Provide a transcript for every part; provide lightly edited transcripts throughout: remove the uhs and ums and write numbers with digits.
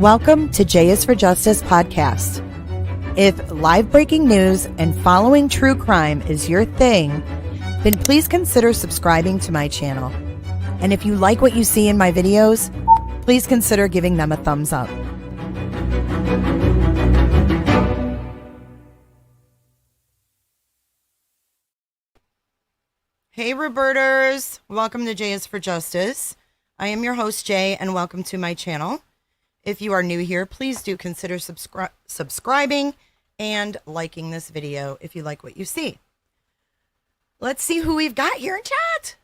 Welcome to J is for Justice podcast. If live breaking news and following true crime is your thing, then please consider subscribing to my channel. And if you like what you see in my videos, please consider giving them a thumbs up. Hey Roberters, welcome to J is for Justice. I am your host Jay and welcome to my channel. If you are new here, please do consider subscribing and liking this video if you like what you see. Let's see who we've got here in chat.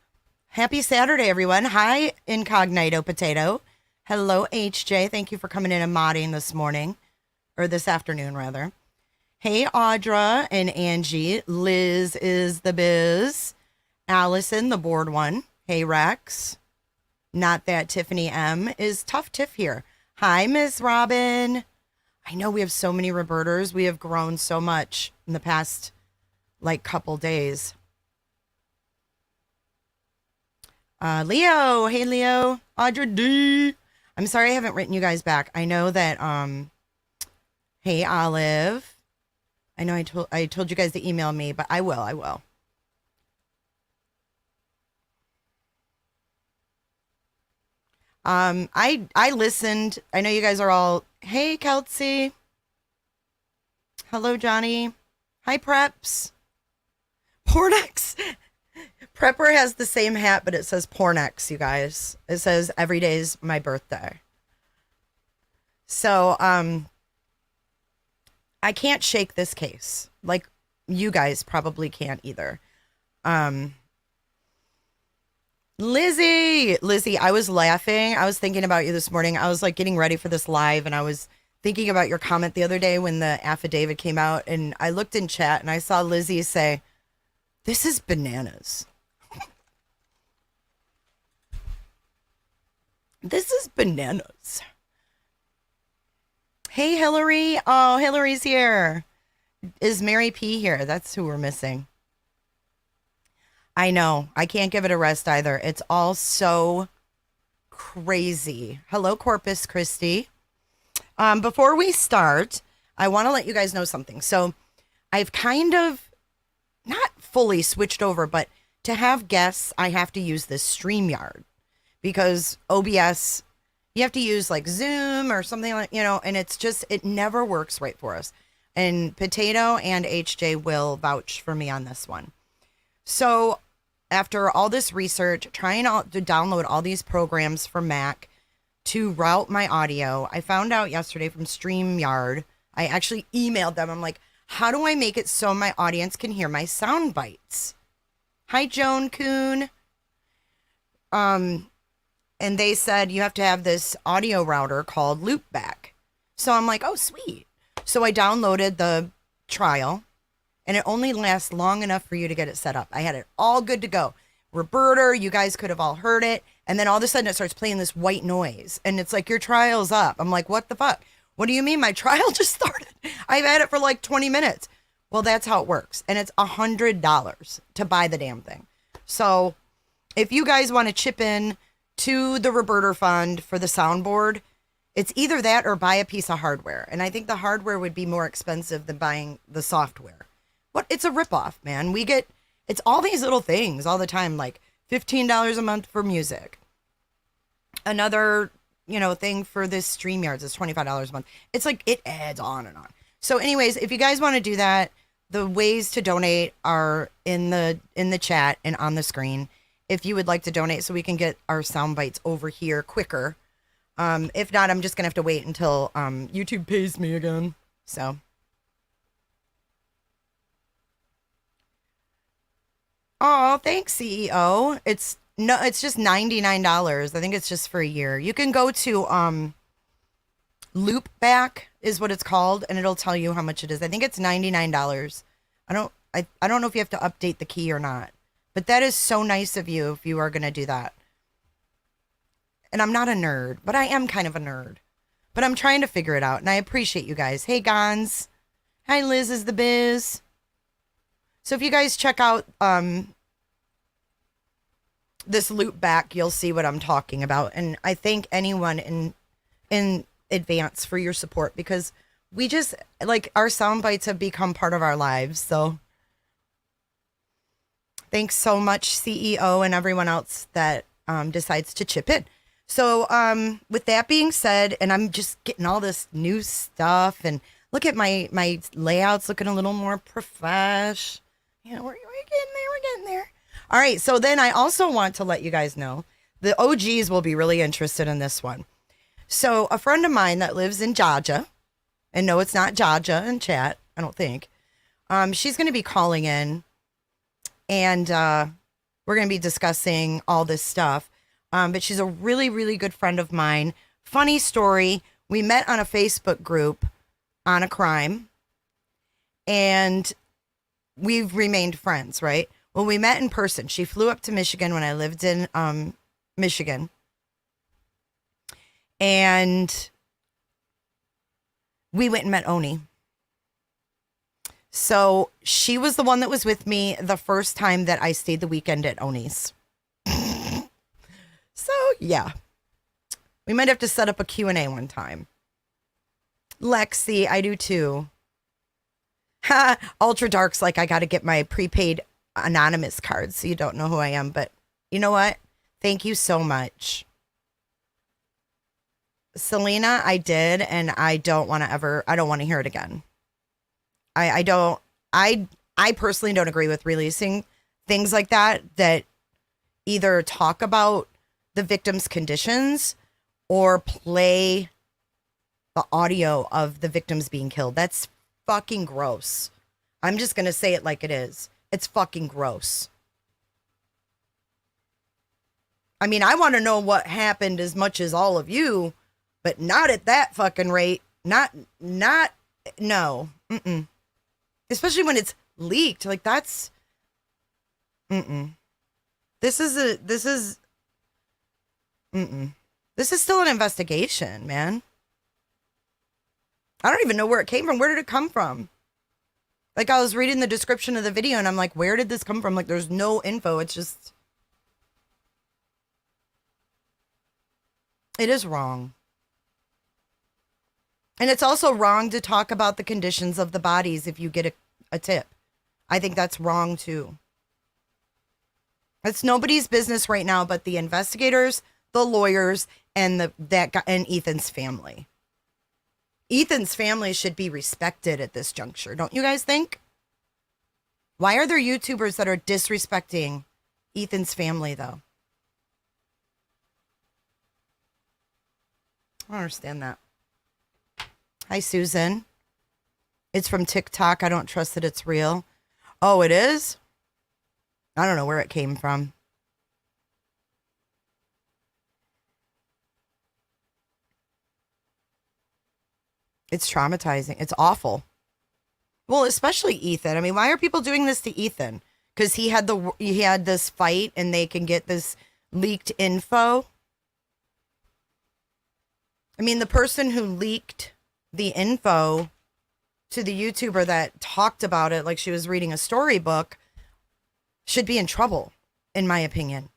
Happy Saturday, everyone. Hi, Incognito Potato. Hello, HJ. Thank you for coming in and modding this morning, or this afternoon, rather. Hey, Audra and Angie. Liz is the biz. Allison, the bored one. Hey, Rex. Not that Tiffany M. Is Tough Tiff here. Hi, Miss Robin. I know we have so many Roberters. We have grown so much in the past, couple days. Leo. Hey, Leo. Audra D. I'm sorry I haven't written you guys back. I know that, hey, Olive. I know I told you guys to email me, but I will. I listened. I know you guys are all, hey, Kelsey. Hello, Johnny. Hi, Preps. Pornex. Prepper has the same hat, but it says Pornex, you guys. It says every day's my birthday. So, I can't shake this case. Like, you guys probably can't either. Lizzie, I was laughing. I was thinking about you this morning. I was getting ready for this live and I was thinking about your comment the other day when the affidavit came out and I looked in chat and I saw Lizzie say, "This is bananas." This is bananas. Hey, Hillary. Oh, Hillary's here. Is Mary P here? That's who we're missing. I know. I can't give it a rest either. It's all so crazy. Hello, Corpus Christi. Before we start, I want to let you guys know something. So I've kind of not fully switched over, but to have guests, I have to use this StreamYard because OBS, you have to use Zoom or something and it never works right for us. And Potato and HJ will vouch for me on this one. So after all this research, trying to download all these programs for Mac to route my audio, I found out yesterday from StreamYard. I actually emailed them. I'm like, how do I make it so my audience can hear my sound bites? Hi, Joan Kuhn. And they said you have to have this audio router called Loopback. So I'm like, oh, sweet. So I downloaded the trial. And it only lasts long enough for you to get it set up. I had it all good to go. Roberter, you guys could have all heard it. And then all of a sudden it starts playing this white noise. And it's like, your trial's up. I'm like, what the fuck? What do you mean? My trial just started. I've had it for 20 minutes. Well, that's how it works. And it's $100 to buy the damn thing. So if you guys want to chip in to the Roberter Fund for the soundboard, it's either that or buy a piece of hardware. And I think the hardware would be more expensive than buying the software. What? It's a ripoff, man. It's all these little things all the time, like $15 a month for music. Another, thing for this StreamYards is $25 a month. It's it adds on and on. So anyways, if you guys want to do that, the ways to donate are in the chat and on the screen. If you would like to donate so we can get our sound bites over here quicker. If not, I'm just going to have to wait until YouTube pays me again. So. Oh, thanks, CEO. It's just $99. I think it's just for a year. You can go to Loopback is what it's called, and it'll tell you how much it is. I think it's $99. I don't know if you have to update the key or not. But that is so nice of you if you are going to do that. And I'm not a nerd, but I am kind of a nerd. But I'm trying to figure it out, and I appreciate you guys. Hey, Gons. Hi, Liz is the biz. So if you guys check out this loop back, you'll see what I'm talking about. And I thank anyone in advance for your support because we just like our sound bites have become part of our lives. So thanks so much, CEO, and everyone else that decides to chip in. So with that being said, and I'm just getting all this new stuff, and look at my layouts looking a little more profesh. Yeah, we're getting there. We're getting there. All right. So then I also want to let you guys know the OGs will be really interested in this one. So a friend of mine that lives in Georgia, and no, it's not Georgia in chat, I don't think. She's going to be calling in, and we're going to be discussing all this stuff. But she's a really, really good friend of mine. Funny story. We met on a Facebook group on a crime, and we've remained friends, right? Well, we met in person. She flew up to Michigan when I lived in Michigan. And we went and met Oni. So she was the one that was with me the first time that I stayed the weekend at Oni's. So, yeah. We might have to set up a Q&A one time. Lexi, I do too. Ha! Ultra Dark's like, I got to get my prepaid anonymous card so you don't know who I am. But you know what? Thank you so much. Selena, I did, and I don't want to hear it again. I personally don't agree with releasing things like that either talk about the victim's conditions or play the audio of the victims being killed. That's fucking gross. I'm just going to say it like it is. It's fucking gross. I mean, I want to know what happened as much as all of you, but not at that fucking rate. No. Mm-mm. Especially when it's leaked. Like, that's... Mm-mm. This is still an investigation, man. I don't even know where it came from. Where did it come from? Like, I was reading the description of the video, and I'm like, where did this come from? Like, there's no info. It's just... It is wrong. And it's also wrong to talk about the conditions of the bodies if you get a tip. I think that's wrong, too. It's nobody's business right now but the investigators, the lawyers, and that guy and Ethan's family. Ethan's family should be respected at this juncture, don't you guys think? Why are there YouTubers that are disrespecting Ethan's family, though? I don't understand that. Hi, Susan. It's from TikTok. I don't trust that it's real. Oh, it is? I don't know where it came from. It's traumatizing. It's awful. Well, especially Ethan. I mean, why are people doing this to Ethan? Because he had this fight and they can get this leaked info. I mean, the person who leaked the info to the YouTuber that talked about it like she was reading a storybook should be in trouble, in my opinion.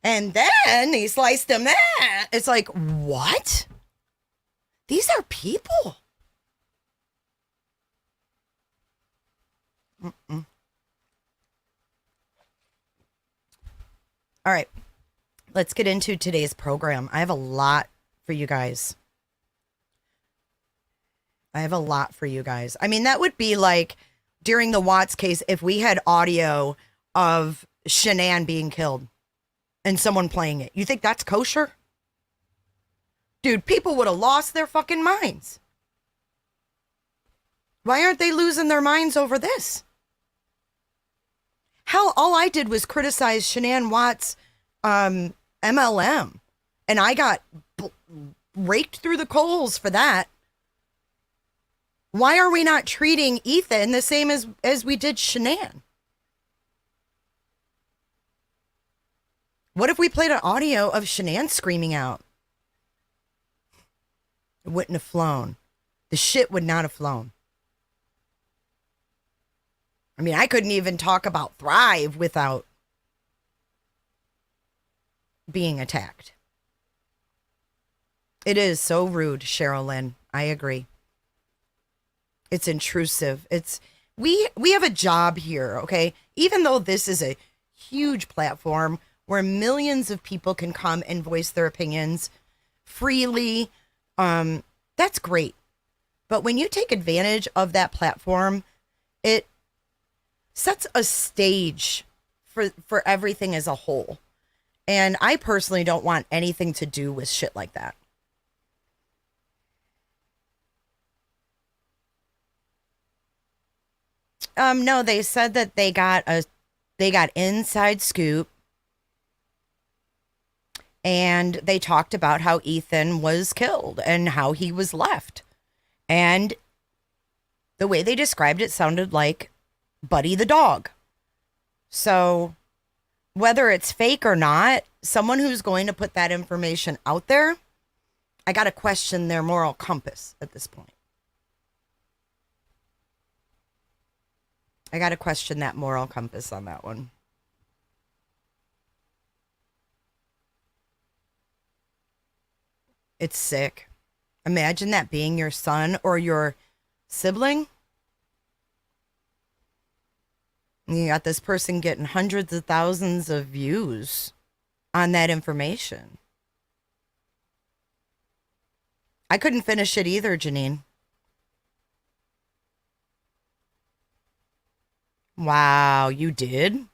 And then he sliced him that. It's like, what? These are people. Mm-mm. All right. Let's get into today's program. I have a lot for you guys. I mean, that would be like during the Watts case if we had audio of Shanann being killed and someone playing it. You think that's kosher? Dude, people would have lost their fucking minds. Why aren't they losing their minds over this? Hell, all I did was criticize Shanann Watts' MLM, and I got raked through the coals for that. Why are we not treating Ethan the same as we did Shanann? What if we played an audio of Shanann screaming out? It wouldn't have flown. The shit would not have flown. I mean, I couldn't even talk about Thrive without being attacked. It is so rude, Cheryl Lynn. I agree. It's intrusive. We have a job here, okay? Even though this is a huge platform where millions of people can come and voice their opinions freely, that's great. But when you take advantage of that platform, it sets a stage for everything as a whole. And I personally don't want anything to do with shit like that. No, they said that they got inside scoop, and they talked about how Ethan was killed and how he was left. And the way they described it sounded like Buddy the dog. So whether it's fake or not, someone who's going to put that information out there, I got to question their moral compass at this point. I got to question that moral compass on that one. It's sick. Imagine that being your son or your sibling. You got this person getting hundreds of thousands of views on that information. I couldn't finish it either, Janine. Wow, you did?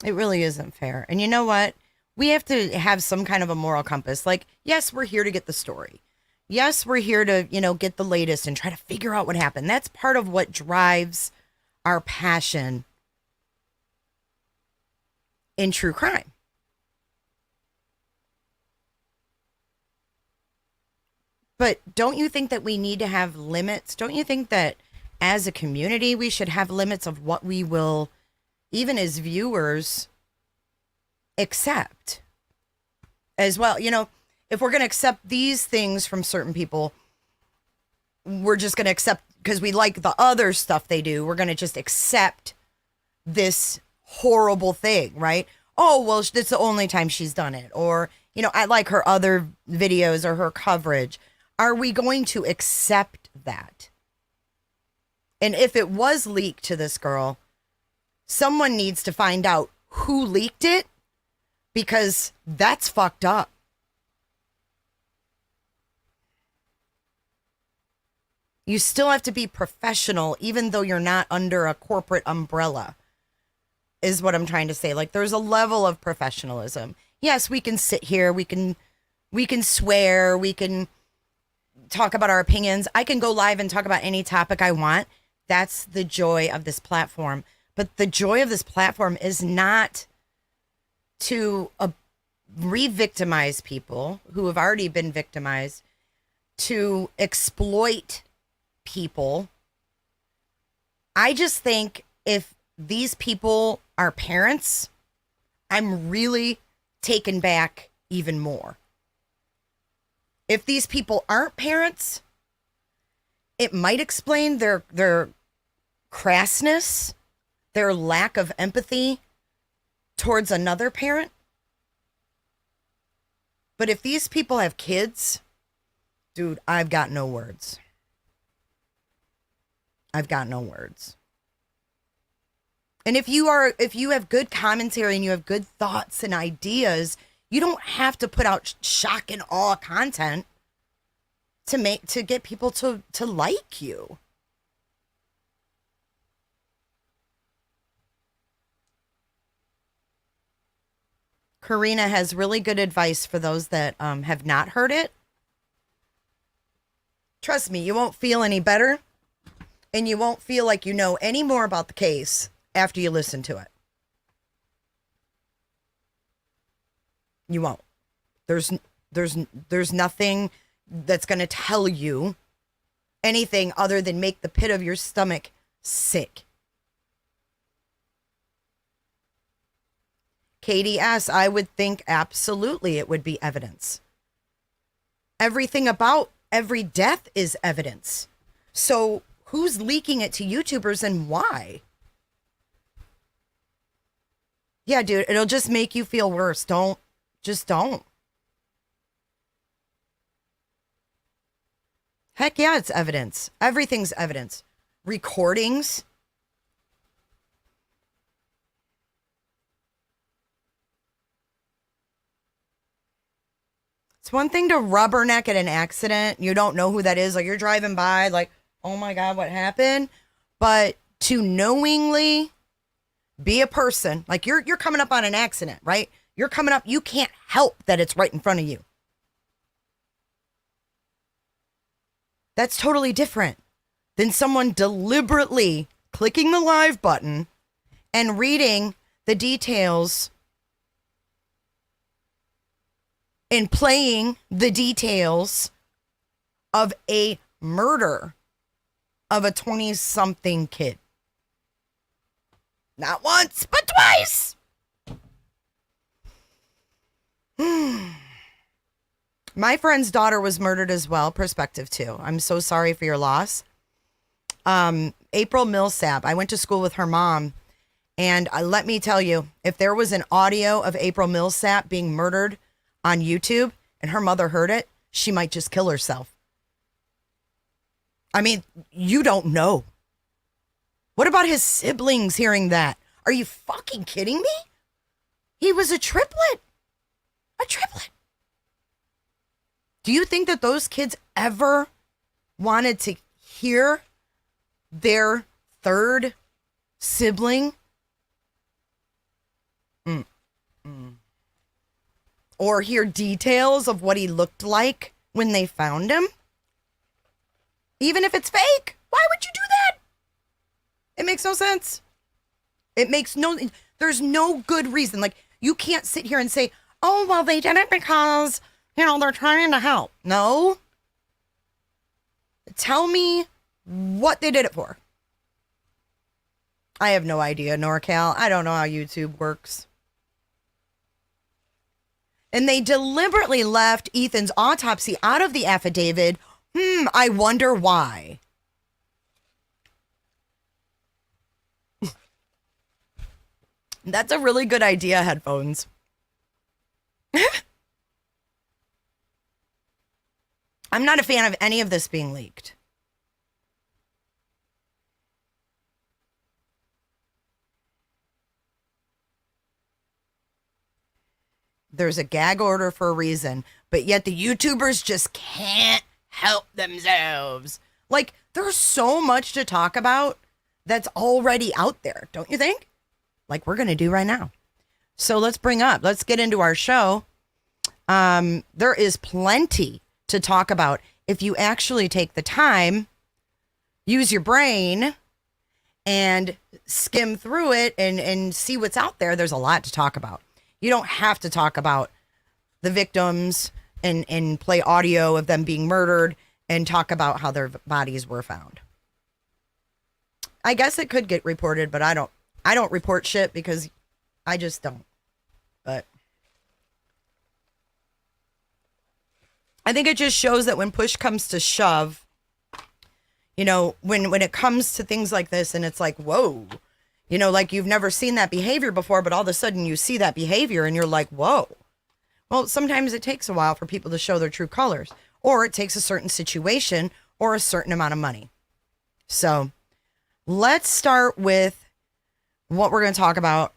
It really isn't fair. And you know what? We have to have some kind of a moral compass. Like, yes, we're here to get the story. Yes, we're here to, get the latest and try to figure out what happened. That's part of what drives our passion in true crime. But don't you think that we need to have limits? Don't you think that as a community, we should have limits of what we will, even as viewers, accept as well? If we're going to accept these things from certain people, we're just going to accept because we like the other stuff they do. We're going to just accept this horrible thing, right? Oh, well, it's the only time she's done it. Or, I like her other videos or her coverage. Are we going to accept that? And if it was leaked to this girl, someone needs to find out who leaked it, because that's fucked up. You still have to be professional, even though you're not under a corporate umbrella, is what I'm trying to say. Like, there's a level of professionalism. Yes, we can sit here, we can swear, we can talk about our opinions. I can go live and talk about any topic I want. That's the joy of this platform. But the joy of this platform is not to re-victimize people who have already been victimized, to exploit people. I just think if these people are parents, I'm really taken back even more. If these people aren't parents, it might explain their crassness, their lack of empathy towards another parent. But if these people have kids, dude, I've got no words. I've got no words. And if you have good commentary and you have good thoughts and ideas, you don't have to put out shock and awe content to get people to like you. Karina has really good advice for those that have not heard it. Trust me, you won't feel any better, and you won't feel like you know any more about the case after you listen to it. You won't. There's nothing that's going to tell you anything other than make the pit of your stomach sick. Katie asks, I would think absolutely it would be evidence. Everything about every death is evidence. So who's leaking it to YouTubers and why? Yeah, dude, it'll just make you feel worse. Just don't. Heck yeah, it's evidence. Everything's evidence. Recordings. It's one thing to rubberneck at an accident. You don't know who that is. Like, you're driving by, like, oh my God, what happened? But to knowingly be a person, like you're coming up on an accident, right? You're coming up, you can't help that it's right in front of you. That's totally different than someone deliberately clicking the live button and reading the details and playing the details of a murder of a 20-something kid. Not once, but twice. My friend's daughter was murdered as well. Perspective too. I'm so sorry for your loss. April Millsap. I went to school with her mom. And let me tell you, if there was an audio of April Millsap being murdered on YouTube and her mother heard it, she might just kill herself. I mean, you don't know. What about his siblings hearing that? Are you fucking kidding me? He was a triplet. A triplet. Do you think that those kids ever wanted to hear their third sibling? Or hear details of what he looked like when they found him? Even if it's fake, why would you do that? It makes no sense. There's no good reason. Like, you can't sit here and say, oh, well, they did it because, they're trying to help. No. Tell me what they did it for. I have no idea, NorCal. I don't know how YouTube works. And they deliberately left Ethan's autopsy out of the affidavit. I wonder why. That's a really good idea, headphones. I'm not a fan of any of this being leaked. There's a gag order for a reason, but yet the YouTubers just can't help themselves. Like, there's so much to talk about that's already out there, don't you think? Like we're going to do right now. So let's get into our show. There is plenty to talk about if you actually take the time, use your brain, and skim through it and see what's out there. There's a lot to talk about. You don't have to talk about the victims and play audio of them being murdered and talk about how their bodies were found. I guess it could get reported, but I don't report shit because I just don't. But I think it just shows that when push comes to shove, when it comes to things like this and it's like, whoa, like you've never seen that behavior before, but all of a sudden you see that behavior and you're like, whoa. Well, sometimes it takes a while for people to show their true colors, or it takes a certain situation or a certain amount of money. So let's start with what we're going to talk about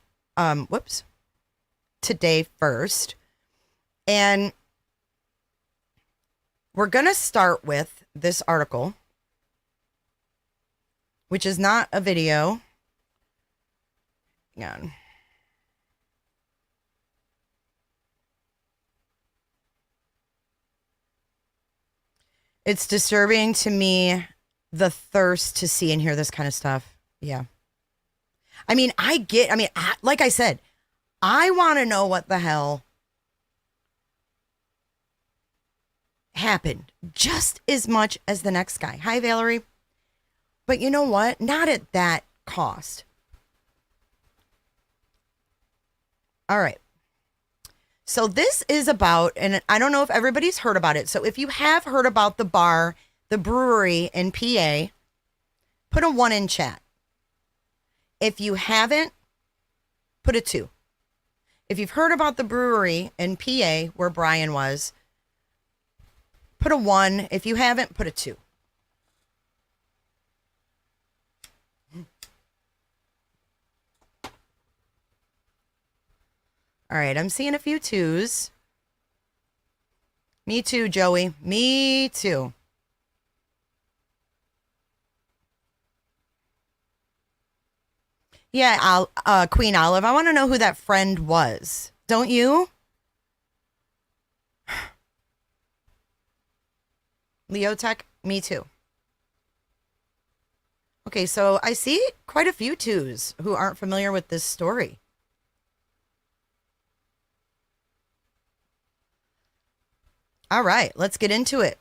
today first. And we're going to start with this article, which is not a video. Hang on. It's disturbing to me, the thirst to see and hear this kind of stuff. Yeah. Like I said, I want to know what the hell happened just as much as the next guy. Hi, Valerie. But you know what? Not at that cost. All right. So this is about, and I don't know if everybody's heard about it. So if you have heard about the brewery in PA, put a 1 in chat. If you haven't, put a 2. If you've heard about the brewery in PA where Bryan was, put a 1. If you haven't, put a 2. All right, I'm seeing a few 2s. Me too, Joey. Me too. Yeah, Queen Olive. I want to know who that friend was. Don't you? Leotech, me too. Okay, so I see quite a few 2s who aren't familiar with this story. All right, let's get into it.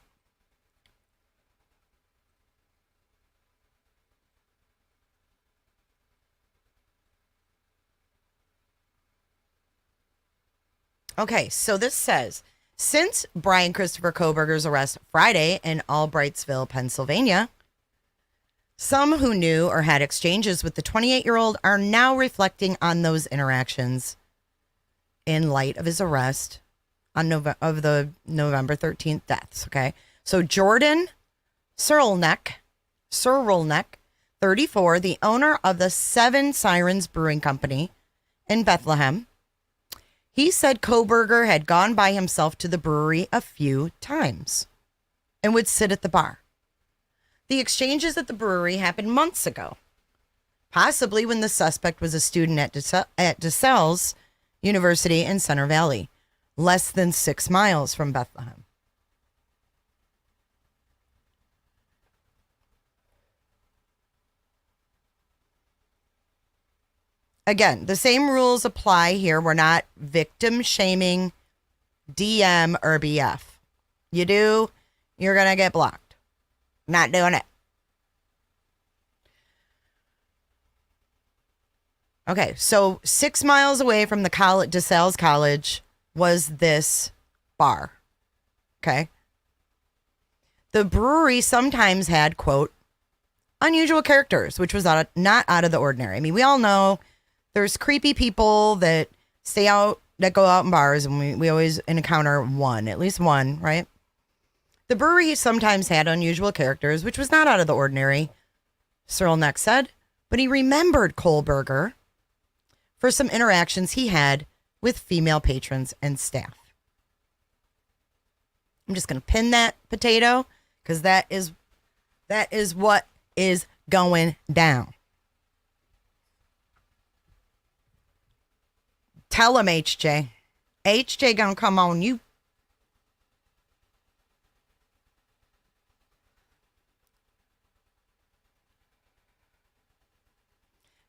Okay, so this says, since Bryan Christopher Kohberger's arrest Friday in Albrightsville, Pennsylvania, some who knew or had exchanges with the 28-year-old are now reflecting on those interactions in light of his arrest on the November 13th deaths. Okay, so Jordan Searleneck, 34, the owner of the Seven Sirens Brewing Company in Bethlehem, he said Kohberger had gone by himself to the brewery a few times and would sit at the bar. The exchanges at the brewery happened months ago, possibly when the suspect was a student at DeSales University in Center Valley, less than 6 miles from Bethlehem. Again, the same rules apply here. We're not victim shaming DM or BF. You do, you're going to get blocked. Not doing it. Okay, so 6 miles away from the DeSales College was this bar. Okay. The brewery sometimes had, quote, unusual characters, which was not out of the ordinary. I mean, we all know there's creepy people that go out in bars, and we always encounter at least one, right? The brewery sometimes had unusual characters, which was not out of the ordinary, Searleneck said, but he remembered Kohberger for some interactions he had with female patrons and staff. I'm just going to pin that potato because that is what is going down. Tell him, HJ. HJ gonna come on you.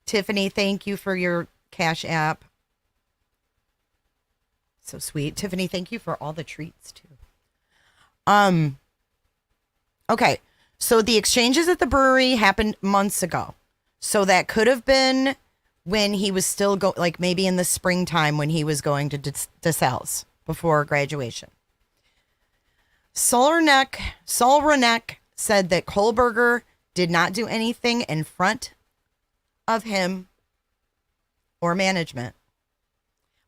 Tiffany, thank you for your Cash App. So sweet. Tiffany, thank you for all the treats too. Okay. So the exchanges at the brewery happened months ago. So that could have been when he was still like maybe in the springtime when he was going to DeSales before graduation. Searleneck said that Kohberger did not do anything in front of him or management,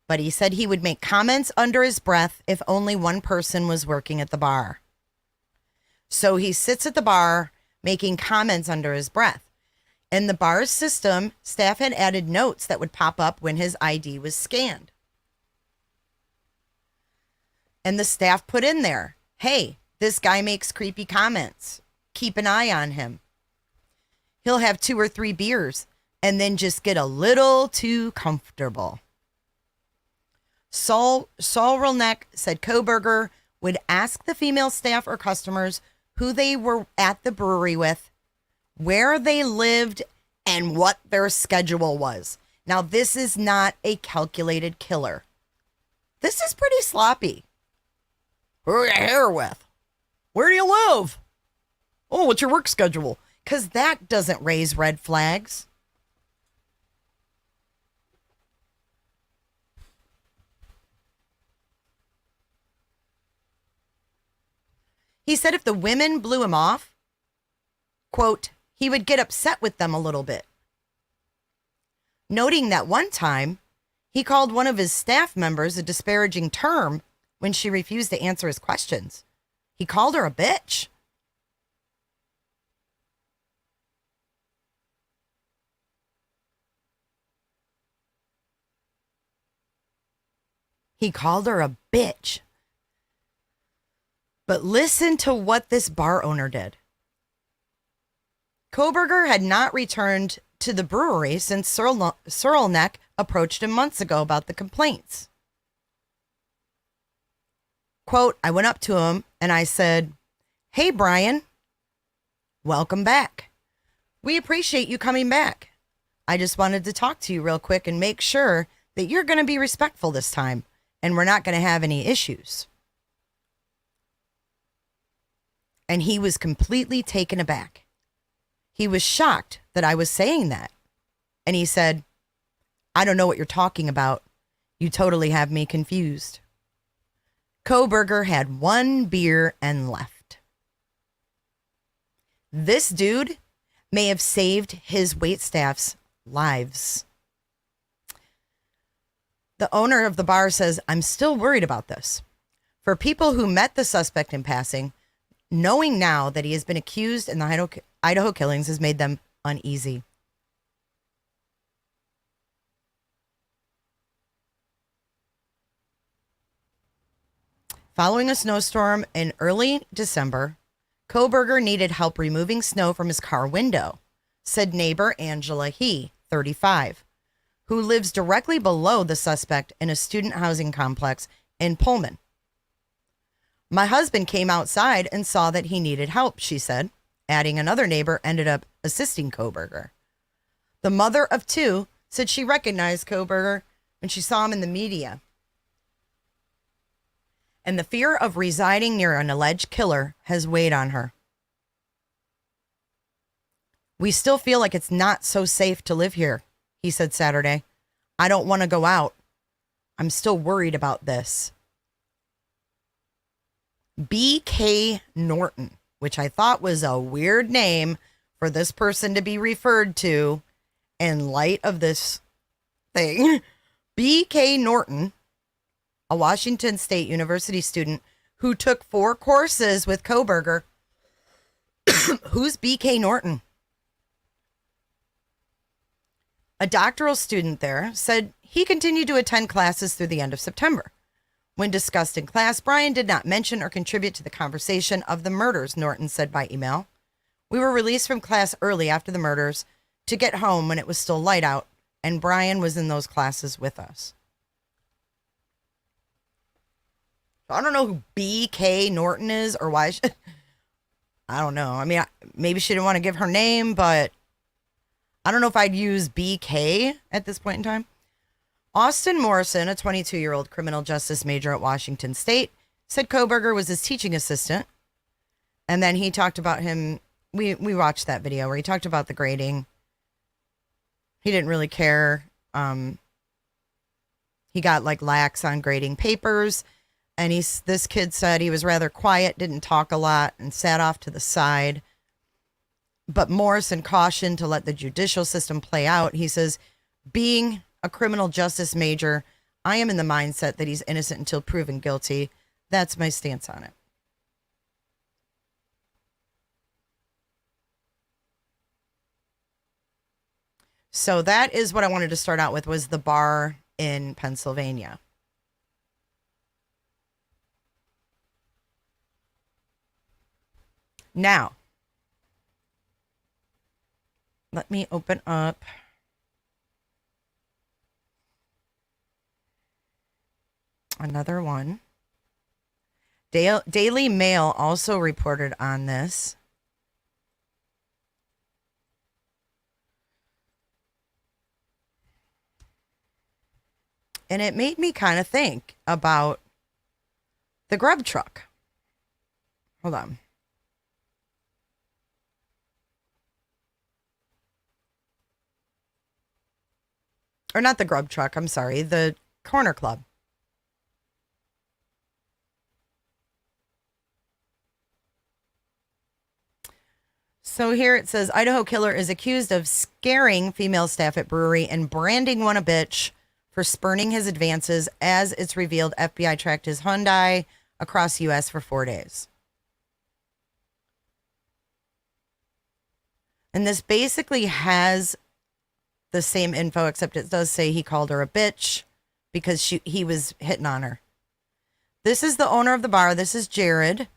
but he said he would make comments under his breath if only one person was working at the bar. So he sits at the bar making comments under his breath. In the bar's system, staff had added notes that would pop up when his ID was scanned. And the staff put in there, hey, this guy makes creepy comments. Keep an eye on him. He'll have 2 or 3 beers and then just get a little too comfortable. Searleneck said Kohberger would ask the female staff or customers who they were at the brewery with, where they lived, and what their schedule was. Now, this is not a calculated killer. This is pretty sloppy. Who are you here with? Where do you live? Oh, what's your work schedule? Because that doesn't raise red flags. He said if the women blew him off, quote, he would get upset with them a little bit. Noting that one time, he called one of his staff members a disparaging term when she refused to answer his questions. He called her a bitch. He called her a bitch. But listen to what this bar owner did. Kohberger had not returned to the brewery since Searleneck approached him months ago about the complaints. Quote, I went up to him and I said, hey, Bryan, welcome back. We appreciate you coming back. I just wanted to talk to you real quick and make sure that you're going to be respectful this time and we're not going to have any issues. And he was completely taken aback. He was shocked that I was saying that. And he said, I don't know what you're talking about. You totally have me confused. Kohberger had one beer and left. This dude may have saved his waitstaff's lives. The owner of the bar says, I'm still worried about this. For people who met the suspect in passing, knowing now that he has been accused in the Idaho killings has made them uneasy. Following a snowstorm in early December, Kohberger needed help removing snow from his car window, said neighbor Angela He, 35, who lives directly below the suspect in a student housing complex in Pullman. My husband came outside and saw that he needed help, she said, adding another neighbor ended up assisting Kohberger. The mother of two said she recognized Kohberger when she saw him in the media. And the fear of residing near an alleged killer has weighed on her. We still feel like it's not so safe to live here, he said Saturday. I don't want to go out. I'm still worried about this. B.K. Norton, which I thought was a weird name for this person to be referred to in light of this thing. B.K. Norton, a Washington State University student who took 4 courses with Kohberger. Who's B.K. Norton? A doctoral student there said he continued to attend classes through the end of September. When discussed in class, Bryan did not mention or contribute to the conversation of the murders, Norton said by email. We were released from class early after the murders to get home when it was still light out, and Bryan was in those classes with us. I don't know who B.K. Norton is or why. I don't know. I mean, maybe she didn't want to give her name, but I don't know if I'd use B.K. at this point in time. Austin Morrison, a 22-year-old criminal justice major at Washington State, said Kohberger was his teaching assistant. And then he talked about him. We watched that video where he talked about the grading. He didn't really care. He got like lax on grading papers. And this kid said he was rather quiet, didn't talk a lot, and sat off to the side. But Morrison cautioned to let the judicial system play out. He says, being a criminal justice major, I am in the mindset that he's innocent until proven guilty. That's my stance on it. So that is what I wanted to start out with, was the bar in Pennsylvania. Now, let me open up another one. Daily Mail also reported on this. And it made me kind of think about the grub truck. Hold on. Or not the grub truck, I'm sorry, the corner club. So here it says Idaho killer is accused of scaring female staff at brewery and branding one a bitch for spurning his advances. As it's revealed, FBI tracked his Hyundai across U.S. for 4 days. And this basically has the same info, except it does say he called her a bitch because he was hitting on her. This is the owner of the bar. This is Jared.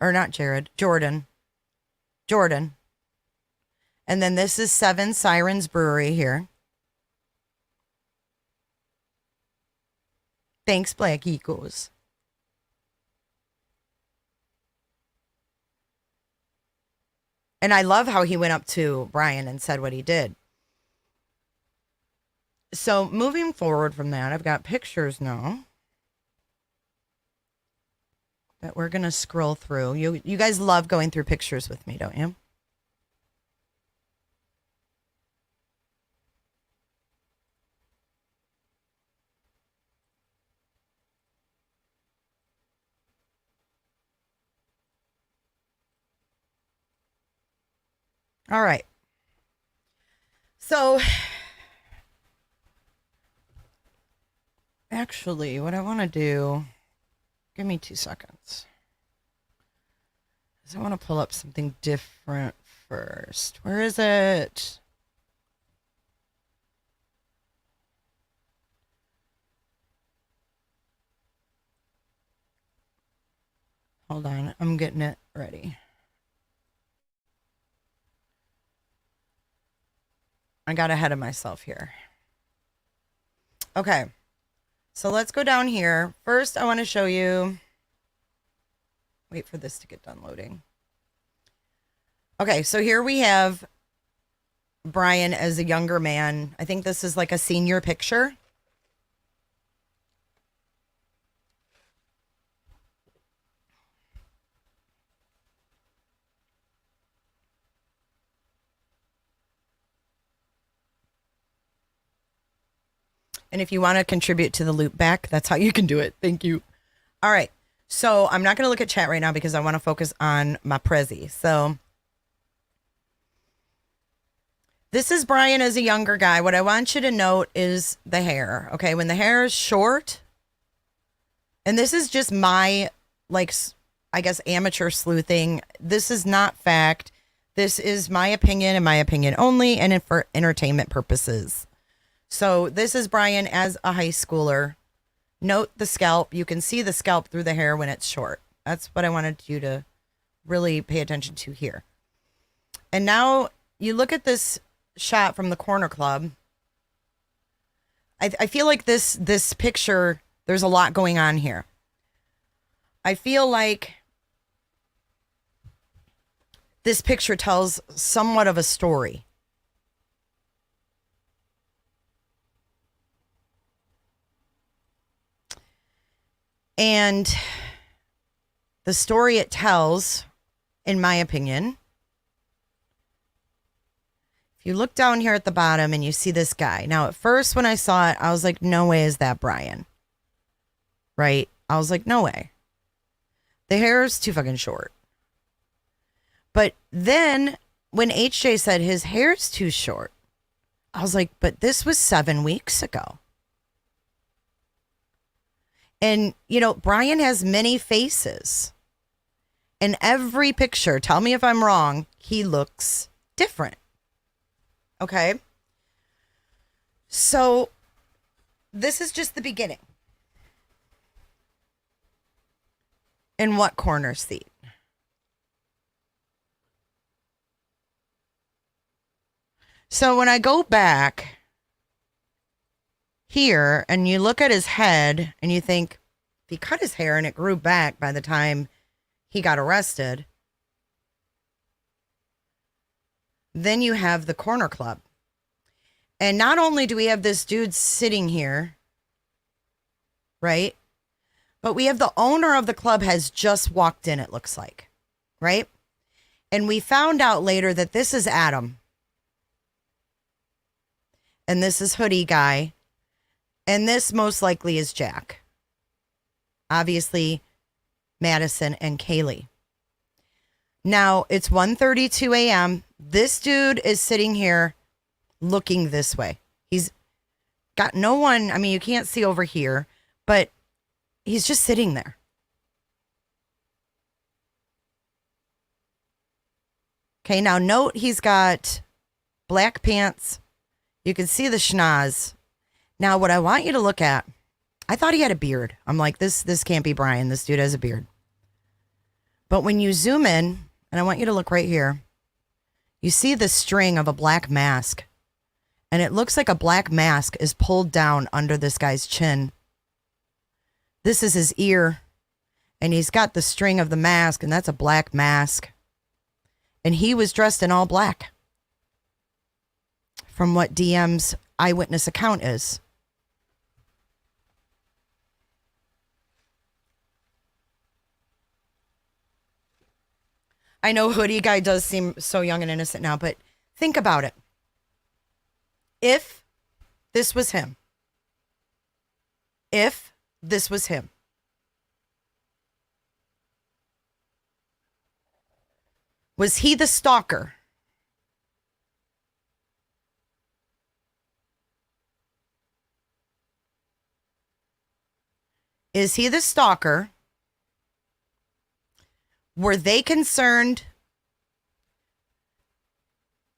Or not Jared. Jordan. And then this is Seven Sirens Brewery here. Thanks, Black Eagles. And I love how he went up to Bryan and said what he did. So moving forward from that, I've got pictures now that we're going to scroll through. You guys love going through pictures with me, don't you? All right. So actually, what I want to do, give me 2 seconds. I want to pull up something different first. Where is it? Hold on. I'm getting it ready. I got ahead of myself here. Okay. So let's go down here. First, I want to show you. Wait for this to get done loading. Okay, so here we have Bryan as a younger man. I think this is like a senior picture. And if you want to contribute to the loop back, that's how you can do it. Thank you. All right. So I'm not going to look at chat right now because I want to focus on my Prezi. So this is Bryan as a younger guy. What I want you to note is the hair. Okay. When the hair is short, and this is just my, like, I guess, amateur sleuthing. This is not fact. This is my opinion and my opinion only, and for entertainment purposes. So this is Bryan as a high schooler. Note the scalp. You can see the scalp through the hair when it's short. That's what I wanted you to really pay attention to here. And now you look at this shot from the corner club. I feel like this picture, there's a lot going on here. I feel like this picture tells somewhat of a story. And the story it tells, in my opinion, if you look down here at the bottom and you see this guy. Now, at first when I saw it, I was like, no way is that Bryan. Right? I was like, no way. The hair is too fucking short. But then when HJ said his hair's too short, I was like, but this was 7 weeks ago. And, you know, Bryan has many faces. In every picture, tell me if I'm wrong, he looks different. Okay? So, this is just the beginning. In what corner seat? So, when I go back here and you look at his head and you think, if he cut his hair and it grew back by the time he got arrested, then you have the corner club. And not only do we have this dude sitting here, right? But we have the owner of the club has just walked in, it looks like, right? And we found out later that this is Adam. And this is Hoodie Guy. And this most likely is Jack. Obviously, Madison and Kaylee. Now, it's 1:32 a.m. This dude is sitting here looking this way. He's got no one. I mean, you can't see over here, but he's just sitting there. Okay, now note he's got black pants. You can see the schnoz. Now, what I want you to look at, I thought he had a beard. I'm like, this can't be Bryan. This dude has a beard. But when you zoom in, and I want you to look right here, you see the string of a black mask. And it looks like a black mask is pulled down under this guy's chin. This is his ear. And he's got the string of the mask, and that's a black mask. And he was dressed in all black. From what DM's eyewitness account is. I know Hoodie Guy does seem so young and innocent now, but think about it. If this was him. If this was him. Was he the stalker? Is he the stalker? Were they concerned?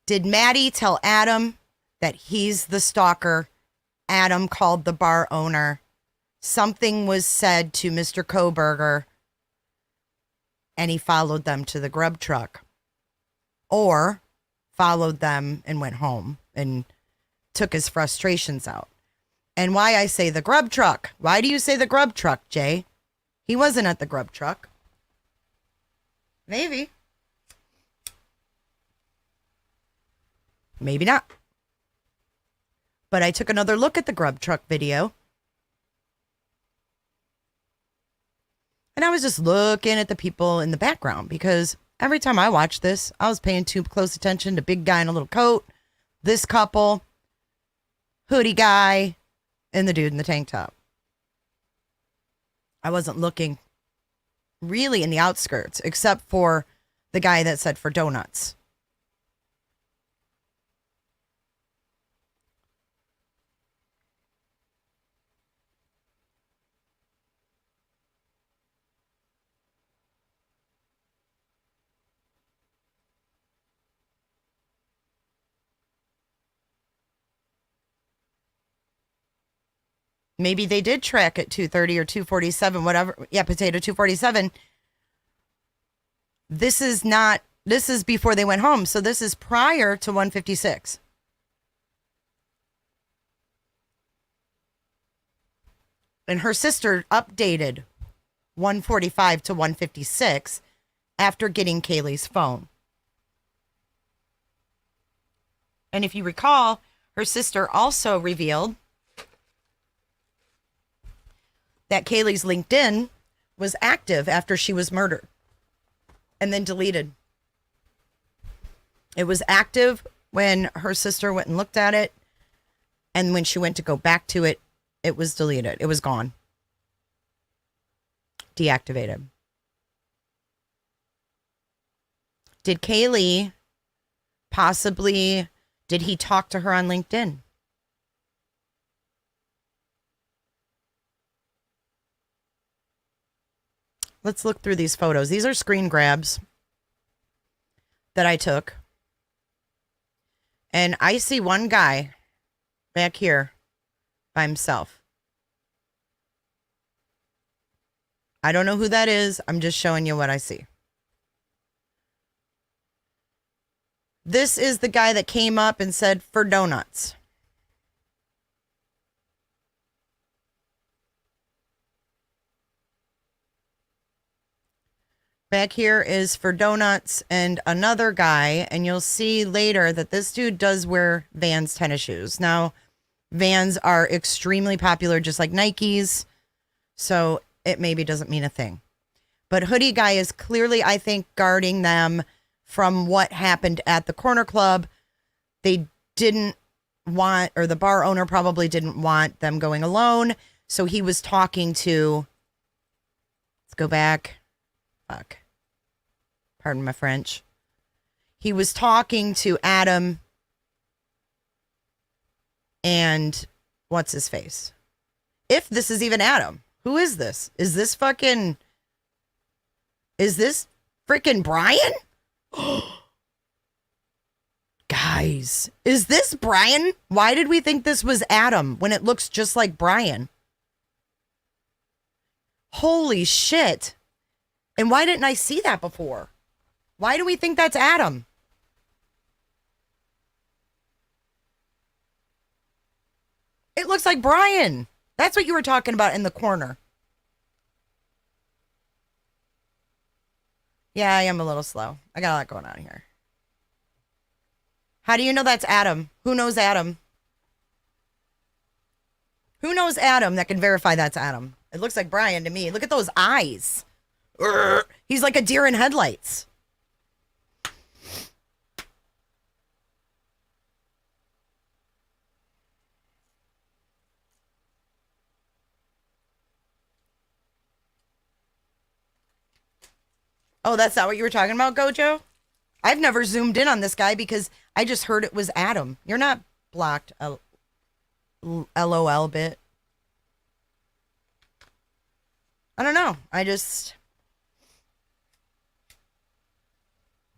Did Maddie tell Adam that he's the stalker? Adam called the bar owner. Something was said to Mr. Kohberger, and he followed them to the grub truck. Or followed them and went home and took his frustrations out. And why I say the grub truck. Why do you say the grub truck, Jay? He wasn't at the grub truck. Maybe. Maybe not. But I took another look at the grub truck video. And I was just looking at the people in the background because every time I watched this, I was paying too close attention to big guy in a little coat, this couple, hoodie guy, and the dude in the tank top. I wasn't looking really in the outskirts, except for the guy that said for donuts. Maybe they did track at 2:30 or 2:47, whatever. Yeah, potato 2:47. This is before they went home. So this is prior to 1:56. And her sister updated 1:45 to 1:56 after getting Kaylee's phone. And if you recall, her sister also revealed that Kaylee's LinkedIn was active after she was murdered and then deleted. It was active when her sister went and looked at it. And when she went to go back to it, it was deleted. It was gone. Deactivated. Did Kaylee possibly, did he talk to her on LinkedIn? Let's look through these photos. These are screen grabs that I took. And I see one guy back here by himself. I don't know who that is. I'm just showing you what I see. This is the guy that came up and said for donuts. Back here is for donuts and another guy. And you'll see later that this dude does wear Vans tennis shoes. Now, Vans are extremely popular, just like Nikes. So it maybe doesn't mean a thing. But hoodie guy is clearly, I think, guarding them from what happened at the corner club. They didn't want, or the bar owner probably didn't want them going alone. So he was talking to, let's go back. Fuck. Pardon my French. He was talking to Adam and what's his face? If this is even Adam. Who is this? Is this freaking Bryan? Guys, is this Bryan? Why did we think this was Adam when it looks just like Bryan? Holy shit. And why didn't I see that before? Why do we think that's Adam? It looks like Bryan. That's what you were talking about in the corner. Yeah, I am a little slow. I got a lot going on here. How do you know that's Adam? Who knows Adam? Who knows Adam that can verify that's Adam? It looks like Bryan to me. Look at those eyes. Urgh. He's like a deer in headlights. Oh, that's not what you were talking about, Gojo? I've never zoomed in on this guy because I just heard it was Adam. You're not blocked, LOL bit. I don't know. I just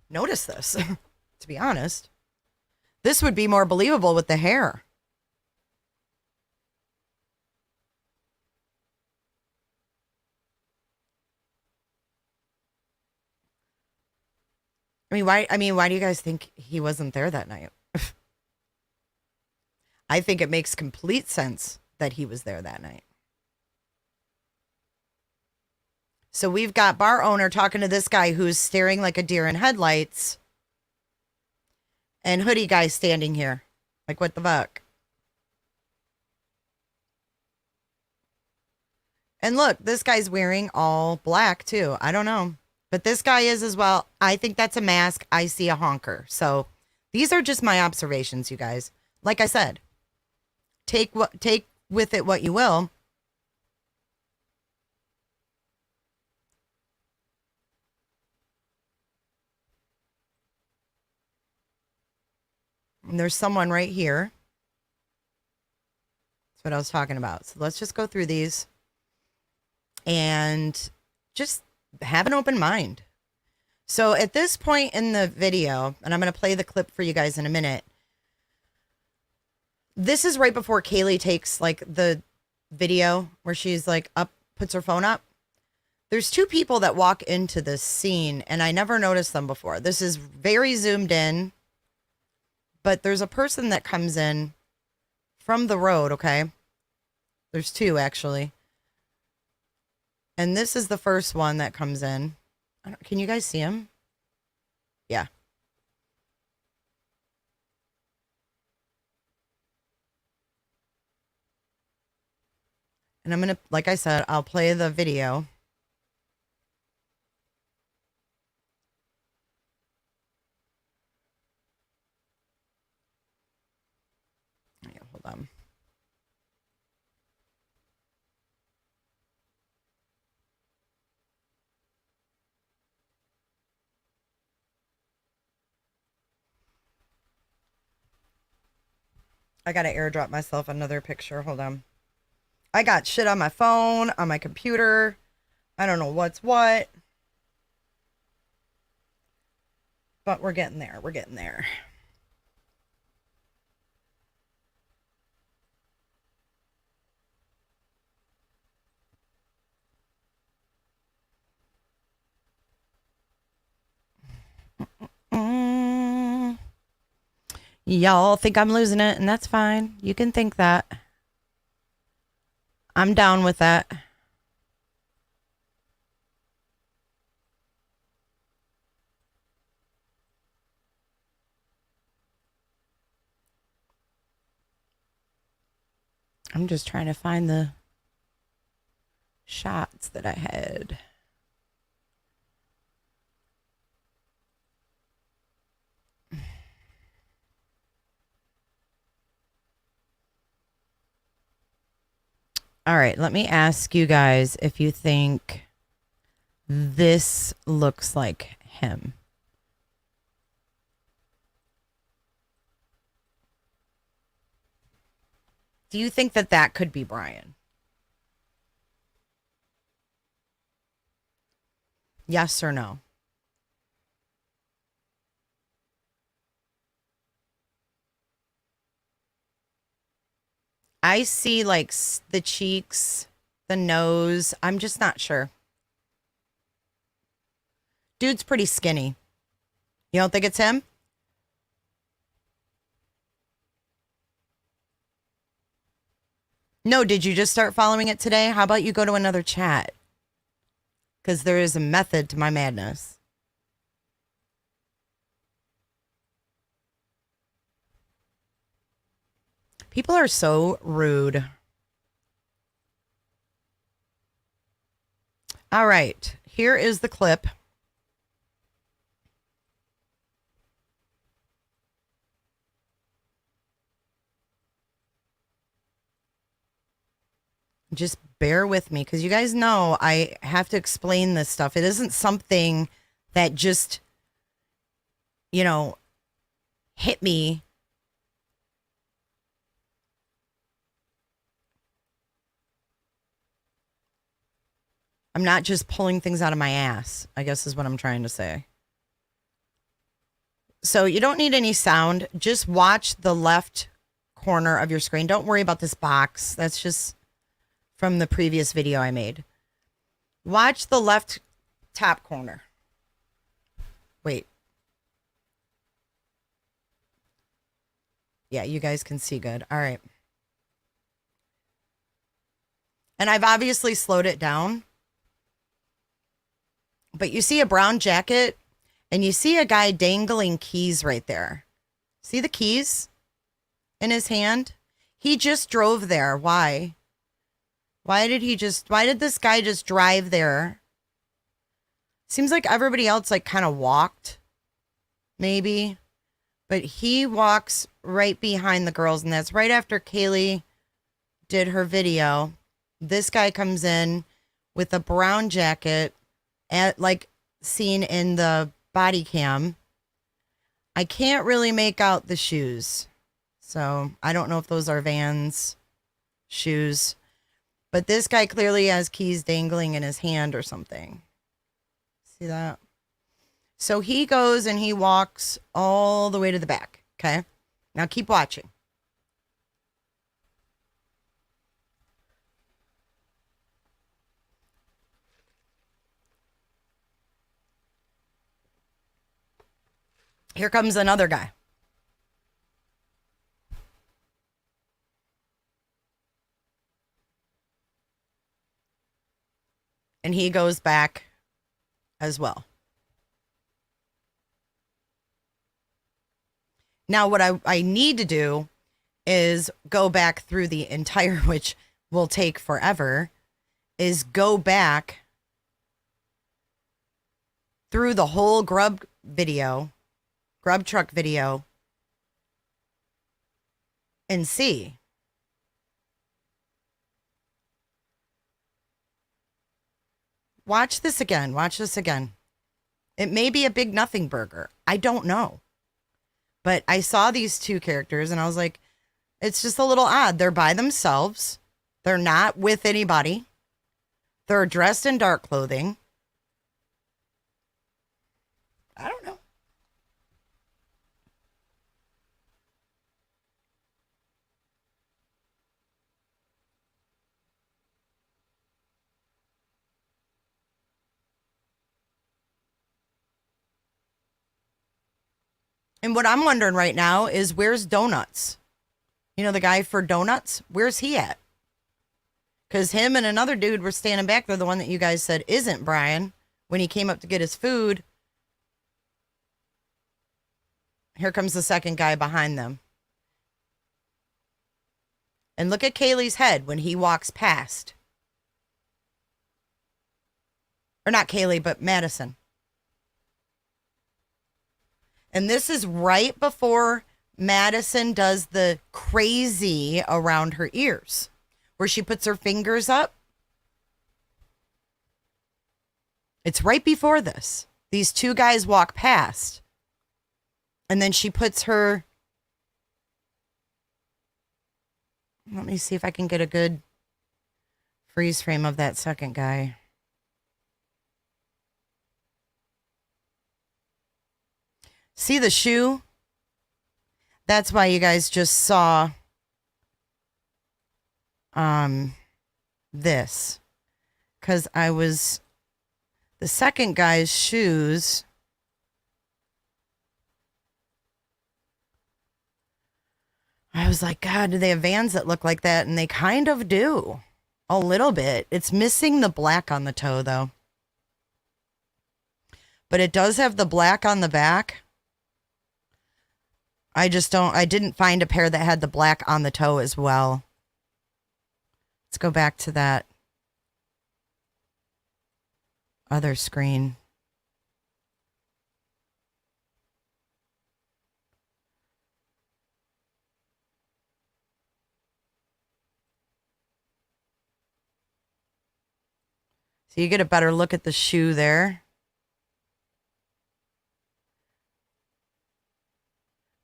noticed this, to be honest. This would be more believable with the hair. Why do you guys think he wasn't there that night? I think it makes complete sense that he was there that night. So we've got bar owner talking to this guy who's staring like a deer in headlights. And hoodie guy standing here. Like, what the fuck? And look, this guy's wearing all black too. I don't know. But this guy is as well. I think that's a mask. I see a honker. So these are just my observations, you guys. Like I said, take with it what you will. And there's someone right here. That's what I was talking about. So let's just go through these and just have an open mind. So at this point in the video, and I'm going to play the clip for you guys in a minute. This is right before Kaylee takes like the video where she's like puts her phone up. There's two people that walk into this scene and I never noticed them before. This is very zoomed in, but there's a person that comes in from the road. Okay. There's two actually. And this is the first one that comes in. Can you guys see him? Yeah. And I'm going to, like I said, I'll play the video. Yeah, hold on. I gotta airdrop myself another picture. Hold on. I got shit on my phone, on my computer. I don't know what's what. But we're getting there. We're getting there. Y'all think I'm losing it, and that's fine. You can think that. I'm down with that. I'm just trying to find the shots that I had. All right, let me ask you guys if you think this looks like him. Do you think that that could be Bryan? Yes or no? I see like the cheeks, the nose. I'm just not sure. Dude's pretty skinny. You don't think it's him? No, did you just start following it today? How about you go to another chat? Because there is a method to my madness. People are so rude. All right, here is the clip. Just bear with me because you guys know I have to explain this stuff. It isn't something that just, you know, hit me. I'm not just pulling things out of my ass, I guess is what I'm trying to say. So you don't need any sound. Just watch the left corner of your screen. Don't worry about this box. That's just from the previous video I made. Watch the left top corner. Wait. Yeah, you guys can see good. All right. And I've obviously slowed it down. But you see a brown jacket and you see a guy dangling keys right there. See the keys in his hand? He just drove there. Why? Why did this guy just drive there? Seems like everybody else like kind of walked, maybe. But he walks right behind the girls, and that's right after Kaylee did her video. This guy comes in with a brown jacket, like seen in the body cam. I can't really make out the shoes. So I don't know if those are Vans shoes. But this guy clearly has keys dangling in his hand or something. See that? So he goes and he walks all the way to the back. Okay. Now keep watching. Here comes another guy. And he goes back as well. Now, what I need to do is go back through the entire, which will take forever, is go back through the whole grub truck video, and see. Watch this again. Watch this again. It may be a big nothing burger. I don't know. But I saw these two characters and I was like, it's just a little odd. They're by themselves. They're not with anybody. They're dressed in dark clothing. I don't know. And what I'm wondering right now is where's Donuts? You know, the guy for Donuts? Where's he at? Because him and another dude were standing back there, the one that you guys said isn't Bryan, when he came up to get his food. Here comes the second guy behind them. And look at Kaylee's head when he walks past. Or not Kaylee, but Madison. And this is right before Madison does the crazy around her ears, where she puts her fingers up. It's right before this. These two guys walk past. And then she puts her... Let me see if I can get a good freeze frame of that second guy. See the shoe? That's why you guys just saw this. Because I was... The second guy's shoes... I was like, God, do they have Vans that look like that? And they kind of do. A little bit. It's missing the black on the toe, though. But it does have the black on the back. I didn't find a pair that had the black on the toe as well. Let's go back to that other screen. So you get a better look at the shoe there.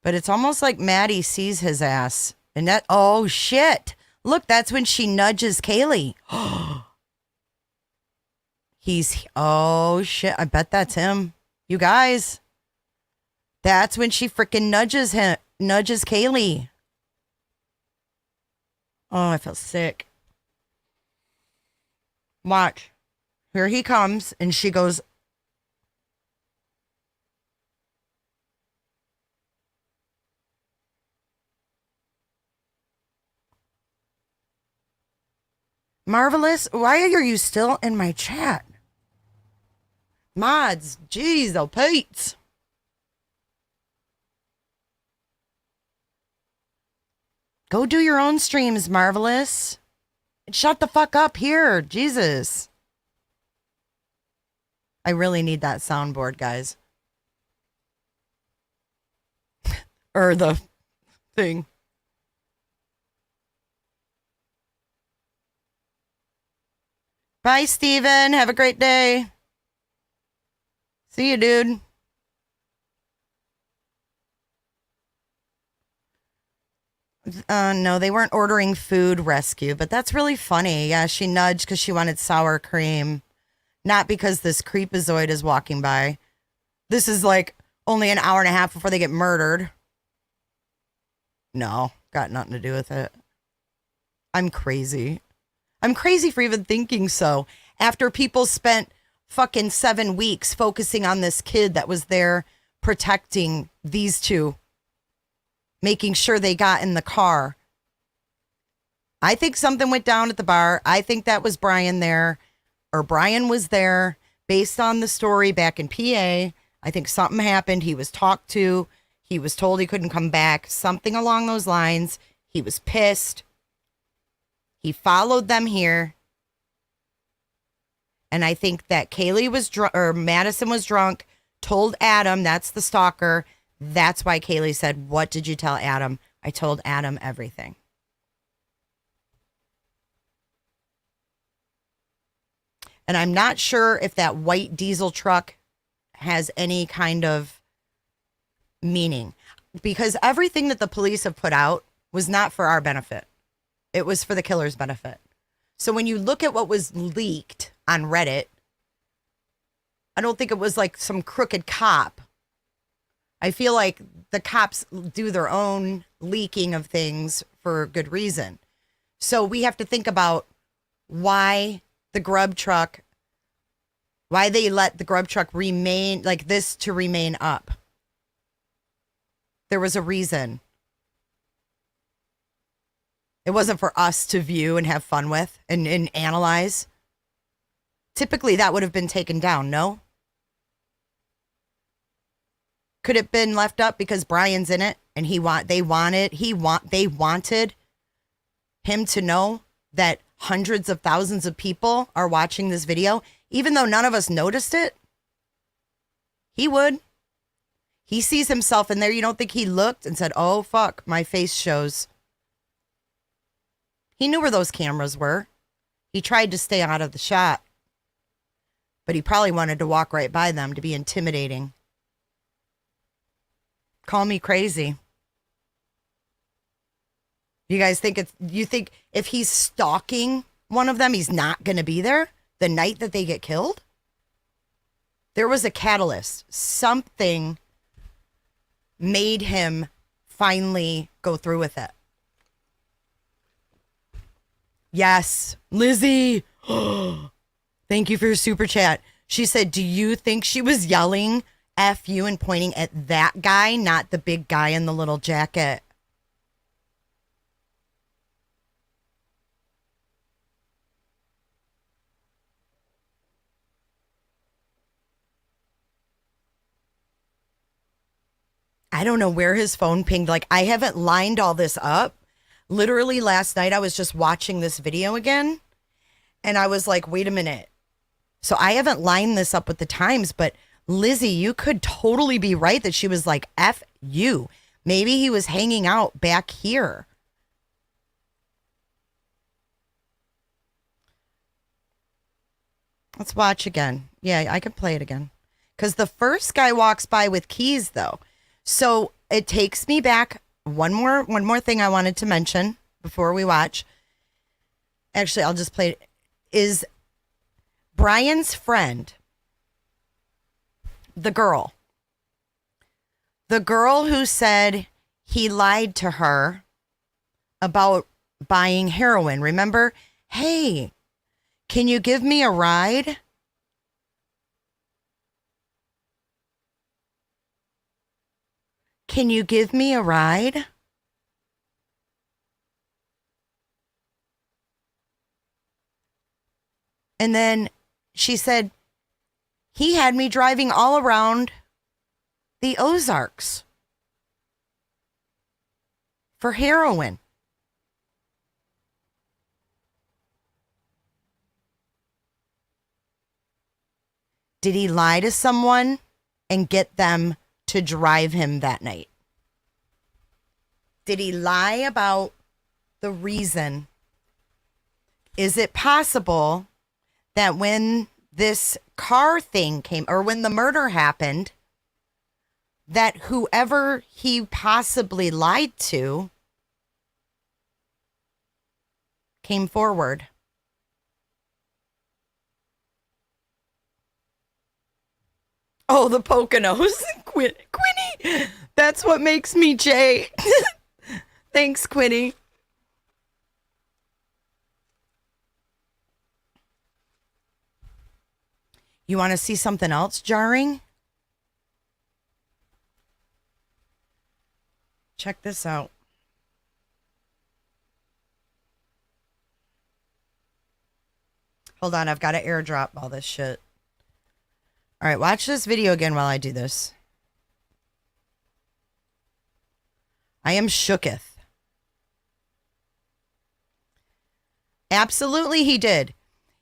But it's almost like Maddie sees his ass. And that, oh shit. Look, that's when she nudges Kaylee. Oh shit, I bet that's him. You guys. That's when she freaking nudges Kaylee. Oh, I feel sick. Watch. Here he comes, and she goes... Marvelous, why are you still in my chat? Mods, jeez, oh Pete. Go do your own streams, Marvelous. And shut the fuck up here, Jesus. I really need that soundboard, guys. Or the thing. Bye, Steven. Have a great day. See you, dude. No, they weren't ordering food rescue, but that's really funny. Yeah, she nudged because she wanted sour cream. Not because this creepazoid is walking by. This is like only an hour and a half before they get murdered. No, got nothing to do with it. I'm crazy. I'm crazy for even thinking so. After people spent fucking 7 weeks focusing on this kid that was there protecting these two. Making sure they got in the car. I think something went down at the bar. I think that was Bryan there. Or Bryan was there. Based on the story back in PA. I think something happened. He was talked to. He was told he couldn't come back. Something along those lines. He was pissed. He followed them here. And I think that Kaylee was drunk, or Madison was drunk, told Adam, that's the stalker. That's why Kaylee said, what did you tell Adam? I told Adam everything. And I'm not sure if that white diesel truck has any kind of meaning. Because everything that the police have put out was not for our benefit. It was for the killer's benefit. So when you look at what was leaked on Reddit, I don't think it was like some crooked cop. I feel like the cops do their own leaking of things for good reason. So we have to think about why the grub truck, why they let the grub truck remain like this to remain up. There was a reason. It wasn't for us to view and have fun with and analyze. Typically that would have been taken down, no? Could it have been left up because Bryan's in it and they wanted him to know that hundreds of thousands of people are watching this video, even though none of us noticed it? He would. He sees himself in there. You don't think he looked and said, oh, fuck, my face shows. He knew where those cameras were. He tried to stay out of the shot. But he probably wanted to walk right by them to be intimidating. Call me crazy. You guys think you think if he's stalking one of them, he's not going to be there the night that they get killed? There was a catalyst. Something made him finally go through with it. Yes, Lizzie. Thank you for your super chat. She said, do you think she was yelling F you and pointing at that guy, not the big guy in the little jacket? I don't know where his phone pinged. Like, I haven't lined all this up. Literally last night, I was just watching this video again. And I was like, wait a minute. So I haven't lined this up with the times. But Lizzie, you could totally be right that she was like, F you. Maybe he was hanging out back here. Let's watch again. Yeah, I can play it again. Because the first guy walks by with keys, though. So it takes me back. One more thing I wanted to mention before we watch. Actually, I'll just play it. Is Bryan's friend, the girl who said he lied to her about buying heroin. Remember? Hey, can you give me a ride? Can you give me a ride? And then she said, he had me driving all around the Ozarks for heroin. Did he lie to someone and get them to drive him that night? Did he lie about the reason? Is it possible that when this car thing came, or when the murder happened, that whoever he possibly lied to came forward? Oh, the Poconos. Quinny. That's what makes me Jay. Thanks, Quinny. You want to see something else jarring? Check this out. Hold on, I've got to airdrop all this shit. All right, watch this video again while I do this. I am shooketh. Absolutely, he did.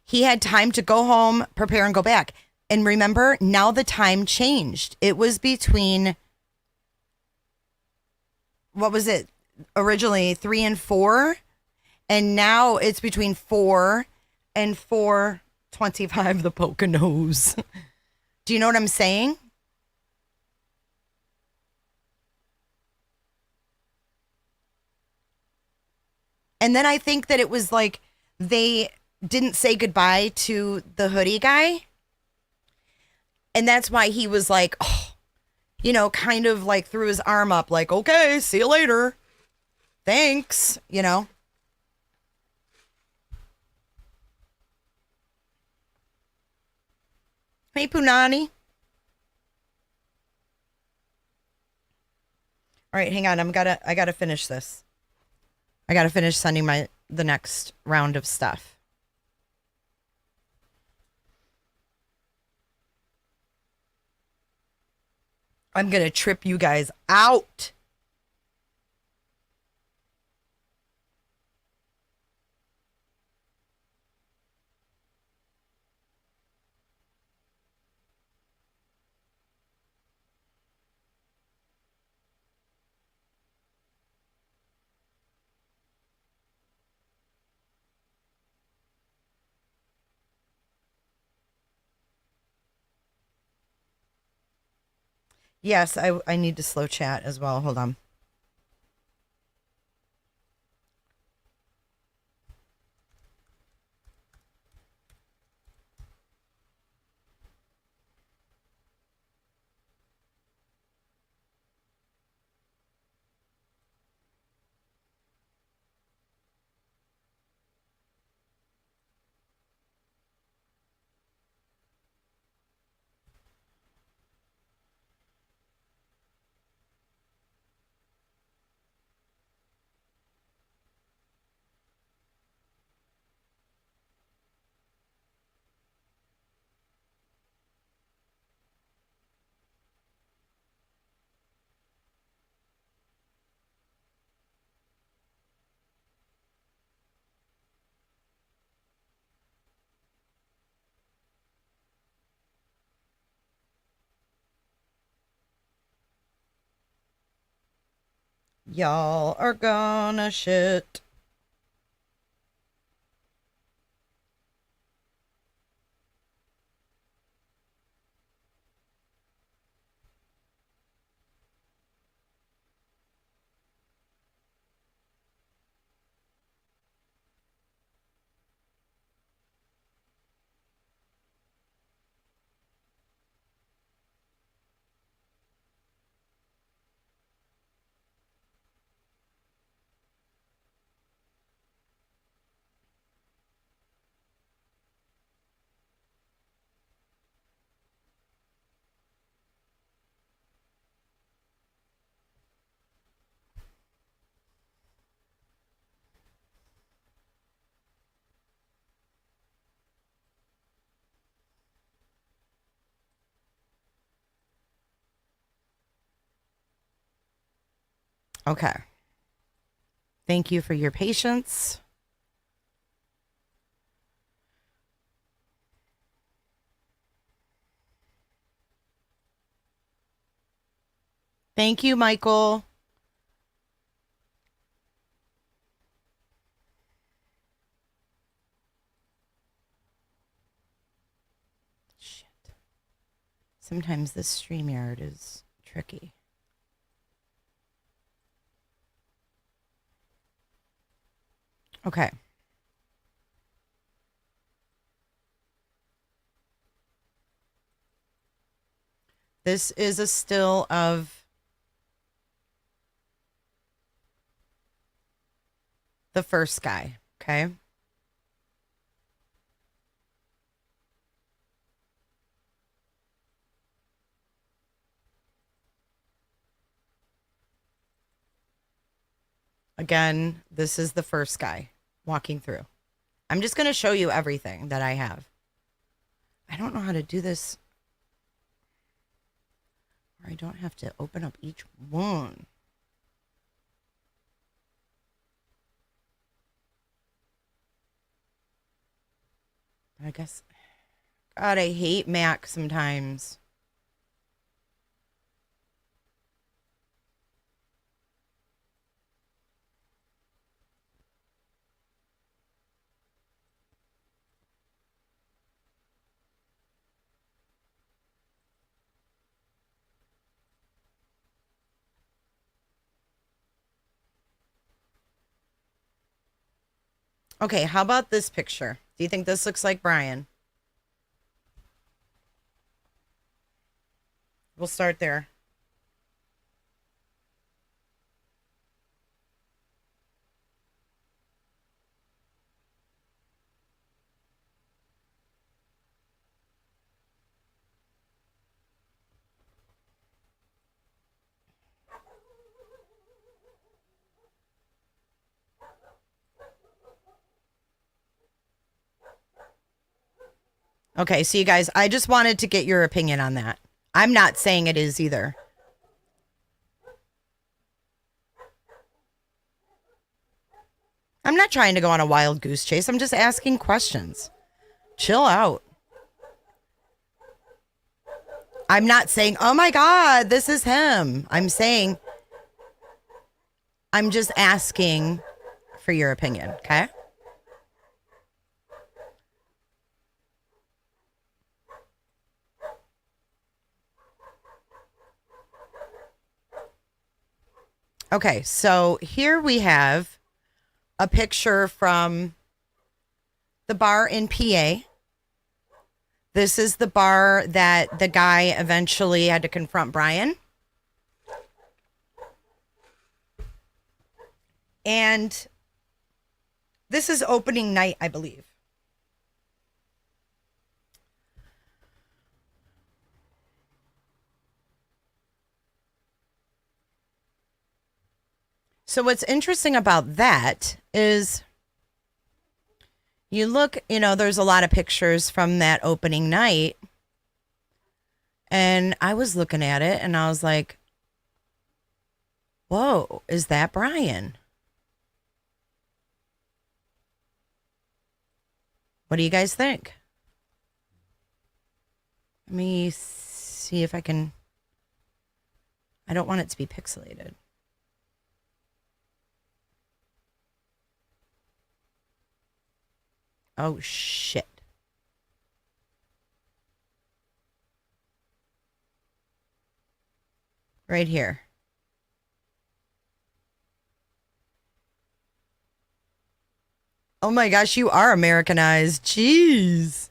He had time to go home, prepare, and go back. And remember, now the time changed. It was between, what was it? Originally 3 and 4. And now it's between 4 and 4:25, the Poconos. Do you know what I'm saying? And then I think that it was like they didn't say goodbye to the hoodie guy. And that's why he was like, oh, you know, kind of like threw his arm up like, okay, see you later. Thanks, you know. Hey, Punani. All right, hang on. I gotta finish this. I gotta finish sending the next round of stuff. I'm gonna trip you guys out. Yes, I need to slow chat as well. Hold on. Y'all are gonna shit. Okay. Thank you for your patience. Thank you, Michael. Shit. Sometimes this StreamYard is tricky. Okay. This is a still of the first guy. Okay. Again, this is the first guy walking through. I'm just going to show you everything that I have. I don't know how to do this. Or I don't have to open up each one. I guess. God, I hate Mac sometimes. Okay, how about this picture? Do you think this looks like Bryan? We'll start there. Okay, so you guys, I just wanted to get your opinion on that. I'm not saying it is either. I'm not trying to go on a wild goose chase. I'm just asking questions. Chill out. I'm not saying, oh my God, this is him. I'm saying, I'm just asking for your opinion, okay? Okay, so here we have a picture from the bar in PA. This is the bar that the guy eventually had to confront Bryan. And this is opening night, I believe. So what's interesting about that is you look, there's a lot of pictures from that opening night. And I was looking at it and I was like, whoa, is that Bryan? What do you guys think? Let me see if I can. I don't want it to be pixelated. Oh, shit. Right here. Oh my gosh, you are Americanized. Jeez.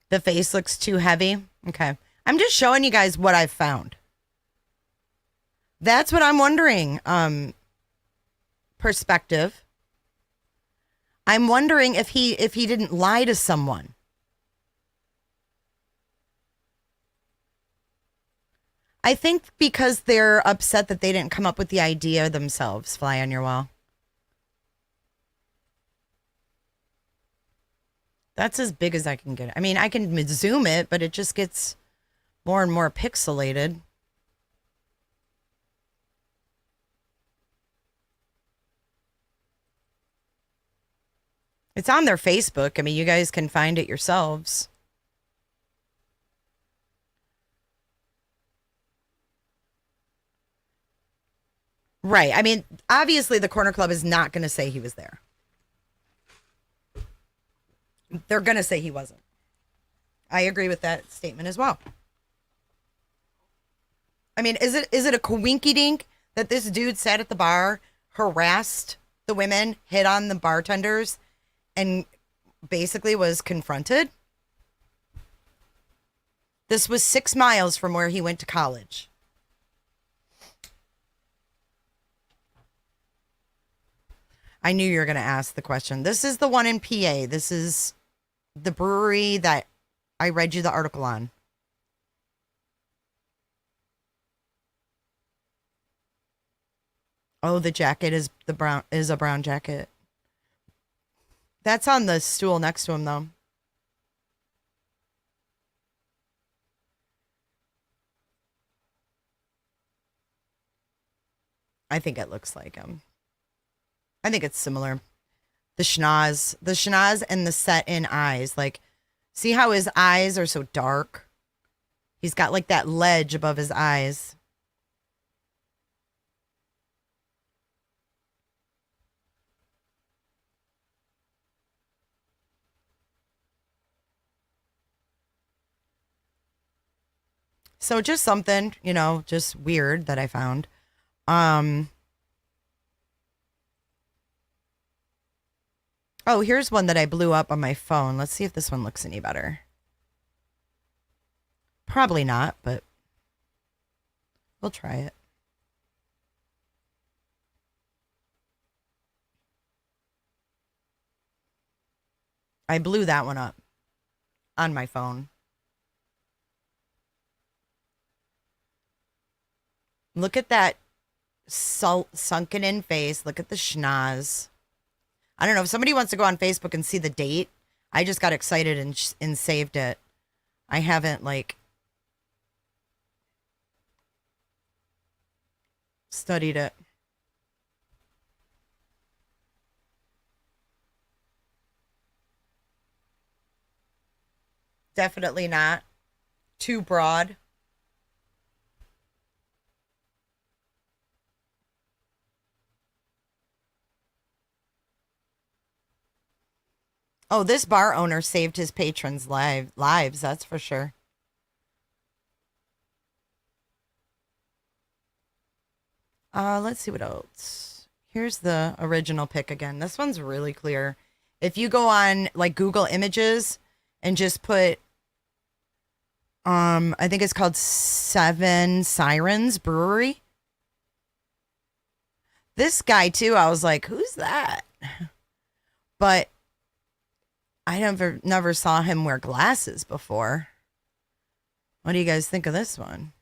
The face looks too heavy. Okay. I'm just showing you guys what I've found. That's what I'm wondering. Perspective. I'm wondering if he didn't lie to someone. I think because they're upset that they didn't come up with the idea themselves. Fly on your wall. That's as big as I can get it. I mean, I can zoom it, but it just gets more and more pixelated. It's on their Facebook. I mean, you guys can find it yourselves. Right. I mean, obviously the Corner Club is not going to say he was there. They're going to say he wasn't. I agree with that statement as well. I mean, is it a coinky dink that this dude sat at the bar, harassed the women, hit on the bartenders, and basically was confronted? This was 6 miles from where he went to college. I knew you were going to ask the question. This is the one in PA. This is the brewery that I read you the article on. Oh, the jacket is a brown jacket. That's on the stool next to him, though. I think it looks like him. I think it's similar. The schnoz and the set in eyes. Like, see how his eyes are so dark? He's got like that ledge above his eyes. So just something, just weird that I found. Oh, here's one that I blew up on my phone. Let's see if this one looks any better. Probably not, but we'll try it. I blew that one up on my phone. Look at that sunken in face. Look at the schnoz. I don't know if somebody wants to go on Facebook and see the date. I just got excited and saved it. I haven't studied it. Definitely not. Too broad. Oh, this bar owner saved his patrons' lives, that's for sure. Let's see what else. Here's the original pic again. This one's really clear. If you go on like Google Images and just put I think it's called Seven Sirens Brewery. This guy too, I was like, who's that? But I never saw him wear glasses before. What do you guys think of this one?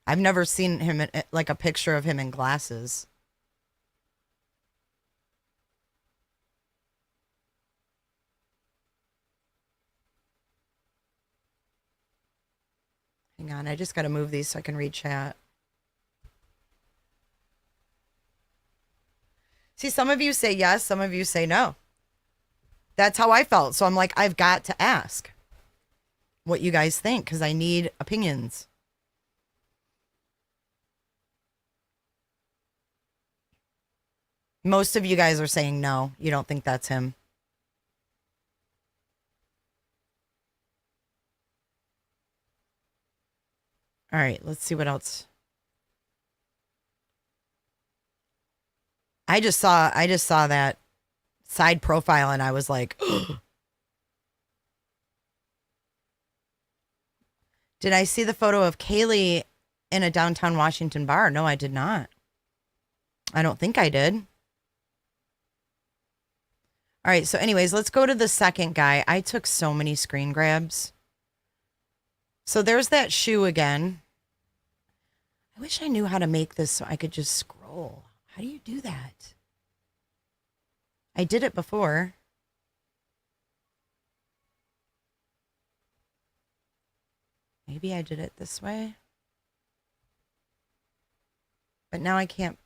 I've never seen him like a picture of him in glasses. Hang on, I just got to move these so I can read chat. See, some of you say yes, some of you say no. That's how I felt. So I'm like, I've got to ask what you guys think because I need opinions. Most of you guys are saying no. You don't think that's him. All right, let's see what else. I just saw that side profile and I was like, did I see the photo of Kaylee in a downtown Washington bar? No, I did not. I don't think I did. All right, so anyways, let's go to the second guy. I took so many screen grabs. So there's that shoe again. I wish I knew how to make this so I could just scroll. How do you do that? I did it before. Maybe I did it this way. But now I can't.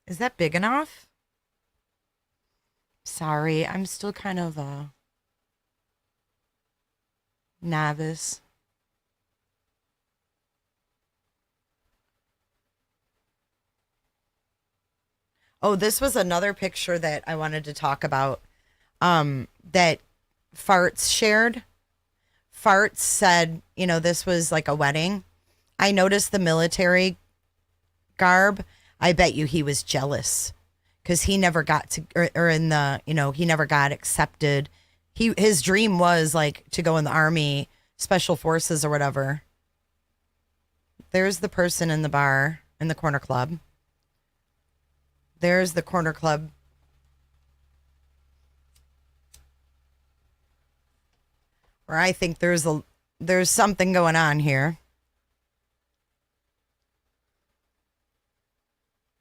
Is that big enough? Sorry, I'm still kind of novice. Oh, this was another picture that I wanted to talk about. That Farts shared. Farts said, this was like a wedding. I noticed the military garb. I bet you he was jealous because he never got to, or in the, he never got accepted. His dream was like to go in the army, special forces or whatever. There's the person in the bar in the corner club. There's the corner club. Where I think there's something going on here.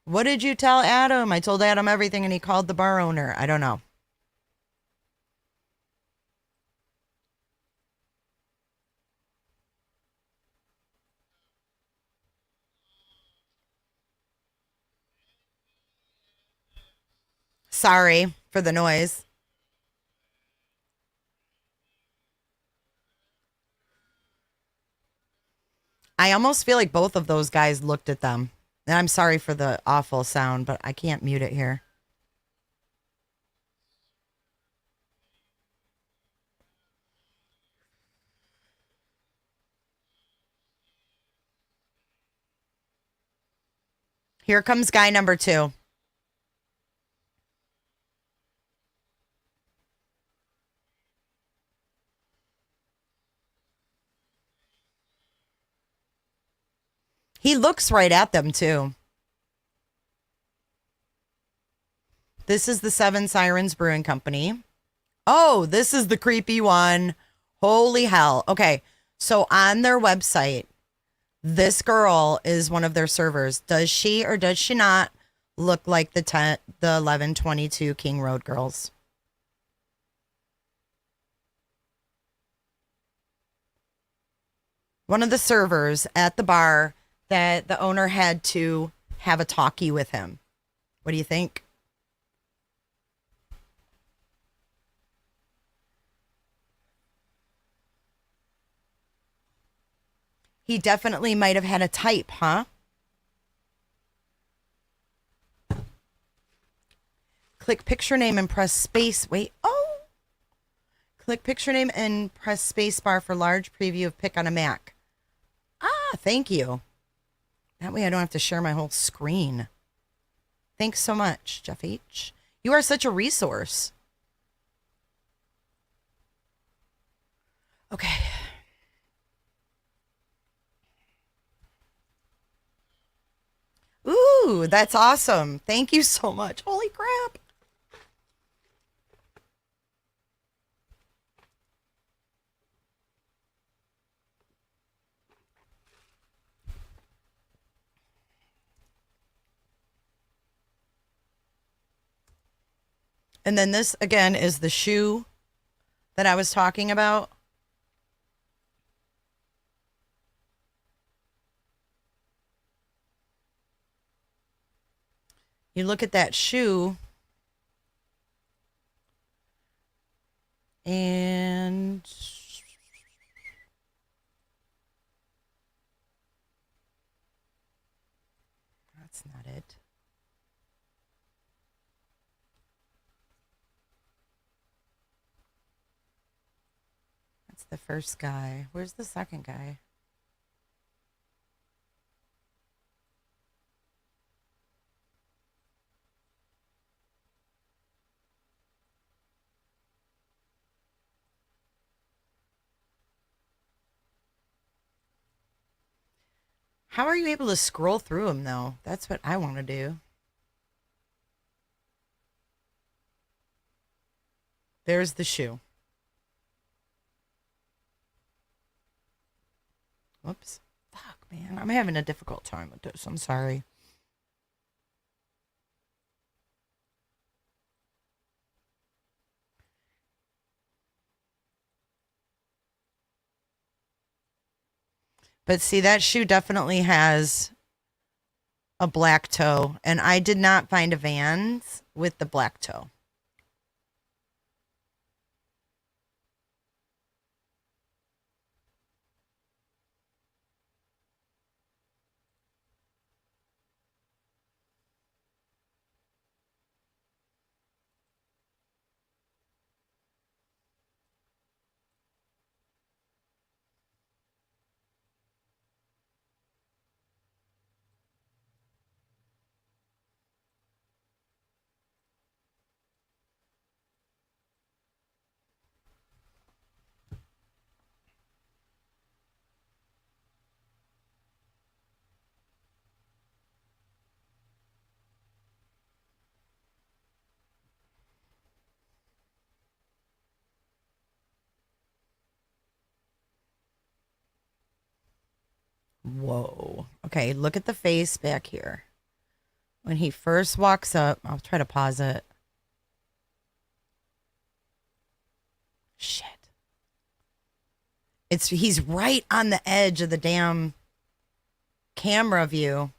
What did you tell Adam? I told Adam everything and he called the bar owner. I don't know. Sorry for the noise. I almost feel like both of those guys looked at them. And I'm sorry for the awful sound, but I can't mute it here. Here comes guy number 2. He looks right at them, too. This is the Seven Sirens Brewing Company. Oh, this is the creepy one. Holy hell. Okay, so on their website, this girl is one of their servers. Does she or does she not look like the 1122 King Road girls. One of the servers at the bar that the owner had to have a talkie with him. What do you think? He definitely might have had a type, huh? Click picture name and press space. Wait. Oh. Click picture name and press space bar for large preview of pic on a Mac. Ah, thank you. That way I don't have to share my whole screen. Thanks so much, Jeff H. You are such a resource. Okay. Ooh, that's awesome. Thank you so much. Holy crap. And then this, again, is the shoe that I was talking about. You look at that shoe, and that's not it. That's the first guy. Where's the second guy? How are you able to scroll through them, though? That's what I want to do. There's the shoe. Whoops. Fuck, man. I'm having a difficult time with this. I'm sorry. But see, that shoe definitely has a black toe, and I did not find a Vans with the black toe. Whoa. Okay, look at the face back here. When he first walks up, I'll try to pause it. Shit. He's right on the edge of the damn camera view.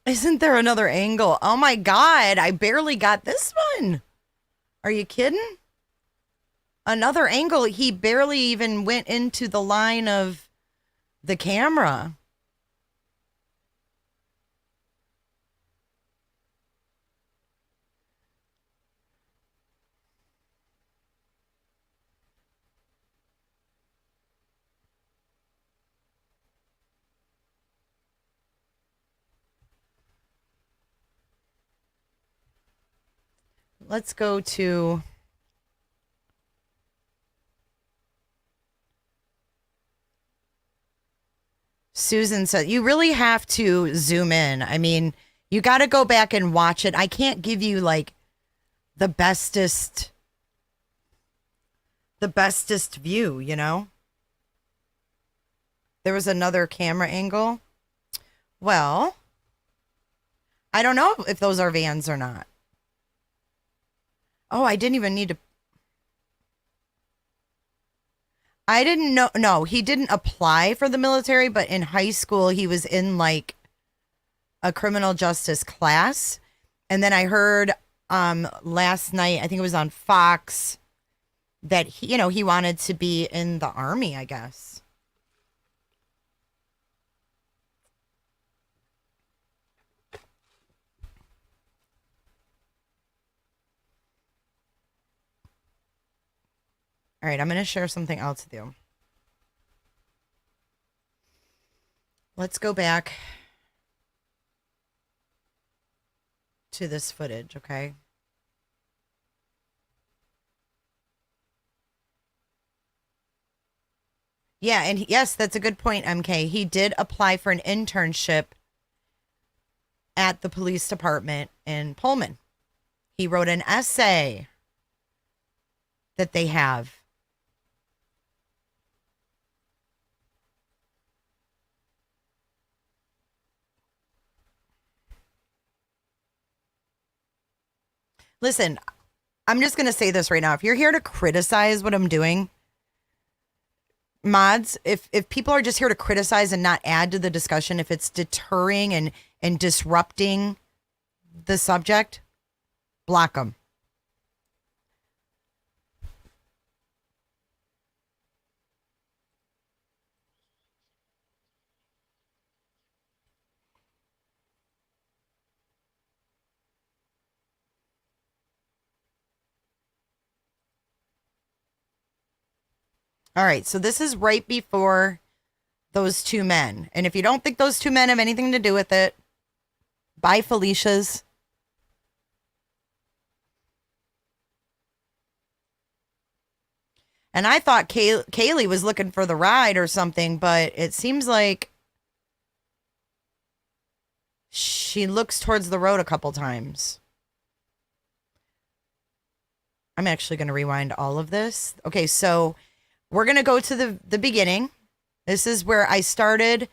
Isn't there another angle? Oh my God, I barely got this one. Are you kidding? Another angle. He barely even went into the line of the camera. let's go to... Susan said, you really have to zoom in. I mean, you got to go back and watch it. I can't give you like the bestest view, you know? There was another camera angle. Well, I don't know if those are vans or not. Oh, I didn't even need to. I didn't know. No, he didn't apply for the military, but in high school, he was in like a criminal justice class. And then I heard last night, I think it was on Fox, that he wanted to be in the army, I guess. All right, I'm going to share something else with you. Let's go back to this footage, okay? Yeah, and yes, that's a good point, MK. He did apply for an internship at the police department in Pullman. He wrote an essay that they have. Listen, I'm just going to say this right now. If you're here to criticize what I'm doing, mods, if people are just here to criticize and not add to the discussion, if it's deterring and disrupting the subject, block them. All right, so this is right before those two men. And if you don't think those two men have anything to do with it, bye, Felicia's. And I thought Kaylee was looking for the ride or something, but it seems like she looks towards the road a couple times. I'm actually going to rewind all of this. Okay, so we're going to go to the beginning. This is where I started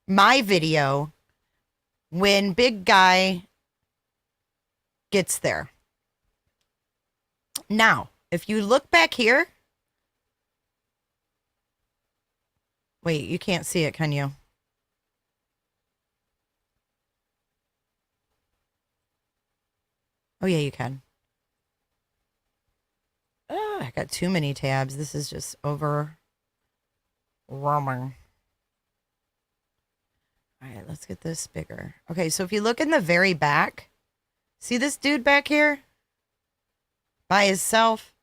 my video when big guy gets there. Now, if you look back here. Wait, you can't see it, can you? Oh, yeah, you can. Oh, I got too many tabs. This is just overwhelming. All right, let's get this bigger. Okay, so if you look in the very back, see this dude back here? By himself?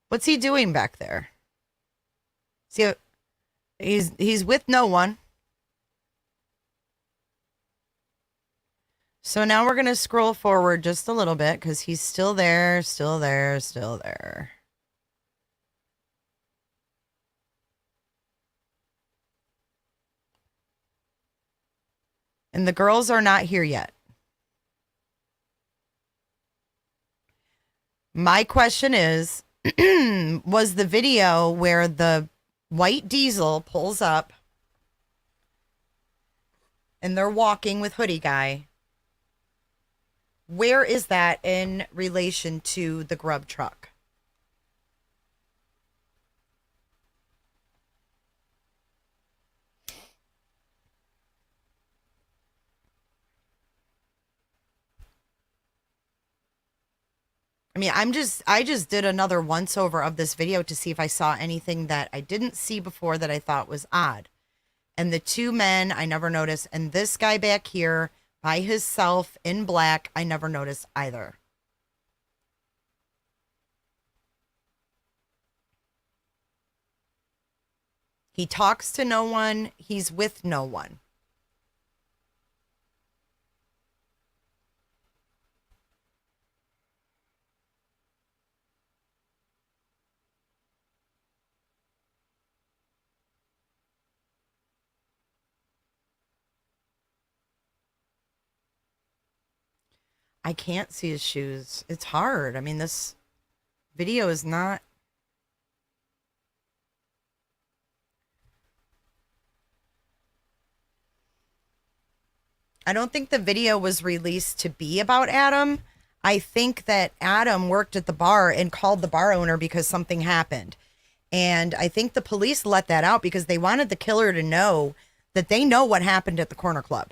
What's he doing back there? See, he's with no one. So now we're going to scroll forward just a little bit because he's still there, still there, still there. And the girls are not here yet. My question is, was the video where the white diesel pulls up and they're walking with hoodie guy, where is that in relation to the grub truck? I mean, I just did another once over of this video to see if I saw anything that I didn't see before that I thought was odd. And the two men, I never noticed. And this guy back here by himself in black, I never noticed either. He talks to no one. He's with no one. I can't see his shoes. It's hard. I mean, this video is not. I don't think the video was released to be about Adam. I think that Adam worked at the bar and called the bar owner because something happened. And I think the police let that out because they wanted the killer to know that they know what happened at the corner club.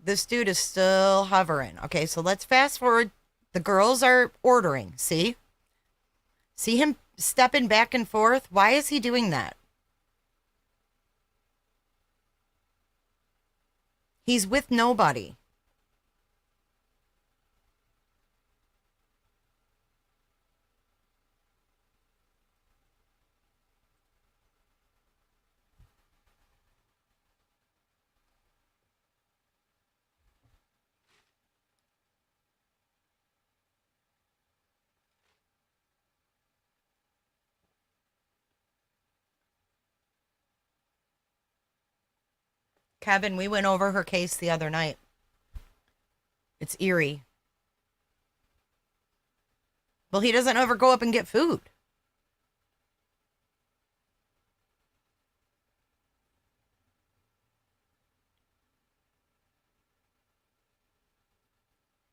This dude is still hovering. Okay, so let's fast forward. The girls are ordering. See? See him stepping back and forth? Why is he doing that? He's with nobody. Kevin, we went over her case the other night. It's eerie. Well, he doesn't ever go up and get food.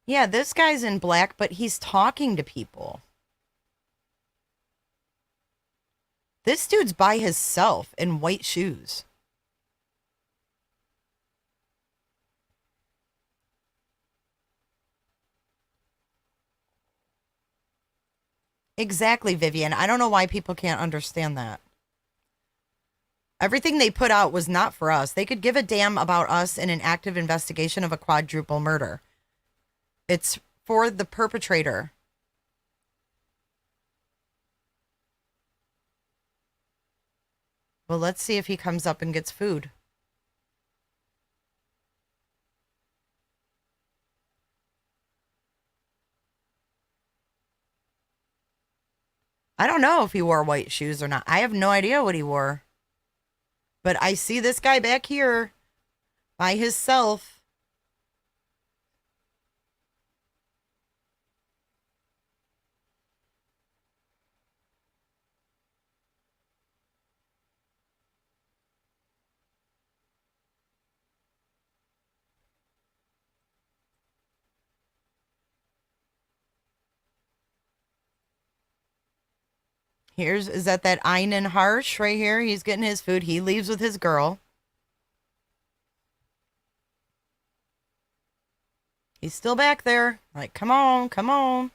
Yeah, this guy's in black, but he's talking to people. This dude's by himself in white shoes. Exactly, Vivian. I don't know why people can't understand that. Everything they put out was not for us. They could give a damn about us in an active investigation of a quadruple murder. It's for the perpetrator. Well, let's see if he comes up and gets food. I don't know if he wore white shoes or not. I have no idea what he wore. But I see this guy back here by himself. Is that Einen Harsh right here? He's getting his food. He leaves with his girl. He's still back there. Like, come on, come on.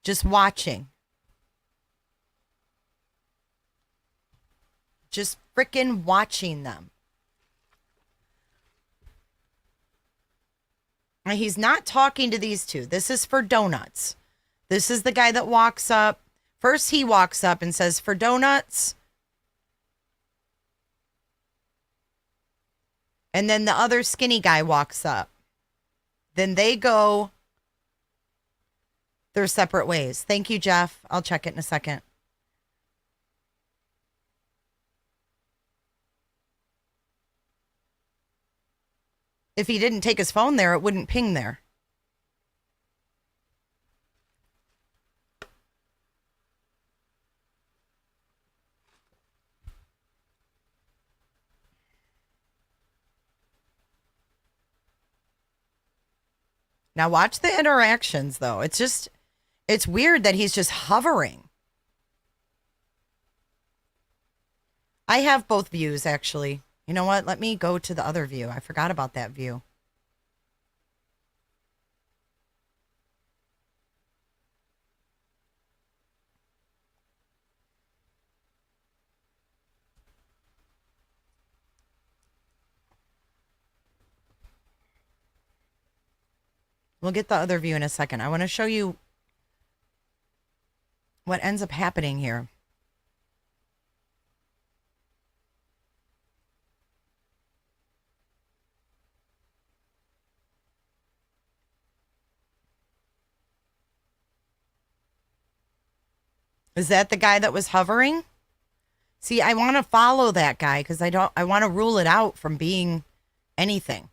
Just watching. Just freaking watching them. And he's not talking to these two. This is for donuts. This is the guy that walks up. First, he walks up and says, for donuts. And then the other skinny guy walks up. Then they go their separate ways. Thank you, Jeff. I'll check it in a second. If he didn't take his phone there, it wouldn't ping there. Now watch the interactions, though. It's weird that he's just hovering. I have both views, actually. You know what? Let me go to the other view. I forgot about that view. We'll get the other view in a second. I want to show you what ends up happening here. Is that the guy that was hovering? See, I want to follow that guy because I want to rule it out from being anything.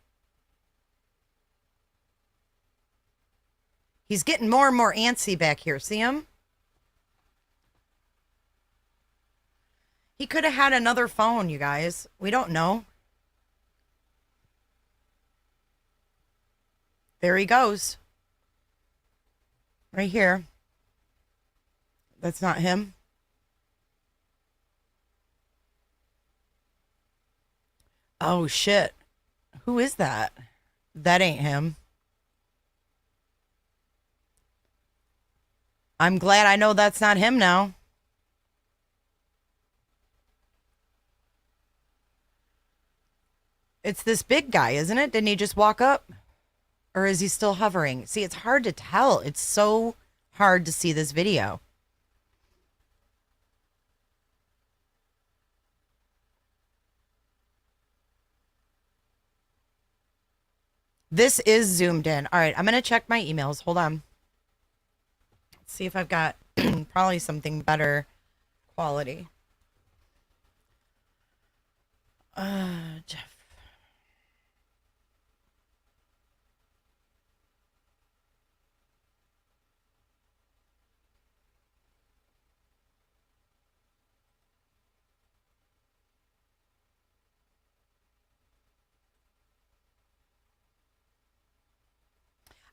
He's getting more and more antsy back here. See him? He could have had another phone, you guys. We don't know. There he goes. Right here. That's not him. Oh, shit. Who is that? That ain't him. I'm glad I know that's not him now. It's this big guy, isn't it? Didn't he just walk up? Or is he still hovering? See, it's hard to tell. It's so hard to see this video. This is zoomed in. All right, I'm going to check my emails. Hold on. Let's see if I've got probably something better quality. Jeff.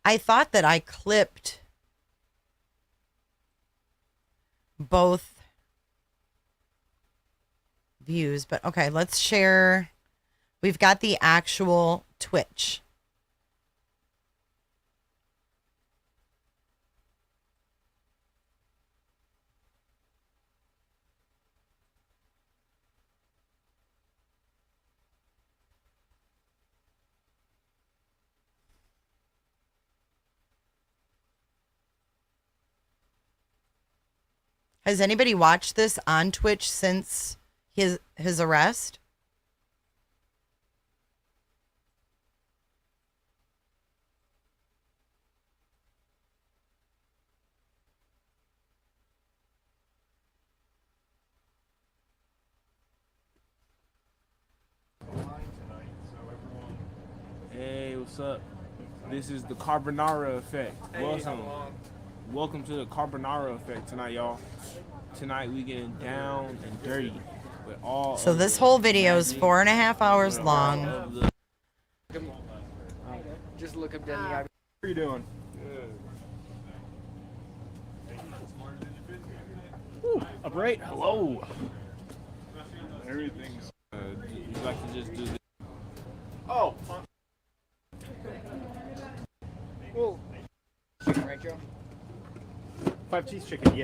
I thought that I clipped both views, but okay, let's share. We've got the actual Twitch. Has anybody watched this on Twitch since his arrest? Hey, what's up? This is the Carbonara effect. Welcome to the Carbonara effect tonight, y'all. Tonight we getting down and dirty with all. So this whole video is 4.5 hours long. Just look up dead in the eye. How are you doing? Good. Upright. Hello. Everything's good. You'd like to just do this? Oh. Well, chicken, right, Joe? 5 cheese chicken. Yeah.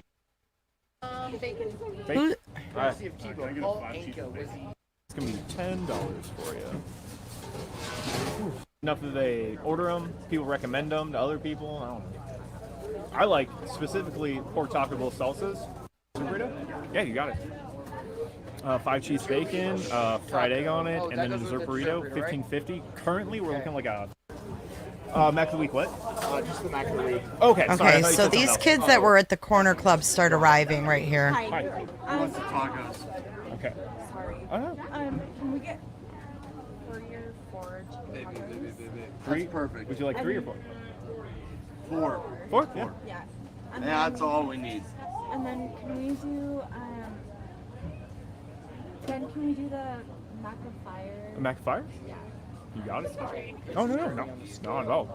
Bacon. Who- Courtesy of Tebow. Paul Anka was the. It's gonna be $10 for you. Enough that they order them. People recommend them to other people. I don't know. I like specifically pork taco bowl salsas. Burrito? Yeah, you got it. 5 cheese bacon, fried egg on it, and then a dessert burrito. $15.50. Currently, we're looking like a Mac of the week. What? Just the mac of the week. Okay. Sorry, I Okay, thought you so said these something kids that were at the corner club start arriving right here. Hi. What's the else. Okay. Sorry. Can we get 3 or 4 chicken tacos? 3? That's perfect. Would you like 3 or 4? 4. 4? Yeah. Yeah. Yeah, that's all we need. And then can we do can we do the Mac of Fire? A Mac of Fire? Yeah. You got it? Oh, no, not at all.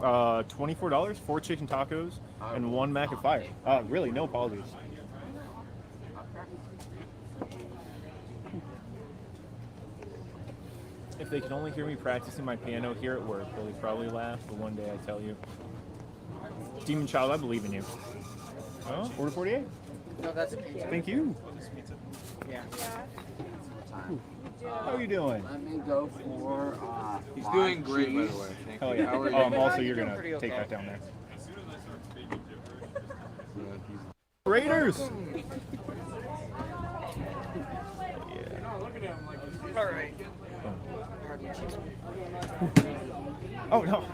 $24, 4 chicken tacos, and 1 Mac of Fire. Really, no apologies. If they can only hear me practicing my piano here at work, they'll probably laugh, but one day I tell you. Demon Child, I believe in you. Oh, order 48? No, that's a pizza. Thank you. Yeah. How you doing? Let me go for. He's doing great, by the way. Thank Oh you. yeah. How are you? Also, you're gonna take that down there. Raiders. All right. Oh no.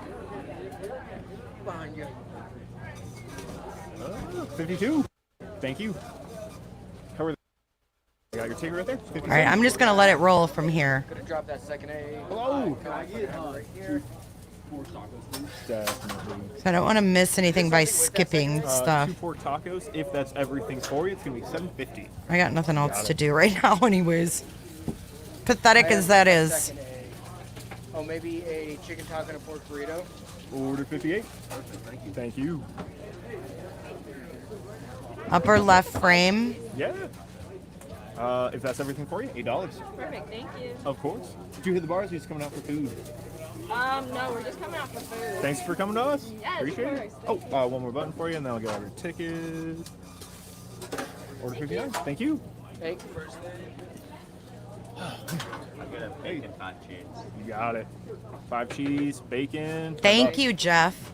Behind you. 52. Thank you. How are you got your ticket right there? 56. All right, I'm just going to let it roll from here. Gonna drop that second A. Hello. Can I get right here? Definitely. So I don't want to miss anything by skipping 2 stuff. pork tacos. If that's everything for you, it's gonna be $7.50. I got nothing else to do right now anyways. Pathetic I as have that is. second A. Oh, maybe a chicken taco and a pork burrito. Order 58. Thank you. Upper left frame. Yeah. If that's everything for you, $8. Perfect, thank you. Of course. Did you hit the bars? Or you just coming out for food? No, we're just coming out for food. Thanks for coming to us. Yes, Appreciate of it. course. Oh, one more button for you, and then I'll get all your tickets. Order 59. Thank you. Hey. Hey. You got it. 5 cheese, bacon. Thank you, Jeff.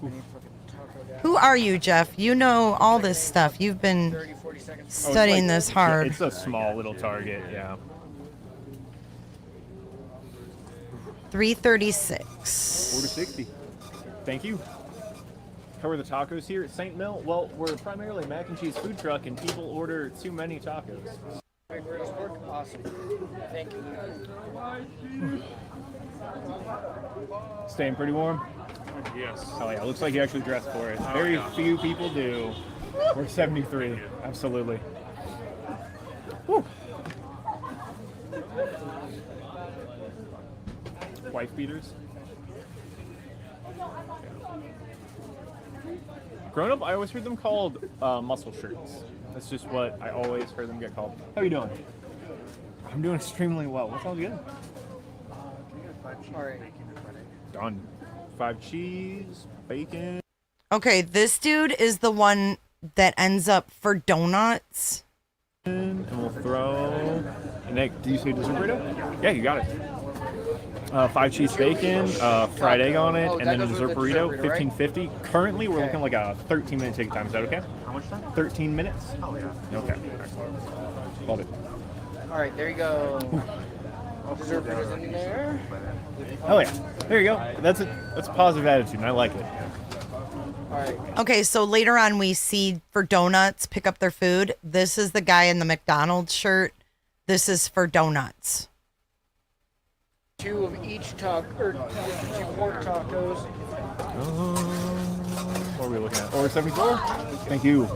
Taco down. Who are you, Jeff? You know all this stuff. You've been 30, 40 seconds. studying this hard. It's a small little target, yeah. 336. Order 60. Thank you. How are the tacos here at St. Mill? Well, we're primarily a mac and cheese food truck, and people order too many tacos. Big roast pork. Awesome. Thank you. Staying pretty warm? Yes. Oh yeah, looks like you actually dressed for it. Very few people do. We're 73. Absolutely. Woo. Wife beaters. Growing up, I always heard them called muscle shirts. That's just what I always heard them get called. How you doing? I'm doing extremely well. That sounds good. All right. Done. 5 cheese, bacon. Okay, this dude is the one that ends up for donuts. And we'll throw. And Nick, do you say dessert burrito? Yeah, you got it. 5 cheese bacon, fried egg on it, Oh, and that then a goes dessert with the burrito, dessert burrito, right? $15.50. Currently, we're Okay. looking like a 13-minute ticket time. Is that okay? How much time? 13 minutes? Oh, yeah. Okay. Excellent. Love it. All right, there you go. Dessert burritos in there. Oh yeah. There you go. That's a positive attitude, and I like it. All right. Okay, so later on we see for donuts pick up their food. This is the guy in the McDonald's shirt. This is for donuts. 2 of each taco, or 2 pork tacos. What are we looking at? Order 74? Thank you.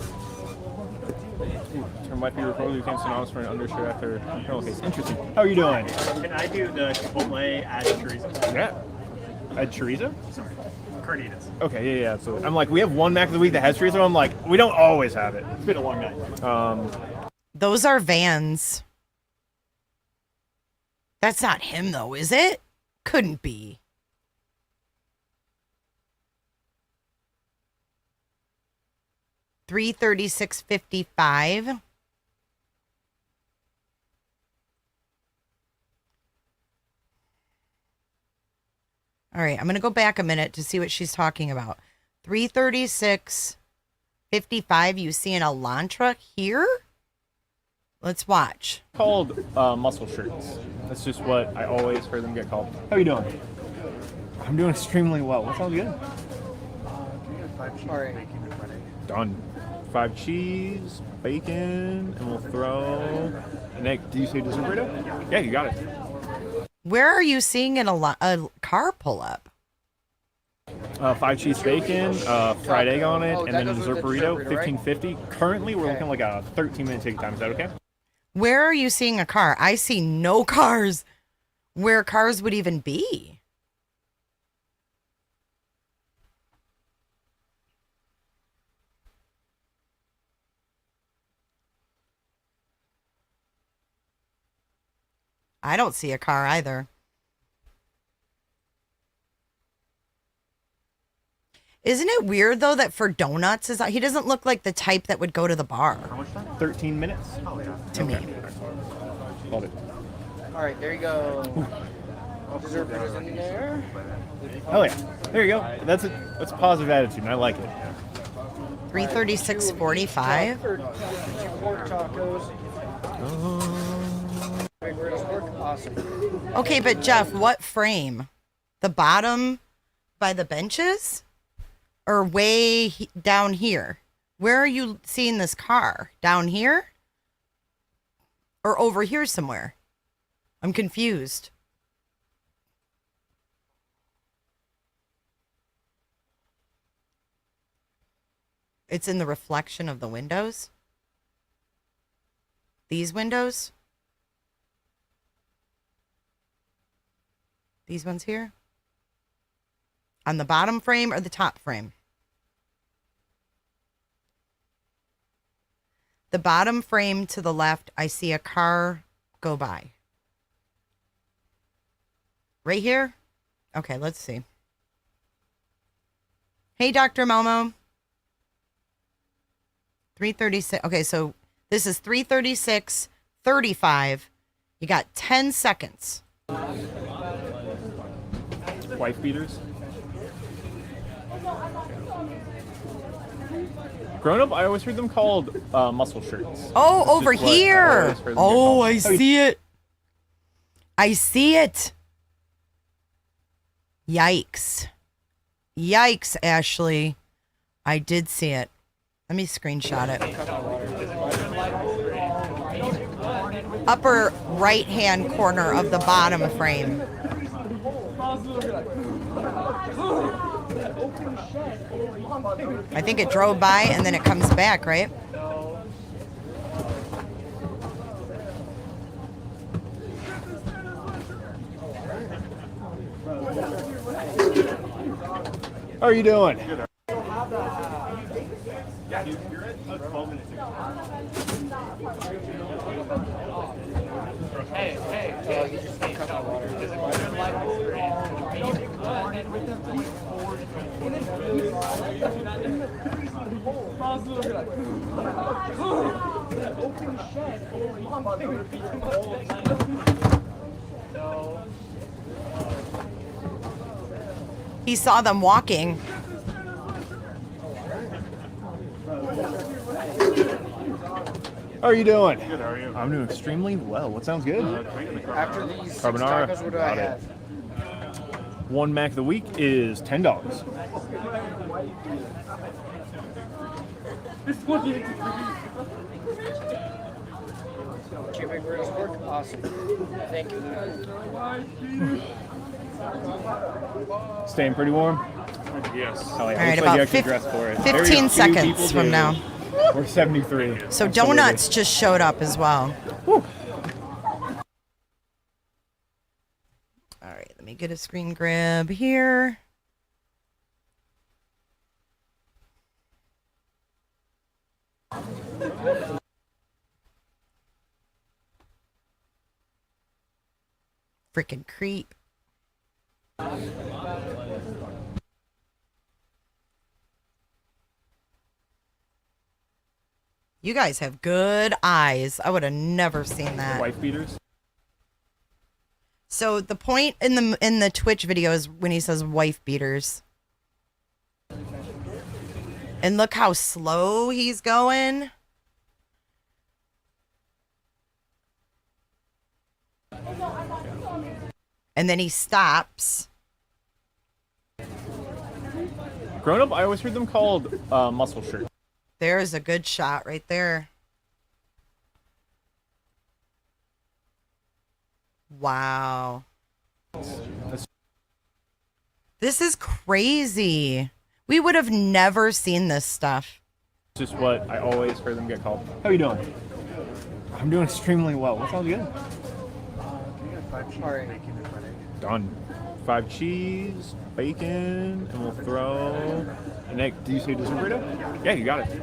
Term might be recorded. You can't synonymous for an undershirt after criminal case. Interesting. How are you doing? Can I do the Chipotle add chorizo? Yeah. Add chorizo? Sorry. Carnitas. Okay, yeah, absolutely. I'm like, we have one Mac of the week that has chorizo. I'm like, we don't always have it. It's been a long night. Those are Vans. That's not him though, is it? Couldn't be. $336.55. All right, I'm going to go back a minute to see what she's talking about. $336.55. You see an Elantra here? Let's watch. Called muscle shirts. That's just what I always heard them get called. How you doing? I'm doing extremely well. That sounds good. All right. Done. 5 cheese, bacon, and we'll throw. And Nick, do you say dessert burrito? Yeah, you got it. Where are you seeing a car pull up? 5 cheese bacon, fried egg on it, Oh, and that then a goes dessert with the burrito, dessert burrito, right? $15.50. Currently, we're Okay. looking like a 13-minute ticket time. Is that okay? Where are you seeing a car? I see no cars where cars would even be. I don't see a car either. Isn't it weird though that for donuts he doesn't look like the type that would go to the bar 13 minutes. to me. Love it. All right, there you go. Dessert burritos in there. Oh yeah, there you go. That's a positive attitude, and I like it. 336.45. Or two pork tacos. Big burritos work. Awesome. Okay, but Jeff, what frame? The bottom by the benches, or way down here? Where are you seeing this car? Down here, or over here somewhere? I'm confused. It's in the reflection of the windows. These windows. These ones here. On the bottom frame or the top frame? The bottom frame to the left, I see a car go by. Right here? Okay, let's see. Hey, Dr. Momo. 336. Okay, so this is 336.35. You got 10 seconds. Wife beaters. Growing up, I always heard them called muscle shirts. Oh, That's over just what I here. always heard them get Oh, called. I see it. I see it. Yikes. Yikes, Ashley. I did see it. Let me screenshot it. Upper right-hand corner of the bottom frame. I think it drove by and then it comes back, right? How are you doing? He saw them walking. How are you doing? Good, how are you? I'm doing extremely well. What sounds good? After these Carbonara. tacos, what do I Got it. have? One Mac of the week is $10. Two big burritos work. Awesome. Thank you. Staying pretty warm? Yes. Oh, yeah. All right, Looks like about you actually dressed for it. Very 15 few seconds people from do. now. We're 73. So Absolutely. donuts just showed up as well. Woo. All right, let me get a screen grab here. Freaking creep. You guys have good eyes. I would have never seen that. Wife beaters? So the point in the Twitch video is when he says wife beaters. And look how slow he's going. And then he stops. Growing up, I always heard them called muscle shirts. There's a good shot right there. Wow. This is crazy. We would have never seen this stuff. It's just what I always heard them get called. How you doing? I'm doing extremely well. What sounds good? All right. Done. 5 cheese, bacon, and we'll throw. And Nick, do you say dessert burrito? Yeah, you got it.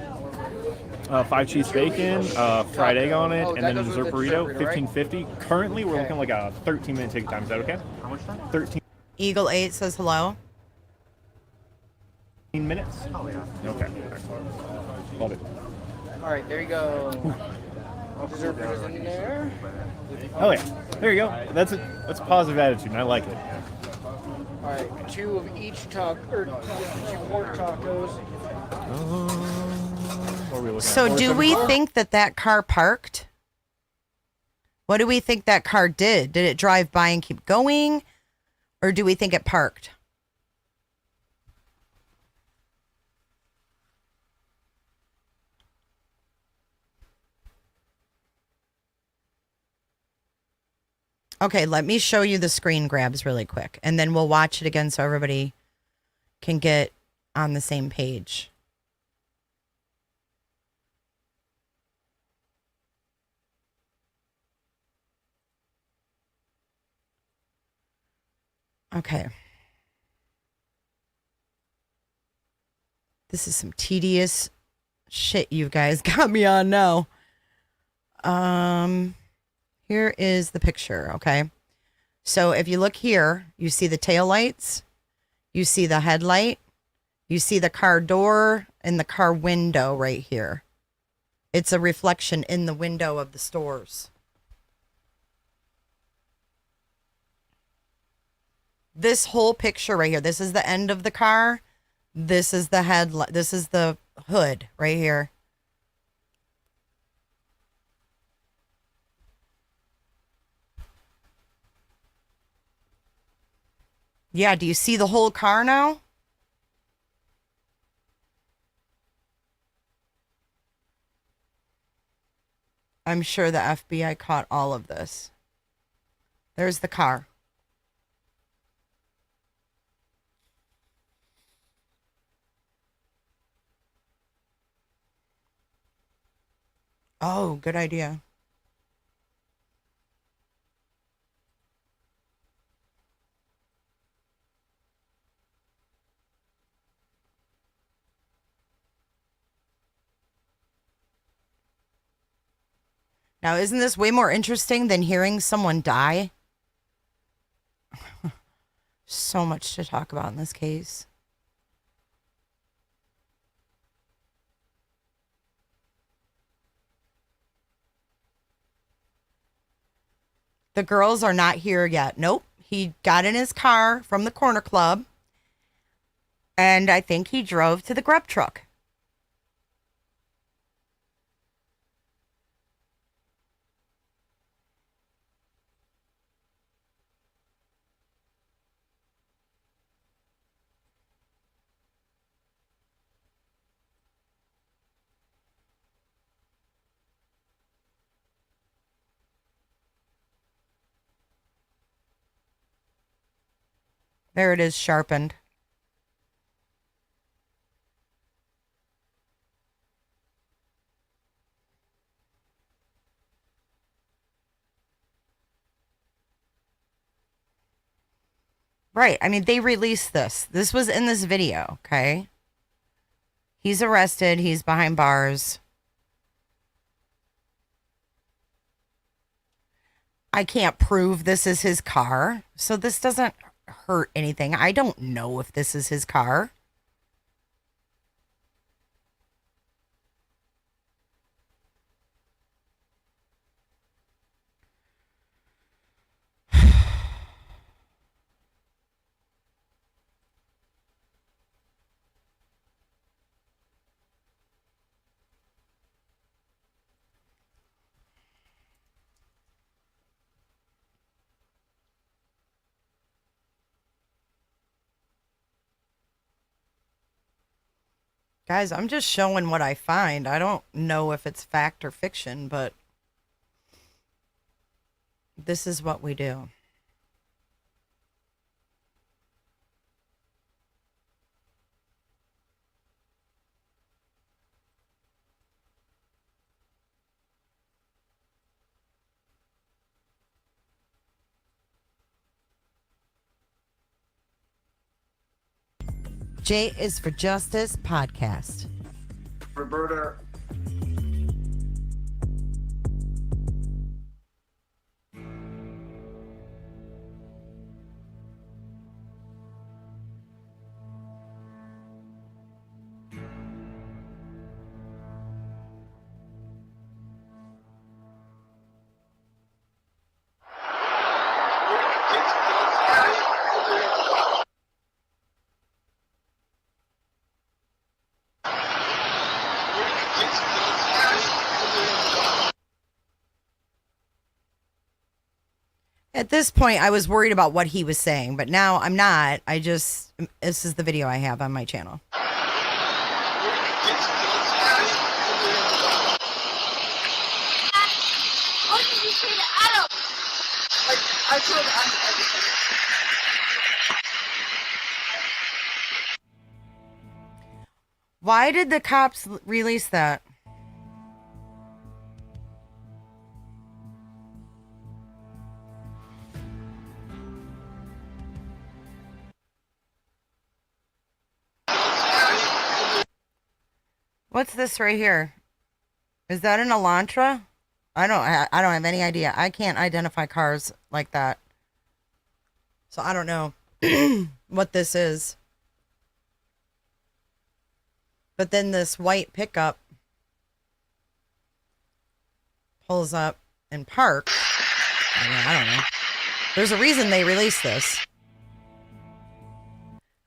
5 cheese bacon, fried egg on it, Oh, and that then a goes with dessert the burrito. dessert burrito, right? $15.50. Currently, we're Okay. looking like a 13-minute ticket time. Is that okay? How much time? 13. Eagle 8 says hello. minutes? Oh, yeah. Okay. Excellent. Love it. All right, there you go. Dessert is in there. Oh, yeah. There you go. That's a positive attitude, and I like it. All right, 2 of each taco, or 2 pork tacos. What are we looking So at? do we 474? think that car parked? What do we think that car did? Did it drive by and keep going? Or do we think it parked? Okay, let me show you the screen grabs really quick, and then we'll watch it again so everybody can get on the same page. Okay. This is some tedious shit you guys got me on now. Here is the picture, okay? So if you look here, you see the taillights, you see the headlight, you see the car door and the car window right here. It's a reflection in the window of the stores. This whole picture right here, this is the end of the car. This is the headlight. This is the hood right here. Yeah, do you see the whole car now? I'm sure the FBI caught all of this. There's the car. Oh, good idea. Now, isn't this way more interesting than hearing someone die? So much to talk about in this case. The girls are not here yet. Nope. He got in his car from the corner club, and I think he drove to the grub truck. There it is, sharpened. Right. I mean, they released this. This was in this video, okay? He's arrested. He's behind bars. I can't prove this is his car, so this doesn't hurt anything. I don't know if this is his car. Guys, I'm just showing what I find. I don't know if it's fact or fiction, but this is what we do. J is for Justice podcast. Roberta. At this point, I was worried about what he was saying, but now I'm not. This is the video I have on my channel. What did you say to Adam? I told Adam everything. Why did the cops release that? What's this right here? Is that an Elantra? I don't have any idea. I can't identify cars like that. So I don't know what this is. But then this white pickup pulls up and parks. I don't know. There's a reason they released this.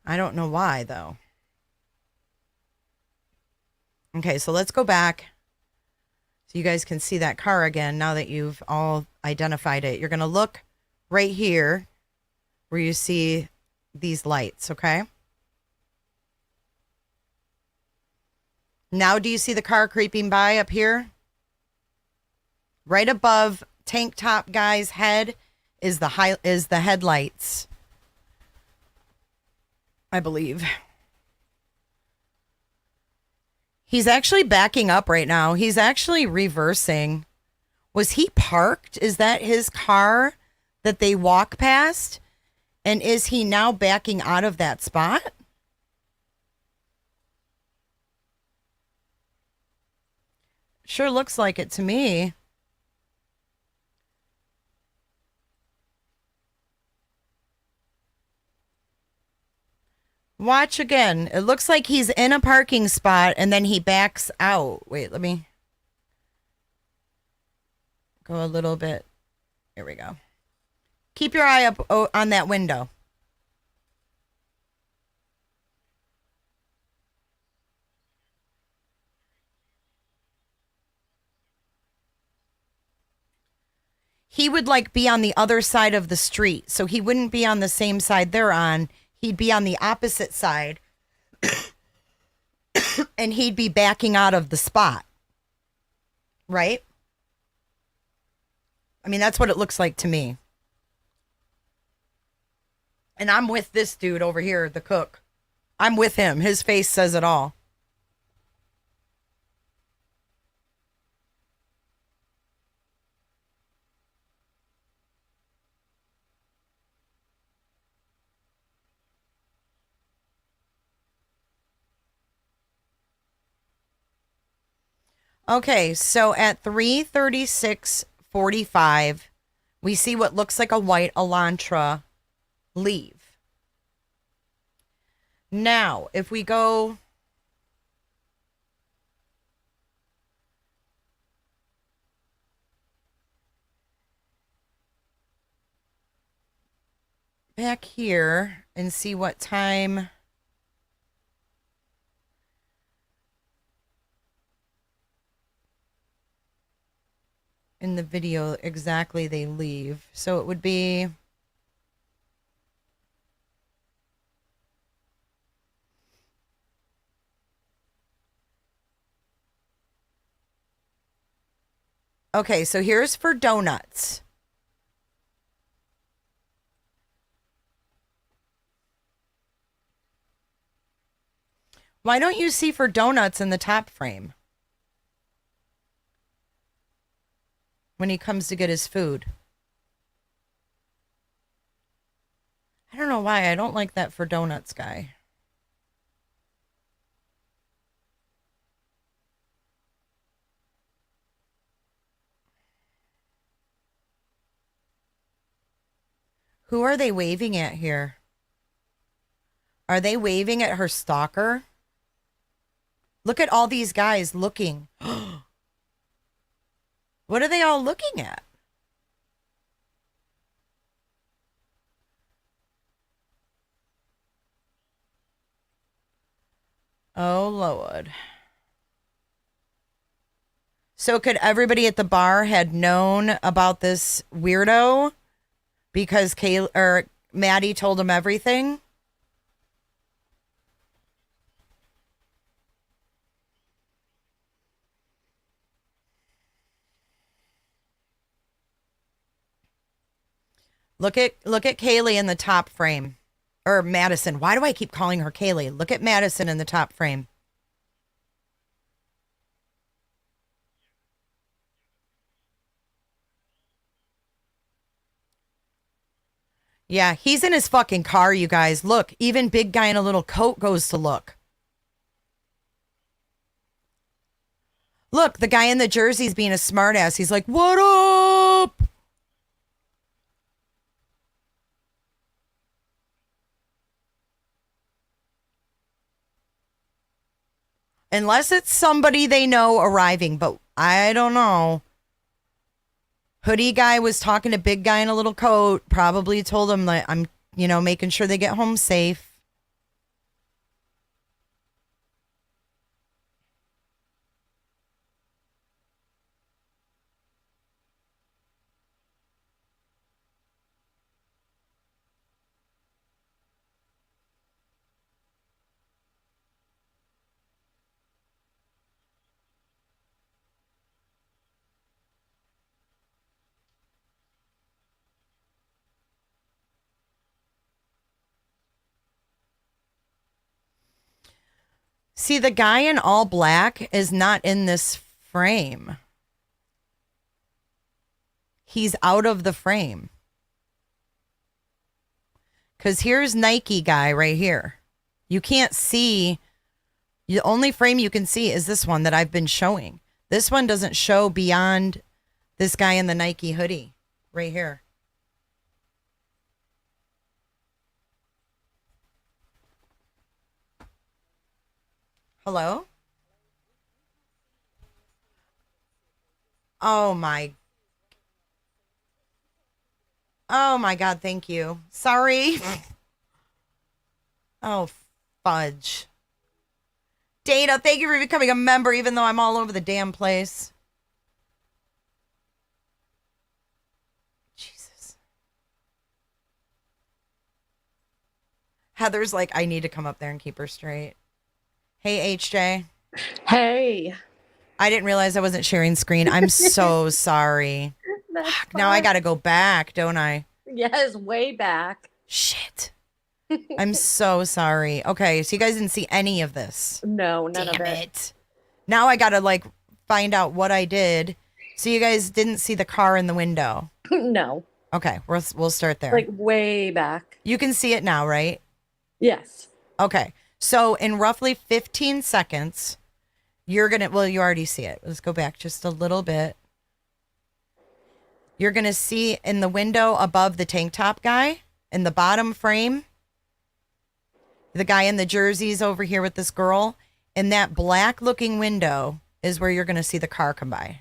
I don't know why, though. Okay, so let's go back so you guys can see that car again now that you've all identified it. You're going to look right here where you see these lights, okay? Now do you see the car creeping by up here? Right above tank top guy's head is the headlights, I believe. He's actually backing up right now. He's actually reversing. Was he parked? Is that his car that they walk past? And is he now backing out of that spot? Sure looks like it to me. Watch again. It looks like he's in a parking spot and then he backs out. Wait, let me go a little bit. Here we go. Keep your eye up on that window. He would like be on the other side of the street. So he wouldn't be on the same side they're on. He'd be on the opposite side and he'd be backing out of the spot. Right? I mean, that's what it looks like to me. And I'm with this dude over here, the cook. I'm with him. His face says it all. Okay, so at 3:36:45, we see what looks like a white Elantra leave. Now, if we go back here and see what time in the video exactly they leave. So it would be okay, so here's for donuts. Why don't you see for donuts in the top frame? When he comes to get his food. I don't know why. I don't like that for donuts guy. Who are they waving at here? Are they waving at her stalker? Look at all these guys looking. What are they all looking at? Oh, Lord. So could everybody at the bar had known about this weirdo? because Maddie told him everything. Look at Kaylee in the top frame. Or Madison. Why do I keep calling her Kaylee? Look at Madison in the top frame. Yeah, he's in his fucking car, you guys. Look, even big guy in a little coat goes to look. Look, the guy in the jersey's being a smartass. He's like, what up? Unless it's somebody they know arriving, but I don't know. Hoodie guy was talking to big guy in a little coat, probably told him that I'm, making sure they get home safe. See, the guy in all black is not in this frame. He's out of the frame. Because here's Nike guy right here. You can't see. The only frame you can see is this one that I've been showing. This one doesn't show beyond this guy in the Nike hoodie right here. Hello? Oh my God, thank you. Sorry. Oh, fudge. Dana, thank you for becoming a member, even though I'm all over the damn place. Jesus. Heather's like, I need to come up there and keep her straight. Hey, HJ. Hey. I didn't realize I wasn't sharing screen. I'm so sorry. Now I got to go back, don't I? Yes, way back. Shit. I'm so sorry. Okay, so you guys didn't see any of this. No, none of Damn it. it. Now I got to find out what I did. So you guys didn't see the car in the window? No. Okay, we'll start there. Way back. You can see it now, right? Yes. Okay. So in roughly 15 seconds, you're going to, you already see it. Let's go back just a little bit. You're going to see in the window above the tank top guy, in the bottom frame, the guy in the jerseys over here with this girl. In that black looking window is where you're going to see the car come by.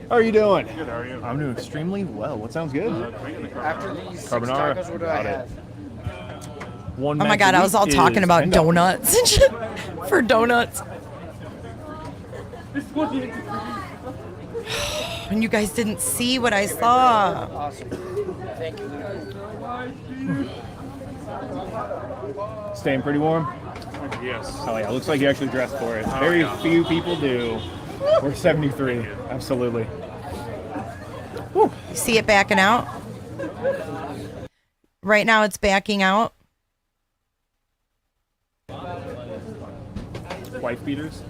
How are you doing? Good, how are you? I'm doing extremely well. What sounds good? After these 6 Carbonara. tacos, what do I have? One Oh my mac God, a I was week all talking is about $10. donuts and shit for donuts. And you guys didn't see what I saw. Awesome. Thank you. Staying pretty warm? Yes. Oh yeah, looks like you actually dressed for it. Very few people do. We're 73. Absolutely. You see it backing out? Right now it's backing out. Wife beaters.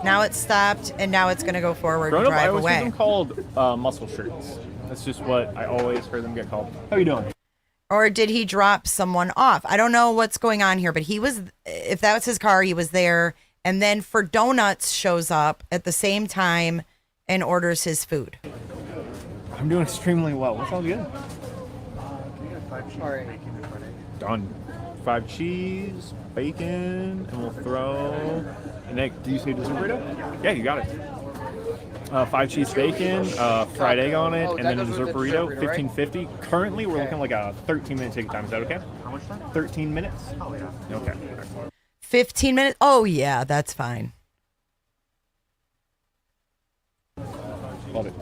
Now it's stopped, and now it's going to go forward Growing and up, I drive always heard away. them called muscle shirts. That's just what I always heard them get called. How you doing? Or did he drop someone off? I don't know what's going on here, but he was, if that was his car, he was there. And then for donuts shows up at the same time and orders his food. I'm doing extremely well. What's all good? All right. Done. 5 cheese, bacon, and we'll throw an egg. Do you say dessert burrito? Yeah, you got it. 5 cheese bacon, fried egg on it, Oh, and that then a goes with dessert the burrito, dessert burrito, right? $15.50. Currently, we're Okay. looking like a 13-minute ticket time. Is that okay? How much time? 13 minutes? Oh, yeah. Okay. 15 minutes? Oh, yeah, that's fine. Love it.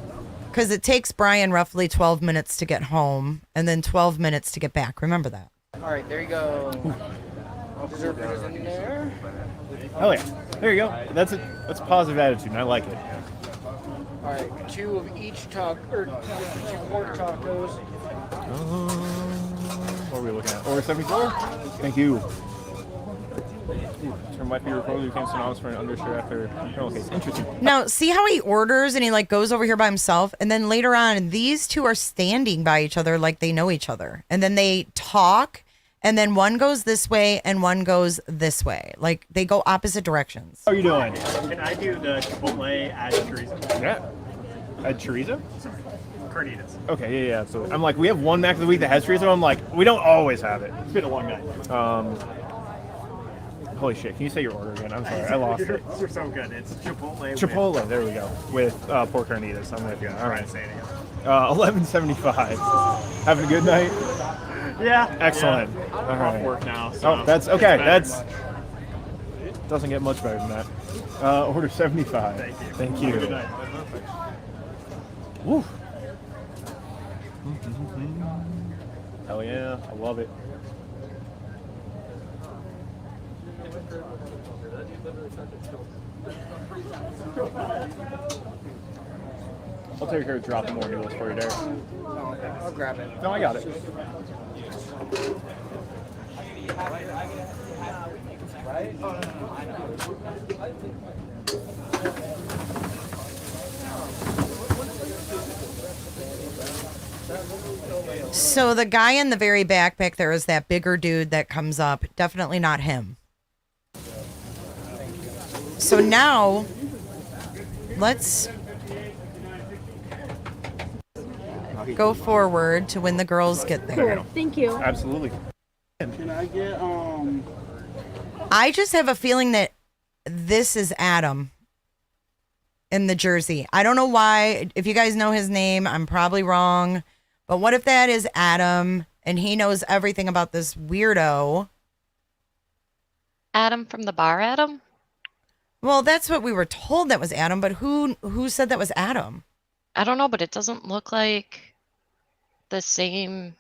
Because it takes Bryan roughly 12 minutes to get home and then 12 minutes to get back. Remember that. All right, there you go. Dessert is in there. Oh yeah, there you go. That's a positive attitude, and I like it. All right, 2 of each taco, or 2 pork tacos. What are we looking at? Order 74. Thank you. Turn my favorite photo. You came to Anonymous for an undershirt after criminal case. Interesting. Now, see how he orders and he like goes over here by himself, and then later on, these two are standing by each other like they know each other, and then they talk, and then one goes this way and one goes this way, like they go opposite directions. How are you doing? Can I do the Chipotle add chorizo? Yeah. Add chorizo? Carnitas. Okay, yeah. So I'm like, we have one Mac of the week that has chorizo. I'm like, we don't always have it. It's been a long night. Holy shit! Can you say your order again? I'm sorry, I lost it. They're so good. It's Chipotle. Chipotle. There we go. With pork carnitas. I'm with you. All right. Say it again. 11.75. Having a good night. Yeah. Excellent. Yeah. All I'm right. off work now. So Oh, that's okay. it's That's doesn't get much better than that. Order 75. Thank you. Thank Have a good you. night. Woo. Hell yeah! I love it. I'll take care of dropping more noodles for you there. I'll grab it. No, I got it. So the guy in the very backpack there is that bigger dude that comes up. Definitely not him. So now, let's go forward to when the girls get there. Cool. Thank you. Absolutely. Can I get I just have a feeling that this is Adam in the jersey. I don't know why. If you guys know his name, I'm probably wrong. But what if that is Adam and he knows everything about this weirdo? Adam from the bar, Adam? Well, that's what we were told that was Adam, but who said that was Adam? I don't know, but it doesn't look like the same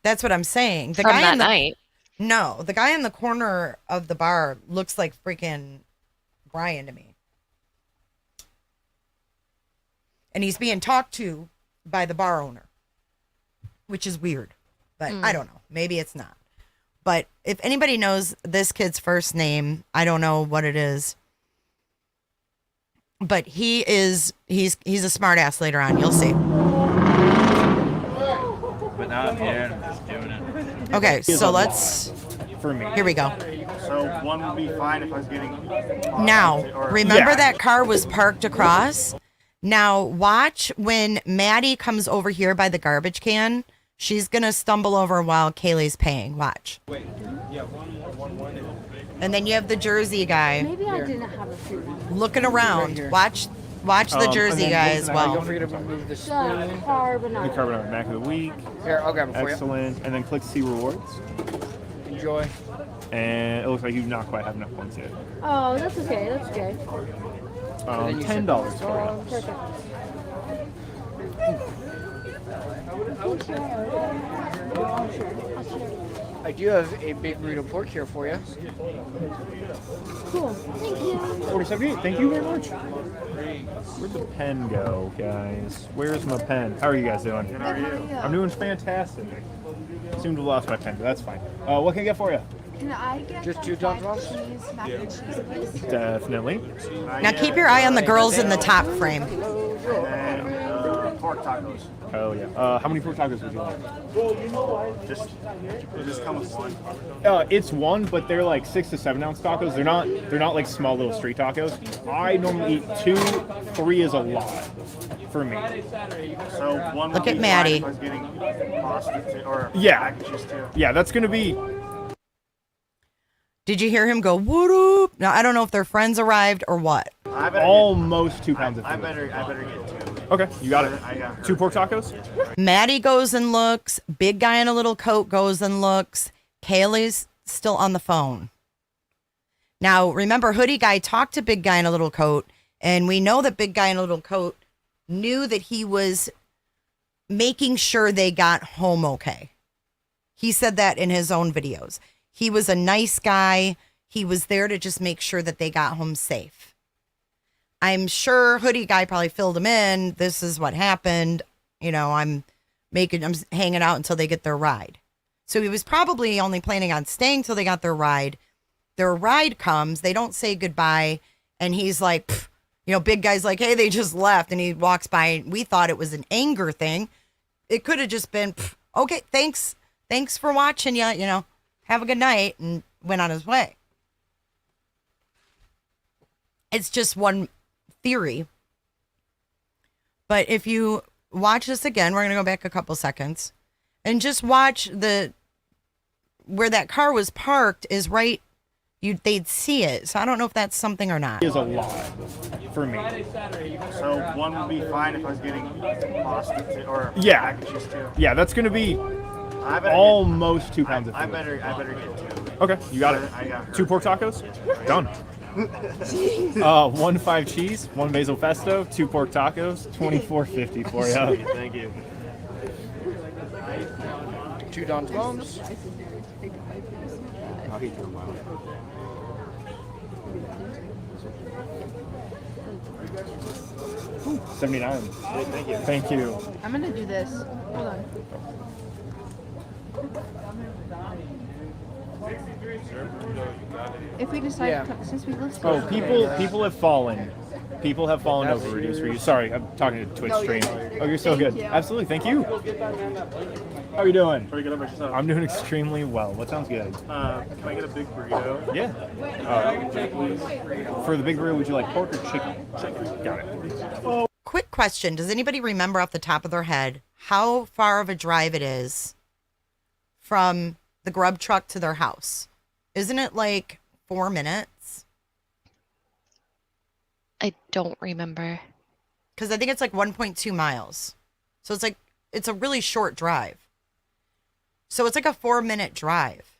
That's what I'm saying. The from guy that in the, night. No, the guy in the corner of the bar looks like freaking Bryan to me. And he's being talked to by the bar owner, which is weird. But I don't know. Maybe it's not. But if anybody knows this kid's first name, I don't know what it is. But he's a smart ass later on. You'll see. But now I'm here and I'm just doing it. Okay, so let's. For me. Here we go. So one would be fine if I was getting. Now, remember Yeah. that car was parked across? Now, watch when Maddie comes over here by the garbage can. She's going to stumble over while Kaylee's paying. Watch. Wait, yeah, one. And then you have the Jersey guy Maybe I didn't have a food. looking around. here. Watch the Jersey and then guy what as can I Don't well. forget to remove the The spoon. The carbonara. carbonara Mac of the week. Here, I'll grab it for you. Excellent. And then click see rewards. Enjoy. And it looks like you do not quite have enough points yet. Oh, that's okay. That's okay. then you said $10 for you. Perfect. I do have a big burrito pork here for you. Cool. Thank you. 47. Thank you very much. Where'd the pen go, guys? Where's my pen? How are you guys doing? How are you? I'm doing fantastic. Seem to have lost my pen, but that's fine. What can I get for you? Can I get Just the 2 5 Dunlop's? cheese mac and cheese, please? Definitely. Now keep your eye on the girls in the top frame. And pork tacos. Oh yeah. How many pork tacos would you like? Just come with one. It's one, but they're like 6 to 7 ounce tacos. They're not like small little street tacos. I normally eat 2, 3 is a lot for me. So one Look would at be Maddie. fine if I was getting pasta too, or Yeah. mac and cheese too. Yeah, that's gonna be. Did you hear him go, what up? Now, I don't know if their friends arrived or what. I better Almost 2 pounds get, of I food. better get 2. Okay, you got it. I got her. 2 pork tacos? Maddie goes and looks. Big guy in a little coat goes and looks. Kaylee's still on the phone. Now, remember, hoodie guy talked to big guy in a little coat, and we know that big guy in a little coat knew that he was making sure they got home okay. He said that in his own videos. He was a nice guy. He was there to just make sure that they got home safe. I'm sure hoodie guy probably filled him in. This is what happened. You know, I'm hanging out until they get their ride. So he was probably only planning on staying till they got their ride. Their ride comes, they don't say goodbye, and he's like, pff, you know, big guy's like, hey, they just left, and he walks by, and we thought it was an anger thing. It could have just been, pff, okay, thanks for watching, you know, have a good night, and went on his way. It's just one theory. But if you watch this again, we're going to go back a couple seconds, and just watch where that car was parked is right. They'd see it. So I don't know if that's something or not. Is a lot for me. So one would be fine if I was getting pasta or Yeah. mac and cheese too. Yeah, that's going to be I better almost 2 pounds of I food. better get two. Okay, you got it. I got her. 2 pork tacos? Done. 1 5 cheese, 1 basil pesto, 2 pork tacos, $24.50 for you. Sweet, thank you. 2 Don Clones. I'll hit you in my way. $79. Thank you. Thank you. I'm gonna do this. Hold on. If we decide, Yeah. since we listed. Oh, people have fallen. People have fallen over reduced for you. Sorry, I'm talking to Twitch stream. Oh, you're so Thank good. you. Absolutely, thank you. How are you doing? Pretty good about yourself. I'm doing extremely well. What sounds good? Can I get a big burrito? Yeah. For the big burrito, would you like pork or chicken? Chicken. Got it. Quick question. Does anybody remember off the top of their head how far of a drive it is from the grub truck to their house? Isn't it like 4 minutes? I don't remember. Because I think it's like 1.2 miles. So it's a really short drive. So it's like a 4-minute drive.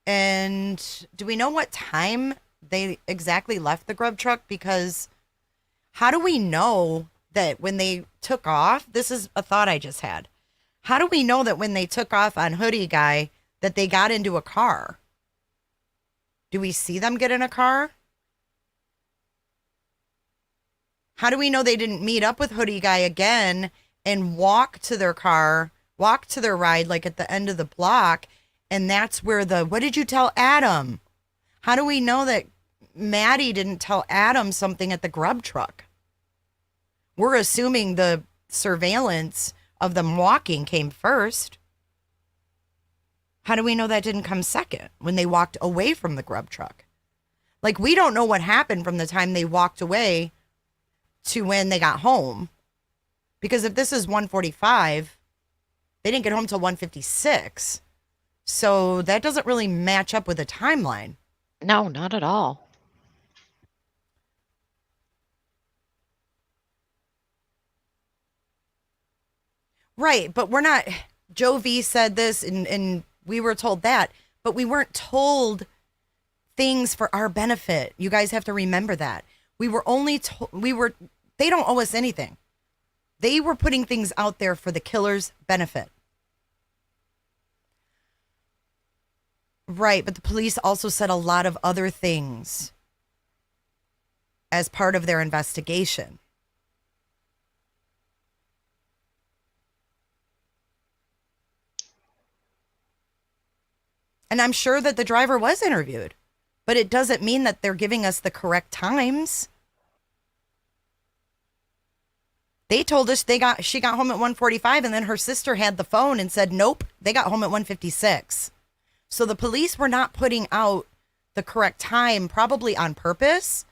And do we know what time they exactly left the grub truck? Because how do we know that when they took off, this is a thought I just had. How do we know that when they took off on Hoodie Guy that they got into a car? Do we see them get in a car? How do we know they didn't meet up with Hoodie Guy again and walk to their car, walk to their ride like at the end of the block? And that's where what did you tell Adam? How do we know that Maddie didn't tell Adam something at the grub truck? We're assuming the surveillance of them walking came first. How do we know that didn't come second when they walked away from the grub truck? Like, we don't know what happened from the time they walked away to when they got home. Because if this is 1:45, they didn't get home till 1:56. So that doesn't really match up with a timeline. No, not at all. Right, but we're not, Joe V said this and we were told that, but we weren't told things for our benefit. You guys have to remember that. We were only told, they don't owe us anything. They were putting things out there for the killer's benefit. Right, but the police also said a lot of other things as part of their investigation. And I'm sure that the driver was interviewed, but it doesn't mean that they're giving us the correct times. They told us she got home at 1:45, and then her sister had the phone and said, nope, they got home at 1:56. So the police were not putting out the correct time, probably on purpose.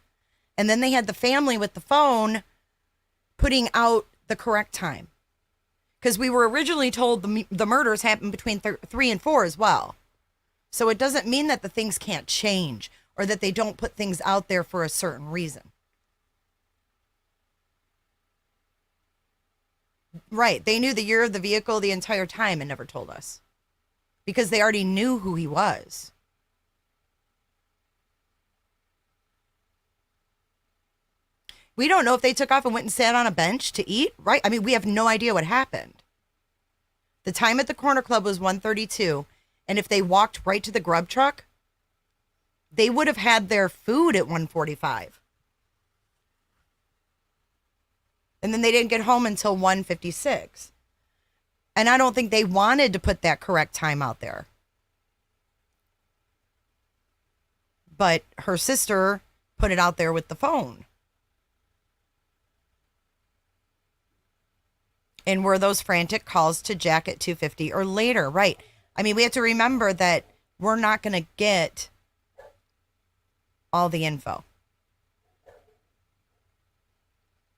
And then they had the family with the phone putting out the correct time. Because we were originally told the murders happened between 3 and 4 as well. So it doesn't mean that the things can't change or that they don't put things out there for a certain reason. Right. They knew the year of the vehicle the entire time and never told us because they already knew who he was. We don't know if they took off and went and sat on a bench to eat, right? I mean, we have no idea what happened. The time at the corner club was 1:32, and if they walked right to the grub truck, they would have had their food at 1:45. And then they didn't get home until 1:56. And I don't think they wanted to put that correct time out there. But her sister put it out there with the phone. And were those frantic calls to Jack at 2:50 or later, right? I mean, we have to remember that we're not going to get all the info.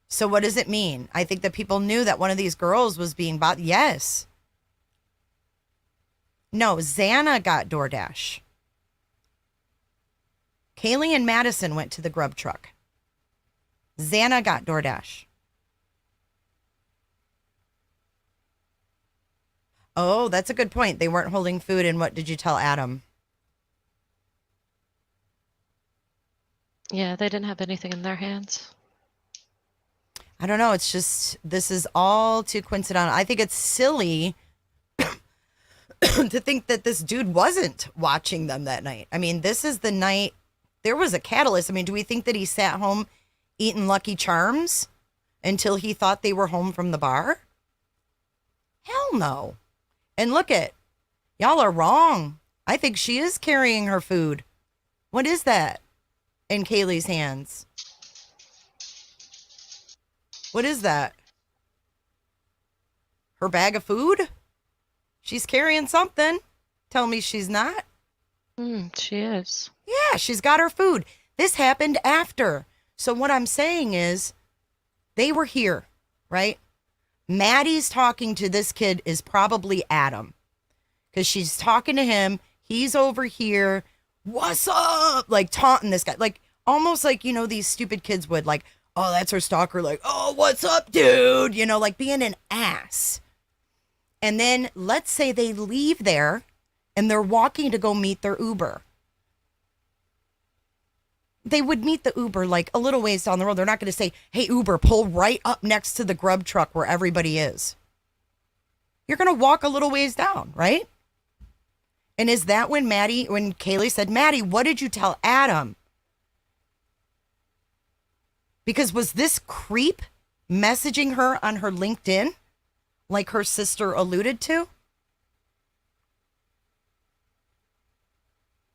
So what does it mean? I think that people knew that one of these girls was being bought. Yes. No, Xana got DoorDash. Kaylee and Madison went to the grub truck. Xana got DoorDash. Oh, that's a good point. They weren't holding food. And what did you tell Adam? Yeah, they didn't have anything in their hands. I don't know. It's just, this is all too coincidental. I think it's silly to think that this dude wasn't watching them that night. I mean, this is the night there was a catalyst. I mean, do we think that he sat home eating Lucky Charms until he thought they were home from the bar? Hell no. And look at, y'all are wrong. I think she is carrying her food. What is that in Kaylee's hands? What is that? Her bag of food? She's carrying something. Tell me she's not. She is. Yeah, she's got her food. This happened after. So what I'm saying is they were here, right? Maddie's talking to this kid is probably Adam. Because she's talking to him. He's over here. What's up? Like taunting this guy. Like almost like, you know, these stupid kids would like, oh, that's her stalker. Like, oh, what's up, dude? You know, like being an ass. And then let's say they leave there and they're walking to go meet their Uber. They would meet the Uber like a little ways down the road. They're not going to say, hey, Uber, pull right up next to the grub truck where everybody is. You're going to walk a little ways down, right? And is that when Kaylee said, Maddie, what did you tell Adam? Because was this creep messaging her on her LinkedIn like her sister alluded to?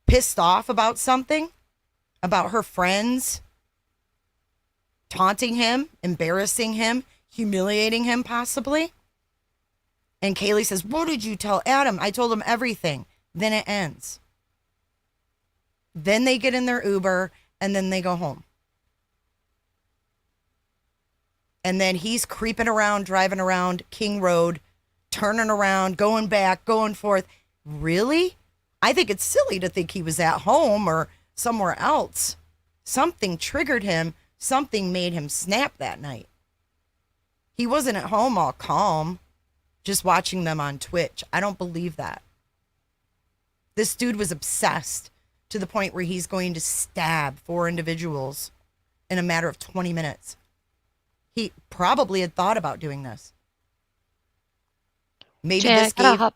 Pissed off about something? About her friends taunting him, embarrassing him, humiliating him possibly? And Kaylee says, what did you tell Adam? I told him everything. Then it ends. Then they get in their Uber and then they go home. And then he's creeping around, driving around King Road, turning around, going back, going forth. Really? I think it's silly to think he was at home or somewhere else. Something triggered him. Something made him snap that night. He wasn't at home all calm, just watching them on Twitch. I don't believe that. This dude was obsessed to the point where he's going to stab 4 individuals in a matter of 20 minutes. He probably had thought about doing this. Maybe Jay, this I gotta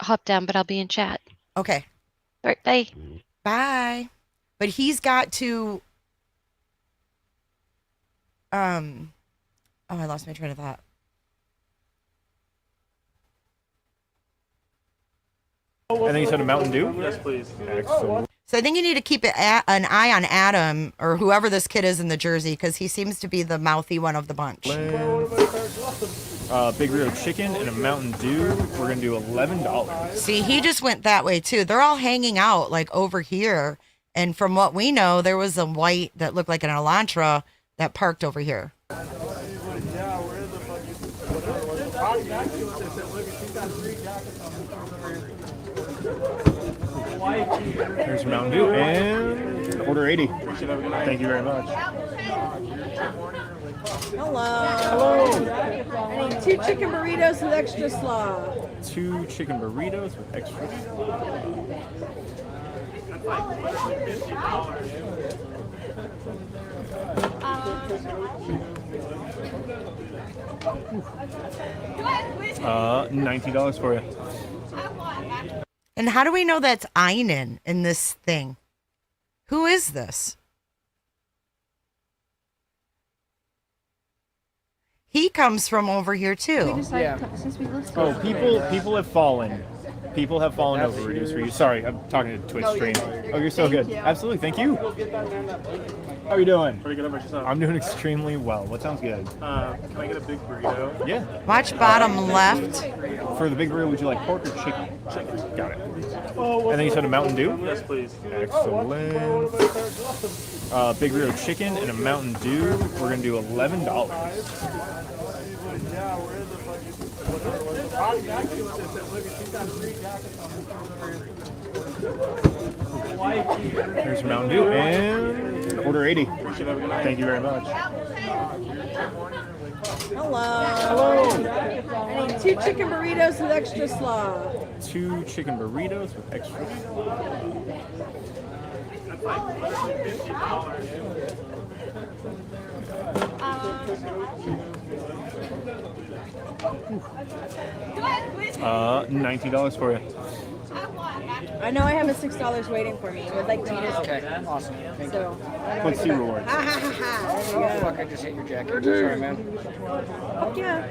hop down, but I'll be in chat. Okay. All right, bye. Bye. But he's got to I lost my train of thought. And then you said a Mountain Dew? Yes, please. Excellent. So I think you need to keep an eye on Adam or whoever this kid is in the jersey because he seems to be the mouthy one of the bunch. Big Rio chicken and a Mountain Dew. We're going to do $11. See, he just went that way too. They're all hanging out like over here. And from what we know, there was a white that looked like an Elantra that parked over here. Here's your Mountain Dew and order 80. Thank you very much. Hello. I need 2 chicken burritos with extra slaw. 2 chicken burritos with extra slaw. $19 for you. And how do we know that's Einen in this thing? Who is this? He comes from over here too. Oh, people have fallen. People have fallen over. Reduce for you. Sorry, I'm talking to Twitch stream. Oh, you're so good. Absolutely, thank you. How are you doing? Pretty good about yourself. I'm doing extremely well. What sounds good? Can I get a big burrito? Yeah. Watch bottom left. For the big burrito, would you like pork or chicken? Chicken. Got it. And then you said a Mountain Dew? Yes, please. Excellent. Big burrito chicken and a Mountain Dew. We're going to do $11. Here's Mountain Dew and order 80. Thank you very much. Hello. I need 2 chicken burritos with extra slaw. 2 chicken burritos with extra. $19 for you. I know I have a $6 waiting for me. Would like Tina's. Okay, awesome. Thank you. Let's see rewards. Ha ha ha ha. Oh, fuck, I just hit your jacket. Sorry, man. Fuck yeah.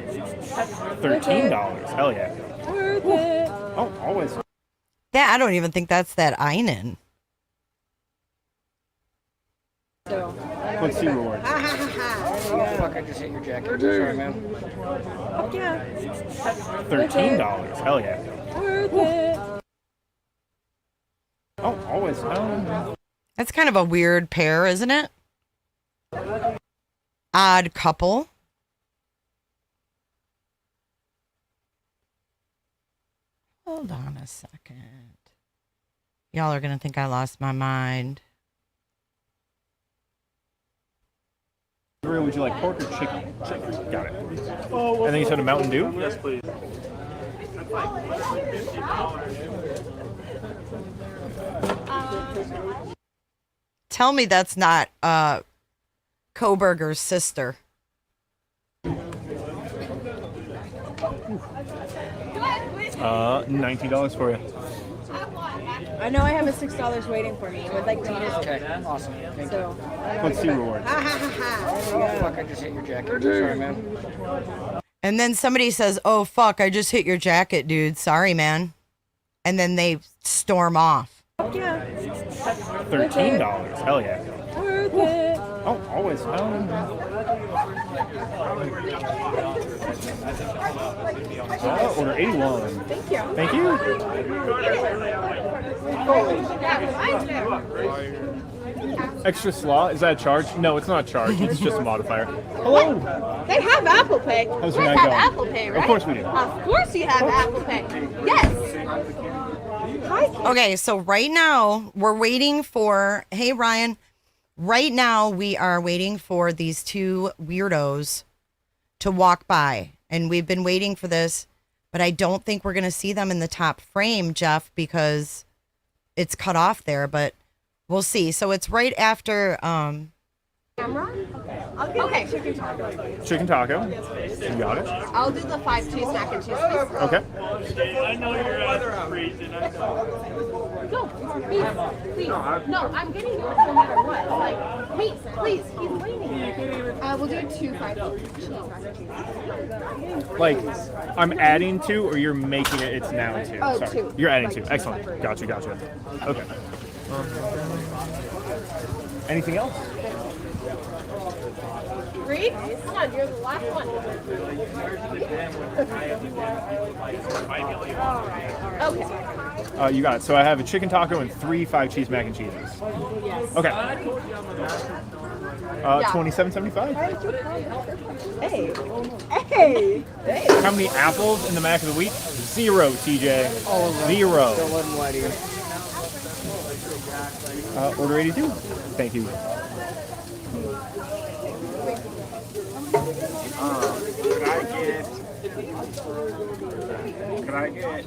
$13. Hell yeah. Worth it. Oh, always. That I don't even think that's that Einen. Let's see rewards. Ha ha ha ha. Oh, fuck, I just hit your jacket. Sorry, man. Fuck yeah. $13. Hell yeah. Worth it. Oh, always. That's kind of a weird pair, isn't it? Odd couple. Hold on a second. Y'all are going to think I lost my mind. Would you like pork or chicken? Chicken. Got it. And then you said a Mountain Dew? Yes, please. Tell me that's not Kohberger's sister. $19 for you. I know I have a $6 waiting for me. Would like Tina's. Okay, awesome. Thank you. Let's see rewards. Ha ha ha ha. Oh, fuck, I just hit your jacket. Sorry, man. And then somebody says, "Oh fuck, I just hit your jacket, dude. Sorry, man." And then they storm off. Fuck yeah. $13. Hell yeah. Worth it. Oh, always. Order 81. Thank you. Thank you. Extra slaw? Is that a charge? No, it's not a charge. It's just a modifier. Hello. They have Apple Pay. How's You your guys night have going? Apple Pay, right? Of course we do. Of course you have Apple Pay. Yes. Hi. Okay, so right now we're waiting for, hey Ryan, right now we are waiting for these 2 weirdos to walk by. And we've been waiting for this, but I don't think we're going to see them in the top frame, Jeff, because it's cut off there, but we'll see. So it's right after, Camera? Okay. Chicken taco. Chicken taco. You got it. I'll do the 5 cheese mac and cheese, please. Okay. I know you're freezing. No, please. No, I'm getting it no matter what. Like, please, he's waiting. We'll do 2 5 cheese mac and cheese. Like, I'm adding 2 or you're making it, it's now 2? Oh, Sorry. 2. You're adding 2. Like, Excellent. Gotcha. Okay. Anything else? Reed, come on, you're the last one. Okay. You got it. So I have a chicken taco and 3 5 cheese mac and cheeses. Yes. Okay. $27.75. Hey. How many apples in the mac of the week? 0, TJ. All of them. 0. Don't let them lie to you. Order 82. Thank you. Could I get Can I get?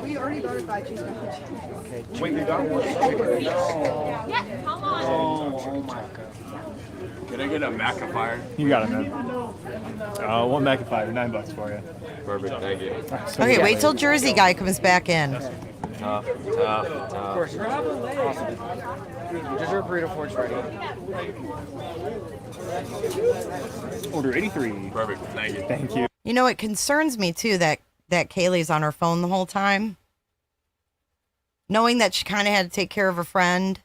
We already got it by cheese mac and cheese. Okay. Wait, you got one chicken? Yeah, come on. Oh my god. Can I get a Macafire? You got it, man. One Macafire, $9 for you. Perfect, thank you. Okay, wait till Jersey guy comes back in. Tough. Of course. Awesome. Dessert burrito fork's ready. Order 83. Perfect, thank you. Thank you. You know, it concerns me too that Kaylee's on her phone the whole time, knowing that she kind of had to take care of a friend.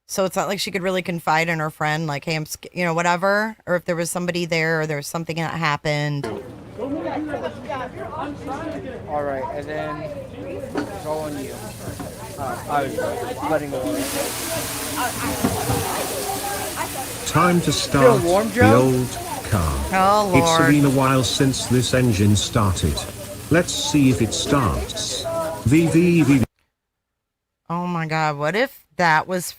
So it's not like she could really confide in her friend, like, hey, whatever. Or if there was somebody there or there was something that happened. All right, and then it's all on you. I was letting go. Time to start warm, the Joe? old car. Oh, It's Lord. been a while since this engine started. Let's see if it starts. VV. Oh my God, what if that was...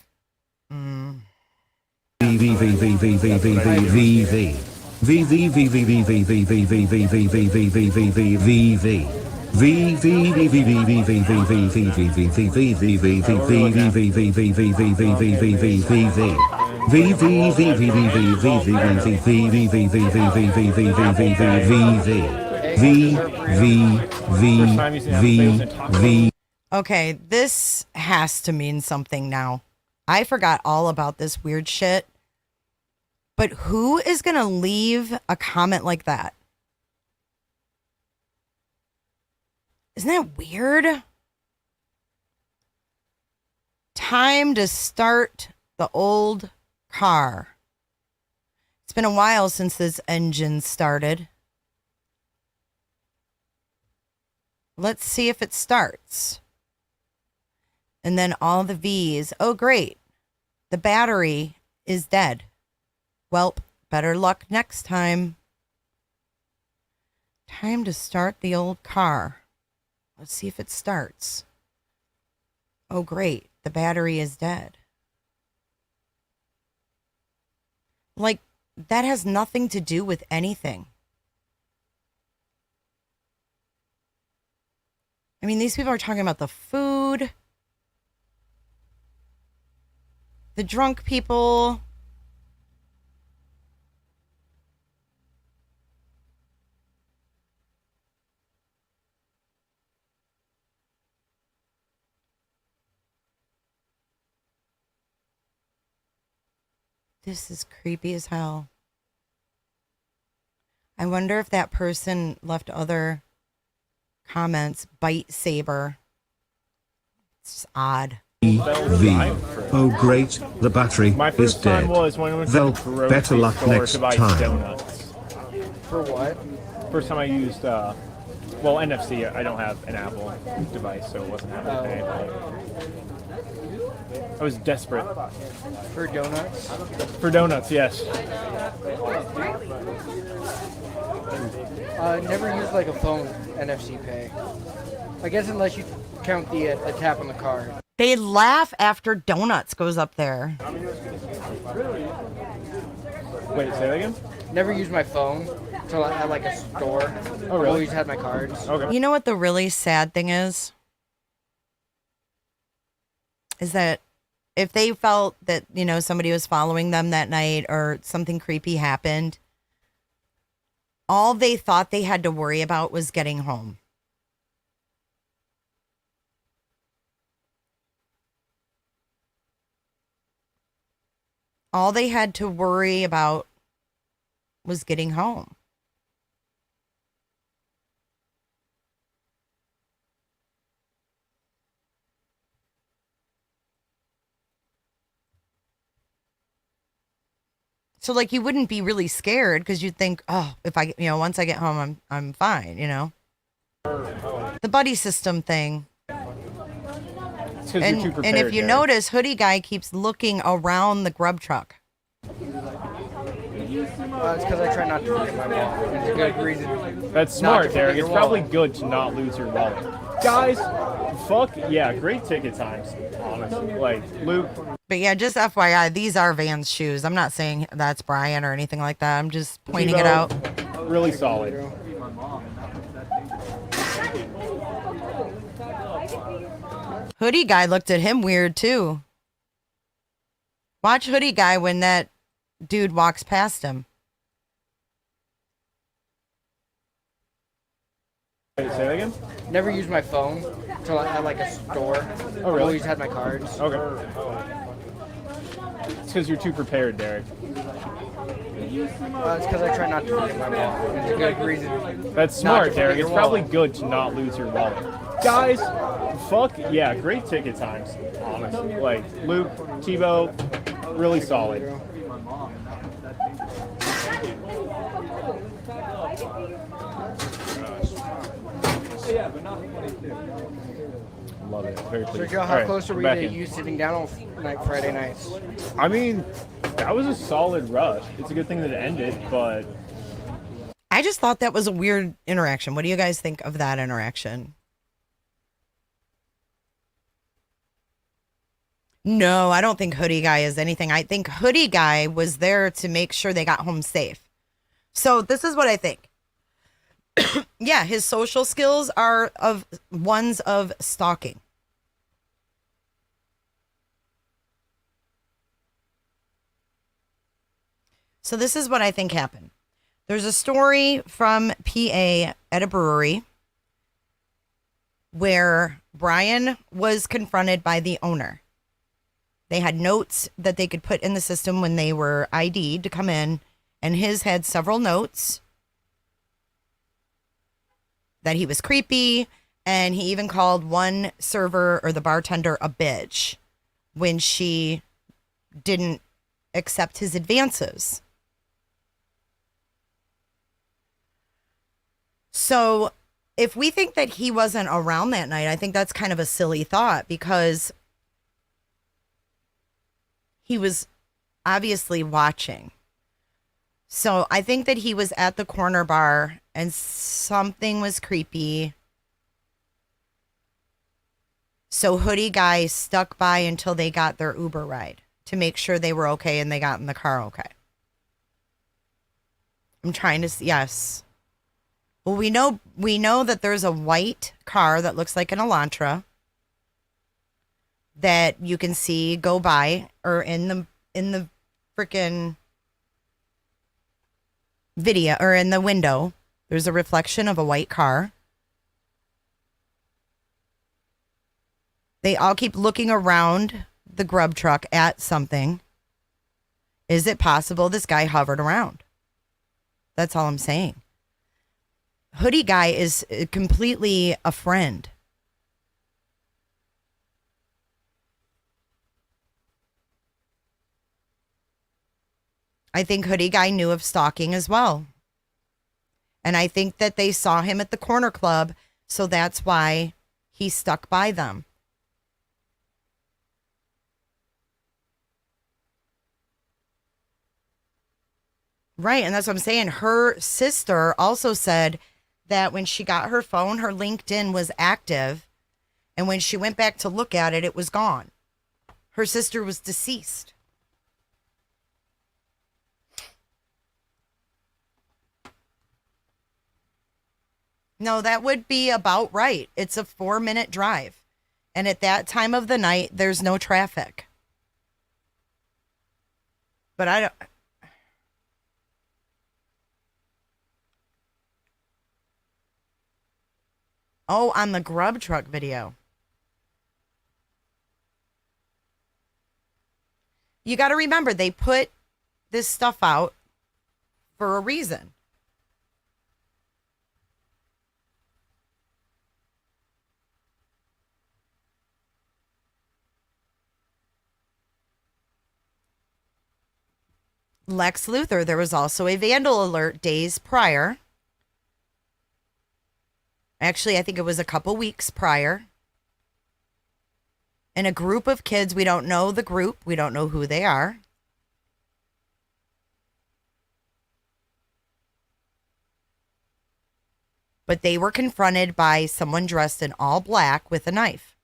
Okay, this has to mean something now. I forgot all about this weird shit. But who is going to leave a comment like that? Isn't that weird? Time to start the old car. It's been a while since this engine started. Let's see if it starts. And then all the V's. Oh, great. The battery is dead. Welp, better luck next time. Time to start the old car. Let's see if it starts. Oh, great. The battery is dead. Like, that has nothing to do with anything. I mean, these people are talking about the food, the drunk people. This is creepy as hell. I wonder if that person left other comments. Bite Saber. It's odd. V. Oh great, the battery My is first time dead. was when I went to Well, the grocery better luck store next to buy time. donuts. For what? First time I used, NFC. I don't have an Apple device, so it wasn't having to pay. I was desperate. For donuts? For donuts, yes. Never used like a phone NFC pay. I guess unless you count the a tap on the card. They laugh after donuts goes up there. Wait, say that again? Never used my phone until at like a store. Oh, really? Always had my cards. Okay. You know what the really sad thing is? Is that if they felt that, somebody was following them that night or something creepy happened, all they thought they had to worry about was getting home. All they had to worry about was getting home. So like you wouldn't be really scared because you'd think, oh, if I, once I get home, I'm fine, The buddy system thing. It's 'cause you're too And prepared, if you Derek. notice, Hoodie Guy keeps looking around the grub truck. It's because I try not to forget my wallet. It's a good reason. That's not to smart, forget Derek. your It's probably wallet. good to not lose your wallet. Guys, fuck yeah, great ticket times, honestly. Like, Luke, But yeah, just FYI, these are Van's shoes. I'm not saying that's Bryan or anything like that. I'm just pointing it Tebow, out. really solid. Hoodie guy looked at him weird too. Watch hoodie guy when that dude walks past him. Say that again? Never used my phone until I had like a store. Oh, really? Always had my cards. Okay. It's because you're too prepared, Derek. It's because I try not to lose my wallet. It's a good reason. That's smart, Derek. It's probably good to not lose your wallet. Guys, fuck yeah, great ticket times, honestly. Like, Luke, Tebow, really solid. Love it. Very pleased. Sergio, how All close are we back to in. you sitting down on Friday nights? I mean, that was a solid rush. It's a good thing that it ended, but I just thought that was a weird interaction. What do you guys think of that interaction? No, I don't think hoodie guy is anything. I think hoodie guy was there to make sure they got home safe. So this is what I think. Yeah, his social skills are of ones of stalking. So this is what I think happened. There's a story from PA at a brewery where Bryan was confronted by the owner. They had notes that they could put in the system when they were ID'd to come in, and his had several notes that he was creepy, and he even called one server or the bartender a bitch when she didn't accept his advances. So if we think that he wasn't around that night, I think that's kind of a silly thought, because he was obviously watching. So I think that he was at the corner bar and something was creepy. So hoodie guy stuck by until they got their Uber ride to make sure they were okay and they got in the car okay. I'm trying to see. Yes. Well, we know that there's a white car that looks like an Elantra that you can see go by, or in the freaking video, or in the window, there's a reflection of a white car. They all keep looking around the grub truck at something. Is it possible this guy hovered around? That's all I'm saying. Hoodie guy is completely a friend. I think hoodie guy knew of stalking as well. And I think that they saw him at the corner club, so that's why he stuck by them. Right, and that's what I'm saying. Her sister also said that when she got her phone, her LinkedIn was active, and when she went back to look at it, it was gone. Her sister was deceased. No, that would be about right. It's a 4-minute drive. And at that time of the night, there's no traffic. But I don't... Oh, on the grub truck video. You got to remember, they put this stuff out for a reason. Lex Luthor, there was also a vandal alert days prior. Actually, I think it was a couple weeks prior. And a group of kids, we don't know the group, we don't know who they are. But they were confronted by someone dressed in all black with a knife.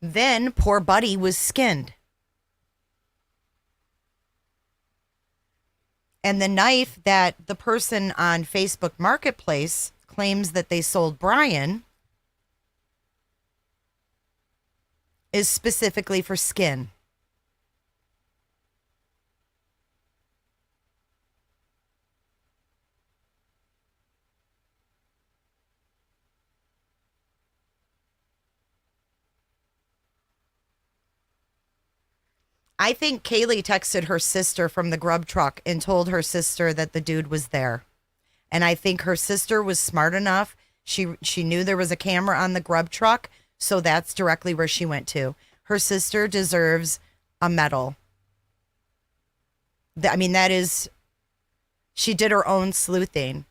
Then poor Buddy was skinned. And the knife that the person on Facebook Marketplace claims that they sold Bryan is specifically for skin. I think Kaylee texted her sister from the grub truck and told her sister that the dude was there. And I think her sister was smart enough. She knew there was a camera on the grub truck, so that's directly where she went to. Her sister deserves a medal. I mean, that is, she did her own sleuthing.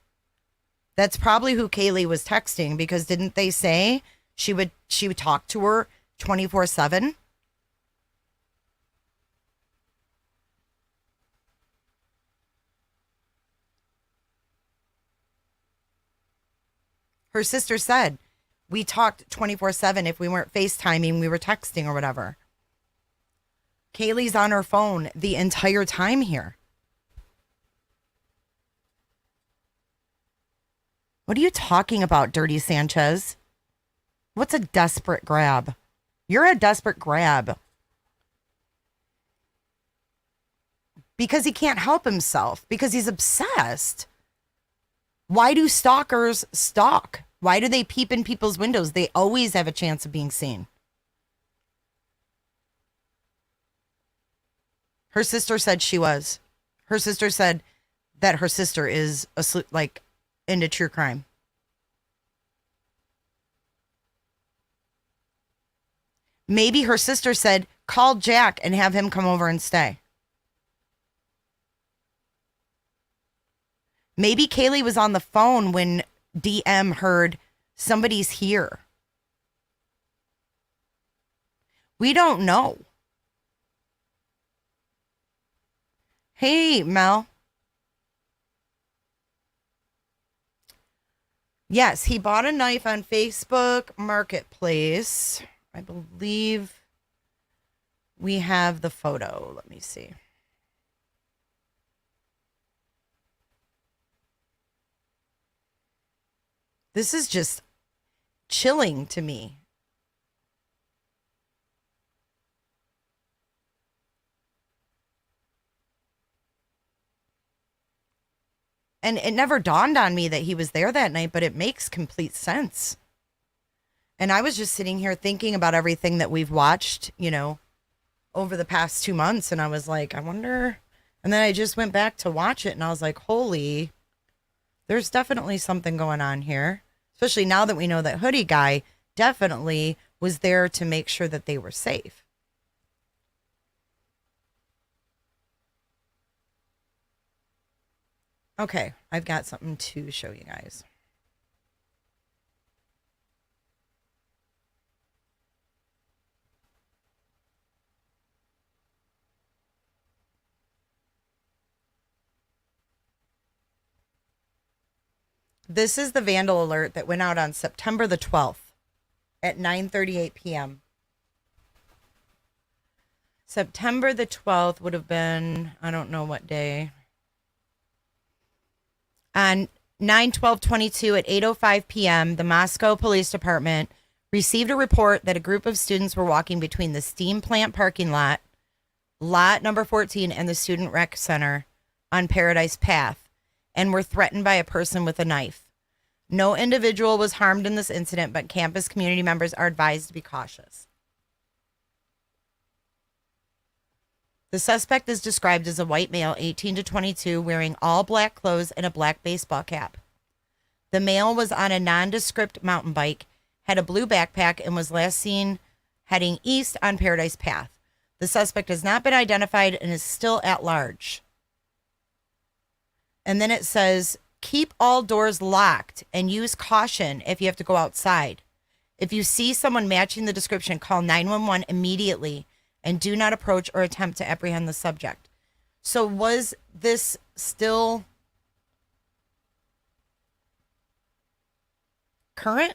That's probably who Kaylee was texting, because didn't they say she would talk to her 24/7? Her sister said, we talked 24/7. If we weren't FaceTiming, we were texting or whatever. Kaylee's on her phone the entire time here. What are you talking about, Dirty Sanchez? What's a desperate grab? You're a desperate grab. Because he can't help himself. Because he's obsessed. Why do stalkers stalk? Why do they peep in people's windows? They always have a chance of being seen. Her sister said she was. Her sister said that her sister is like into true crime. Maybe her sister said, call Jack and have him come over and stay. Maybe Kaylee was on the phone when DM heard somebody's here. We don't know. Hey, Mel. Yes, he bought a knife on Facebook Marketplace. I believe we have the photo. Let me see. This is just chilling to me. And it never dawned on me that he was there that night, but it makes complete sense. And I was just sitting here thinking about everything that we've watched, you know, over the past 2 months. And I was like, I wonder. And then I just went back to watch it and I was like, holy, there's definitely something going on here. Especially now that we know that hoodie guy definitely was there to make sure that they were safe. Okay, I've got something to show you guys. This is the vandal alert that went out on September the 12th at 9:38 p.m. September the 12th would have been, I don't know what day. On 9/12/22 at 8:05 p.m., the Moscow Police Department received a report that a group of students were walking between the steam plant parking lot, lot number 14, and the Student Rec Center on Paradise Path, and were threatened by a person with a knife. No individual was harmed in this incident, but campus community members are advised to be cautious. The suspect is described as a white male, 18 to 22, wearing all black clothes and a black baseball cap. The male was on a nondescript mountain bike, had a blue backpack, and was last seen heading east on Paradise Path. The suspect has not been identified and is still at large. And then it says, keep all doors locked and use caution if you have to go outside. If you see someone matching the description, call 911 immediately and do not approach or attempt to apprehend the subject. So was this still current?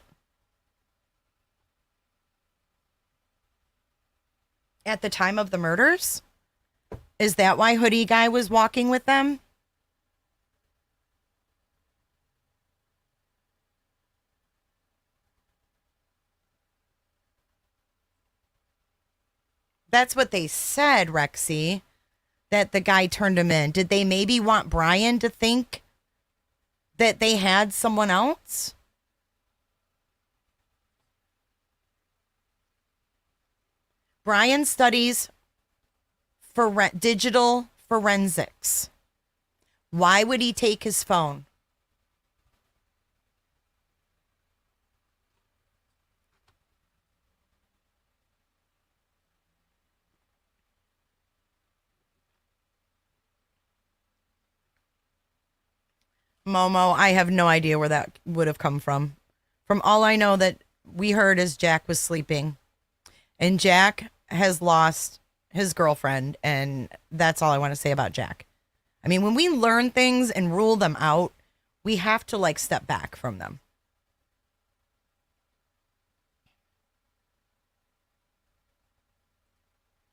At the time of the murders? Is that why Hoodie Guy was walking with them? That's what they said, Rexy, that the guy turned him in. Did they maybe want Bryan to think that they had someone else? Bryan studies digital forensics. Why would he take his phone? Momo, I have no idea where that would have come from. From all I know that we heard is Jack was sleeping. And Jack has lost his girlfriend, and that's all I want to say about Jack. I mean, when we learn things and rule them out, we have to like step back from them.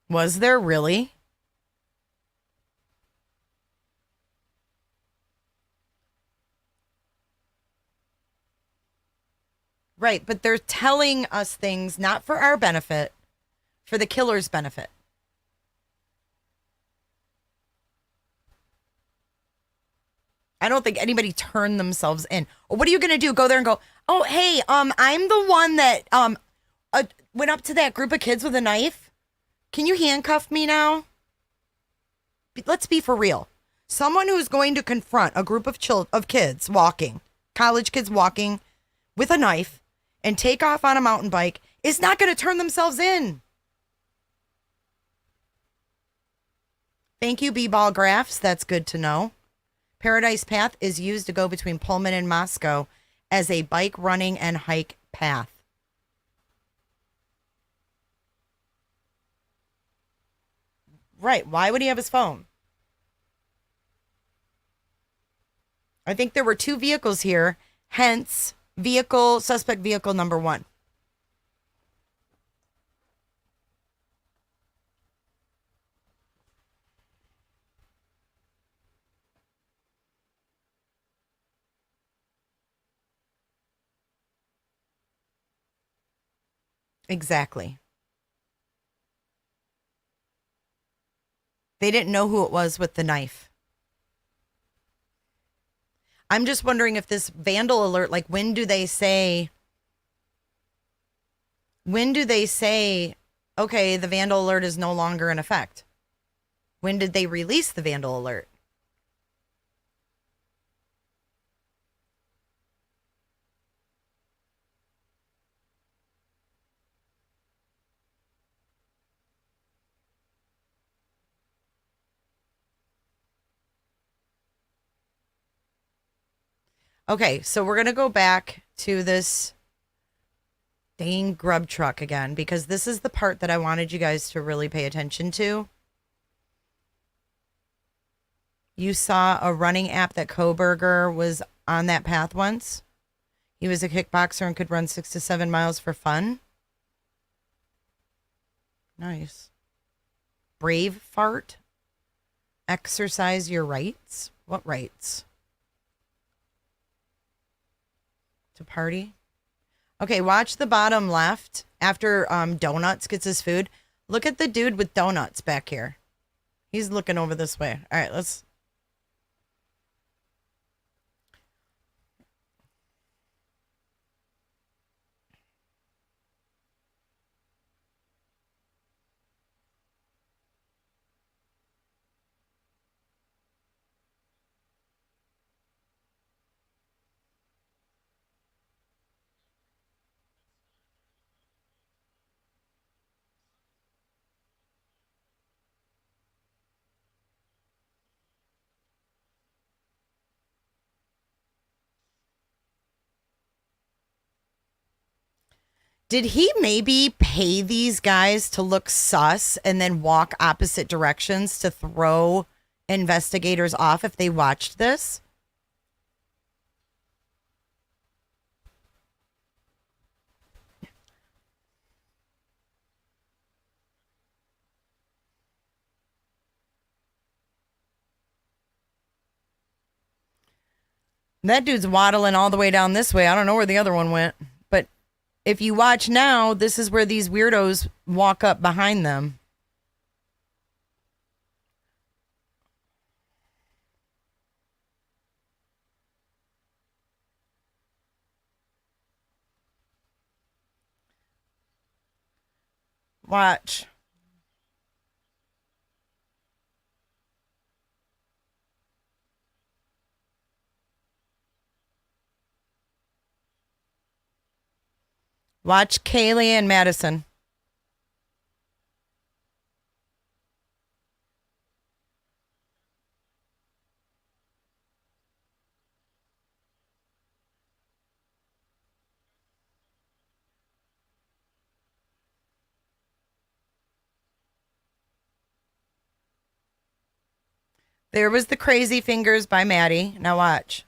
Was there really? Right, but they're telling us things not for our benefit, for the killer's benefit. I don't think anybody turned themselves in. What are you going to do? Go there and go, oh, hey, I'm the one that went up to that group of kids with a knife. Can you handcuff me now? Let's be for real. Someone who's going to confront a group of kids walking, college kids walking with a knife and take off on a mountain bike is not going to turn themselves in. Thank you, B-Ball Graphs. That's good to know. Paradise Path is used to go between Pullman and Moscow as a bike, running, and hike path. Right. Why would he have his phone? I think there were two vehicles here, hence suspect vehicle number 1. Exactly. They didn't know who it was with the knife. I'm just wondering if this vandal alert, like when do they say, okay, the vandal alert is no longer in effect? When did they release the vandal alert? Okay, so we're going to go back to this dang grub truck again, because this is the part that I wanted you guys to really pay attention to. You saw a running app that Kohberger was on that path once. He was a kickboxer and could run 6 to 7 miles for fun. Nice. Brave fart. Exercise your rights. What rights? To party. Okay, watch the bottom left. After Donuts gets his food, look at the dude with donuts back here. He's looking over this way. All right, let's. Did he maybe pay these guys to look sus and then walk opposite directions to throw investigators off if they watched this? That dude's waddling all the way down this way. I don't know where the other one went. But if you watch now, this is where these weirdos walk up behind them. Watch. Watch Kaylee and Madison. There was the Crazy Fingers by Maddie. Now watch.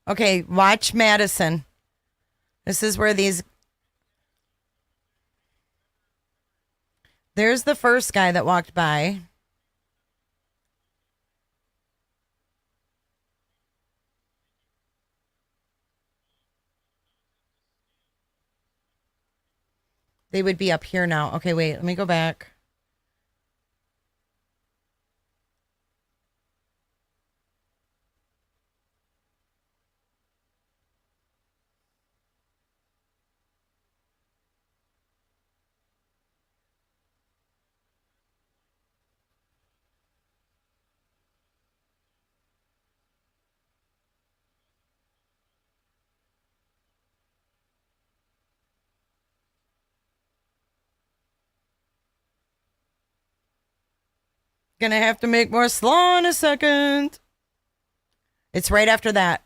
Okay, watch Madison. This is where these... There's the first guy that walked by. They would be up here now. Okay, wait, let me go back. Gonna have to make more slaw in a second. It's right after that.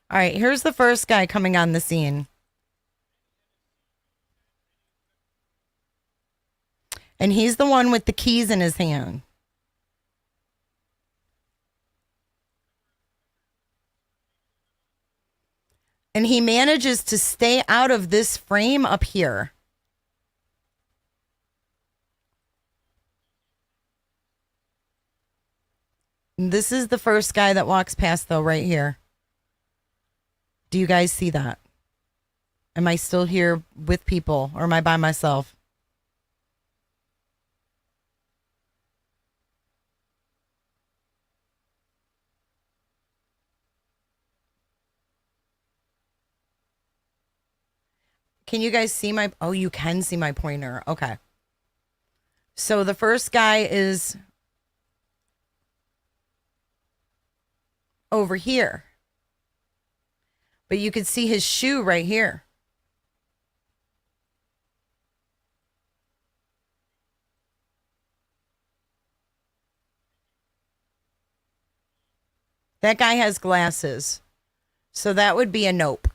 All right, here's the first guy coming on the scene. And he's the one with the keys in his hand. And he manages to stay out of this frame up here. This is the first guy that walks past, though, right here. Do you guys see that? Am I still here with people, or am I by myself? Can you guys see my... Oh, you can see my pointer. Okay. So the first guy is over here. But you can see his shoe right here. That guy has glasses. So that would be a nope.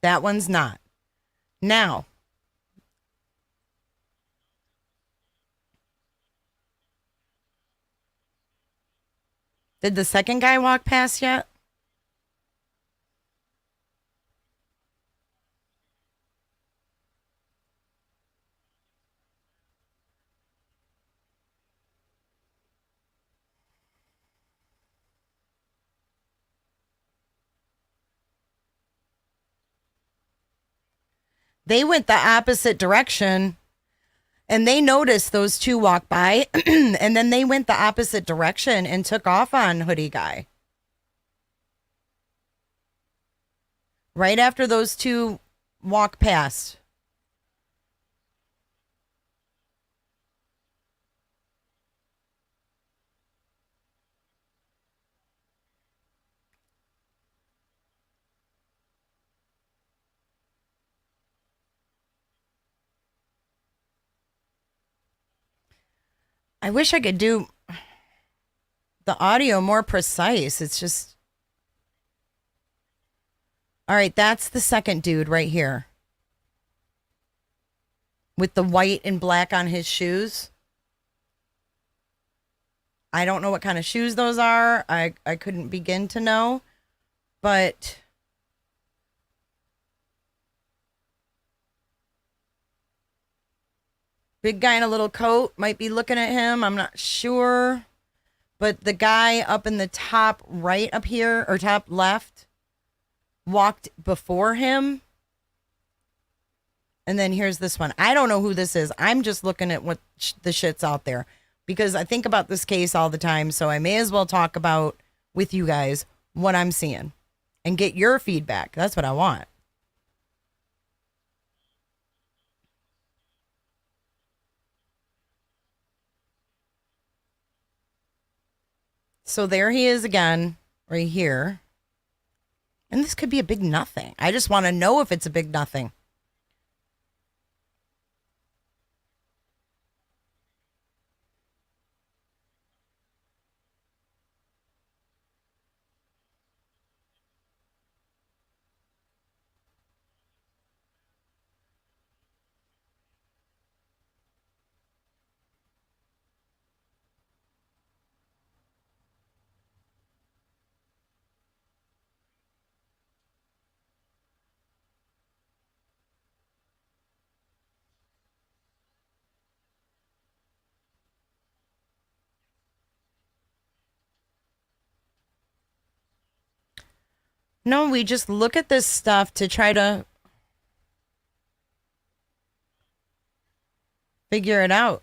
That one's not. Now, Did the second guy walk past yet? They went the opposite direction and they noticed those two walk by and then they went the opposite direction and took off on hoodie guy. Right after those two walk past. I wish I could do the audio more precise. It's just... All right, that's the second dude right here. With the white and black on his shoes. I don't know what kind of shoes those are. I couldn't begin to know. But... Big guy in a little coat might be looking at him. I'm not sure. But the guy up in the top right up here, or top left, walked before him. And then here's this one. I don't know who this is. I'm just looking at what the shit's out there. Because I think about this case all the time. So I may as well talk about with you guys what I'm seeing. And get your feedback. That's what I want. So there he is again, right here. And this could be a big nothing. I just want to know if it's a big nothing. No, we just look at this stuff to try to figure it out.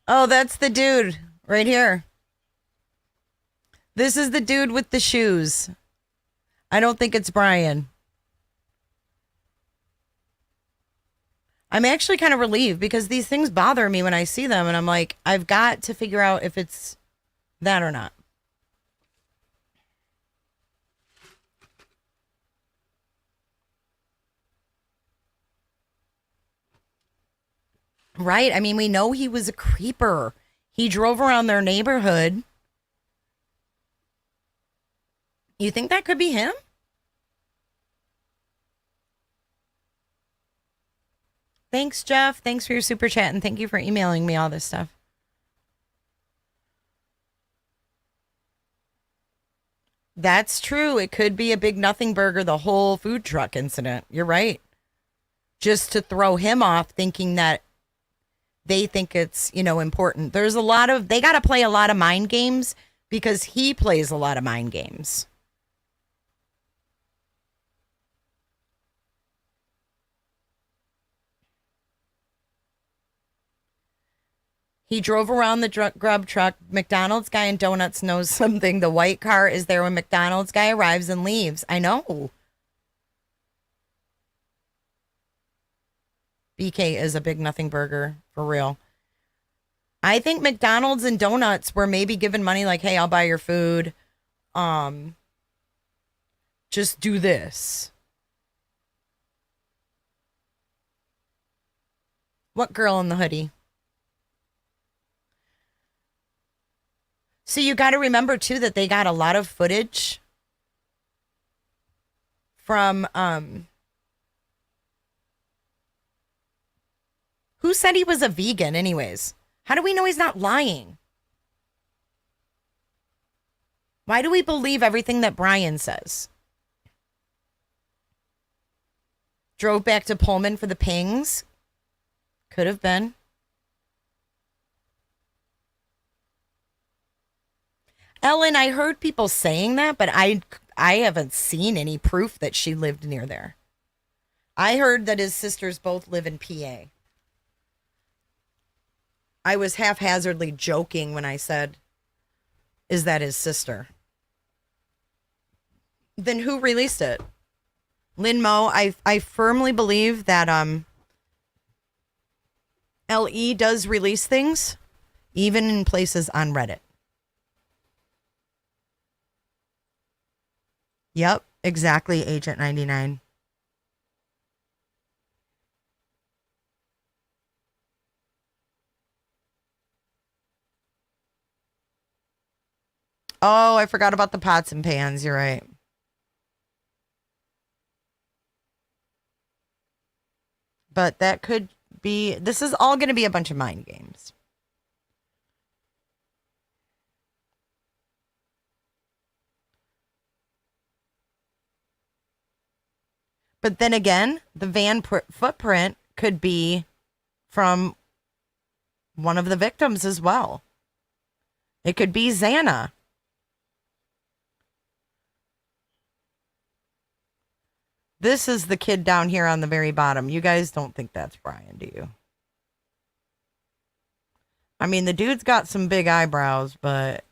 Oh, that's the dude right here. This is the dude with the shoes. I don't think it's Bryan. I'm actually kind of relieved because these things bother me when I see them. And I'm like, I've got to figure out if it's that or not. Right. I mean, we know he was a creeper. He drove around their neighborhood. You think that could be him? Thanks, Jeff. Thanks for your super chat. And thank you for emailing me all this stuff. That's true. It could be a big nothing burger, the whole food truck incident. You're right. Just to throw him off thinking that they think it's, important. There's a lot of, they got to play a lot of mind games because he plays a lot of mind games. He drove around the grub truck. McDonald's guy and donuts knows something. The white car is there when McDonald's guy arrives and leaves. I know. BK is a big nothing burger, for real. I think McDonald's and donuts were maybe given money like, hey, I'll buy your food. just do this. What girl in the hoodie? So you got to remember too that they got a lot of footage from who said he was a vegan anyways? How do we know he's not lying? Why do we believe everything that Bryan says? Drove back to Pullman for the pings? Could have been. Ellen, I heard people saying that, but I haven't seen any proof that she lived near there. I heard that his sisters both live in PA. I was haphazardly joking when I said, is that his sister? Then who released it? Lynn Mo, I firmly believe that LE does release things, even in places on Reddit. Yep, exactly, Agent 99. Oh, I forgot about the pots and pans. You're right. But that could be, this is all going to be a bunch of mind games. But then again, the van footprint could be from one of the victims as well. It could be Xana. This is the kid down here on the very bottom. You guys don't think that's Bryan, do you? I mean, the dude's got some big eyebrows, but...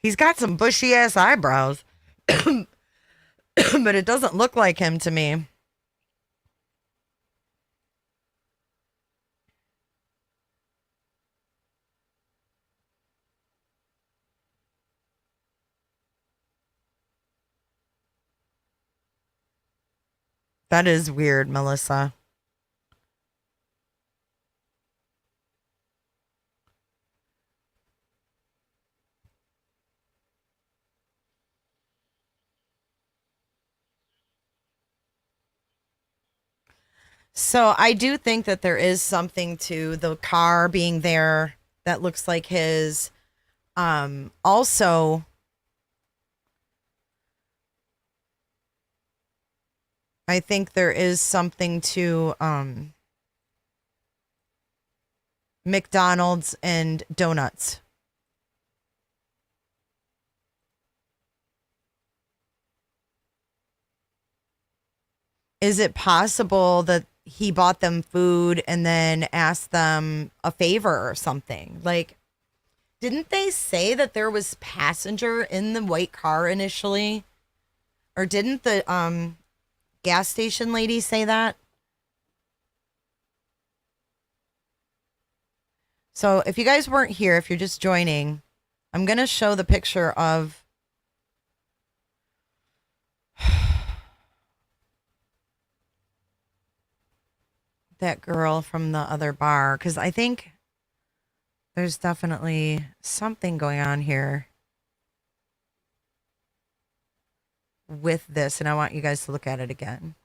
he's got some bushy-ass eyebrows. But it doesn't look like him to me. That is weird, Melissa. So I do think that there is something to the car being there that looks like his. Also, I think there is something to McDonald's and donuts. Is it possible that he bought them food and then asked them a favor or something? Like, didn't they say that there was passenger in the white car initially? Or didn't the gas station lady say that? So if you guys weren't here, if you're just joining, I'm going to show the picture of that girl from the other bar, because I think there's definitely something going on here with this, and I want you guys to look at it again.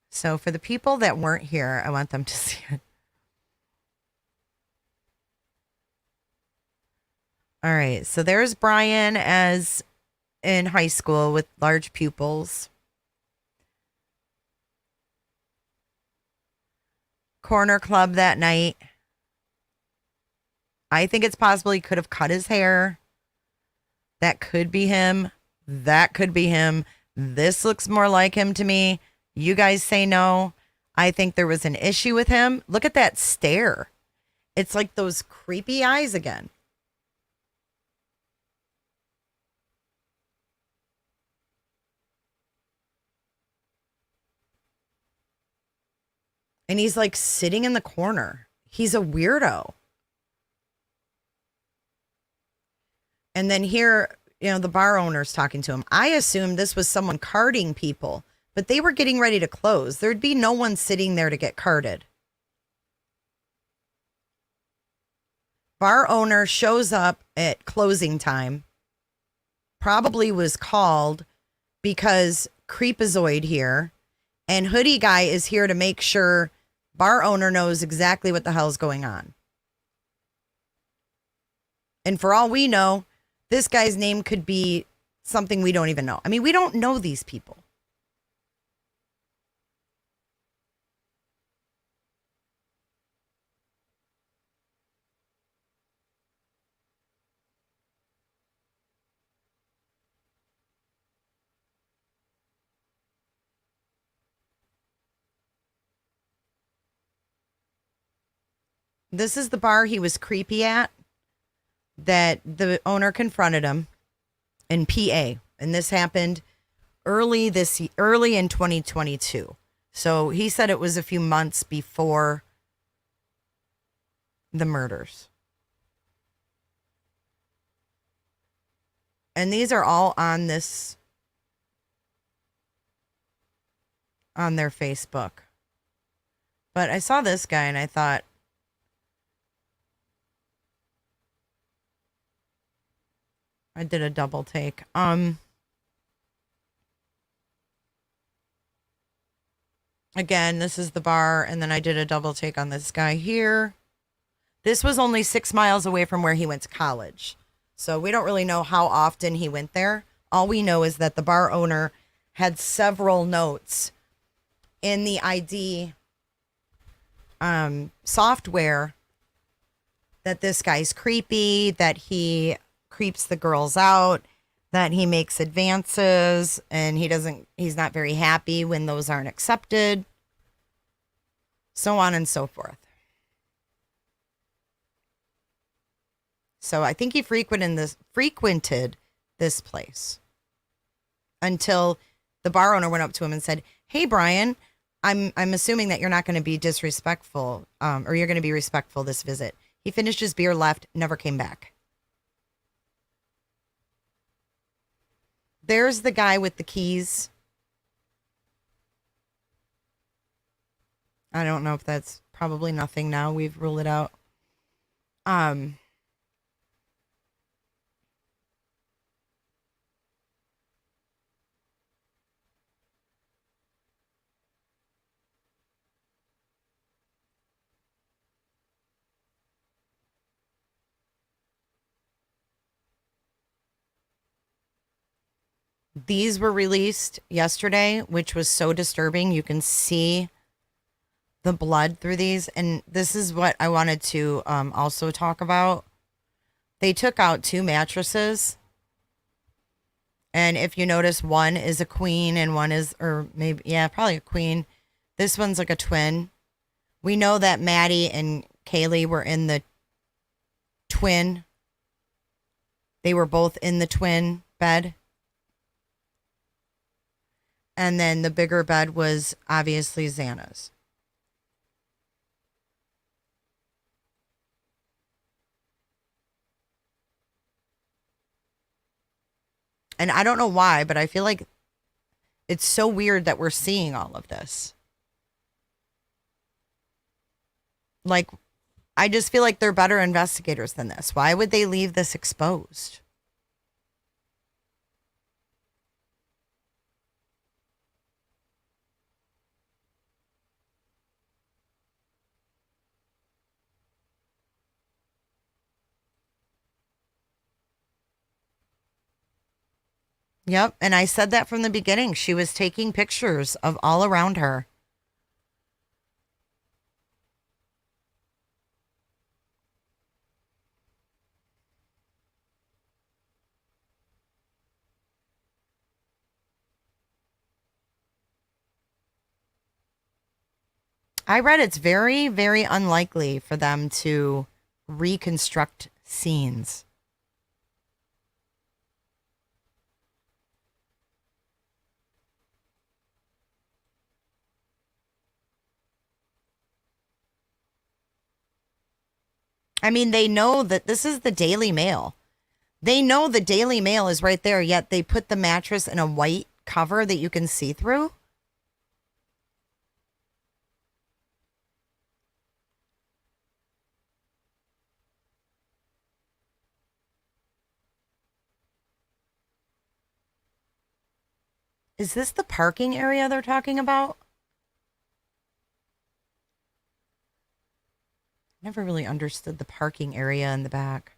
So for the people that weren't here, I want them to see it. All right, so there's Bryan as in high school with large pupils. Corner club that night. I think it's possible he could have cut his hair. That could be him. That could be him. This looks more like him to me. You guys say no. I think there was an issue with him. Look at that stare. It's like those creepy eyes again. And he's like sitting in the corner. He's a weirdo. And then here, the bar owner's talking to him. I assumed this was someone carding people, but they were getting ready to close. There'd be no one sitting there to get carded. Bar owner shows up at closing time. Probably was called because Creepazoid here. And Hoodie Guy is here to make sure bar owner knows exactly what the hell's going on. And for all we know, this guy's name could be something we don't even know. I mean, we don't know these people. This is the bar he was creepy at, that the owner confronted him in PA. And this happened early in 2022. So he said it was a few months before the murders. And these are all on their Facebook. But I saw this guy and I thought, I did a double take. Again, this is the bar, and then I did a double take on this guy here. This was only 6 miles away from where he went to college. So we don't really know how often he went there. All we know is that the bar owner had several notes in the ID software that this guy's creepy, that he creeps the girls out, that he makes advances, and he's not very happy when those aren't accepted, so on and so forth. So I think he frequented this place until the bar owner went up to him and said, "Hey, Bryan, I'm assuming that you're not going to be disrespectful, or you're going to be respectful this visit." He finished his beer, left, never came back. There's the guy with the keys. I don't know if that's probably nothing now. We've ruled it out. These were released yesterday, which was so disturbing. You can see the blood through these. And this is what I wanted to also talk about. They took out 2 mattresses. And if you notice, one is a queen and one is, or maybe, yeah, probably a queen. This one's like a twin. We know that Maddie and Kaylee were in the twin. They were both in the twin bed. And then the bigger bed was obviously Xana's. And I don't know why, but I feel like it's so weird that we're seeing all of this. Like, I just feel like they're better investigators than this. Why would they leave this exposed? Yep. And I said that from the beginning. She was taking pictures of all around her. I read it's very, very unlikely for them to reconstruct scenes. I mean, they know that this is the Daily Mail. They know the Daily Mail is right there, yet they put the mattress in a white cover that you can see through. Is this the parking area they're talking about? Never really understood the parking area in the back.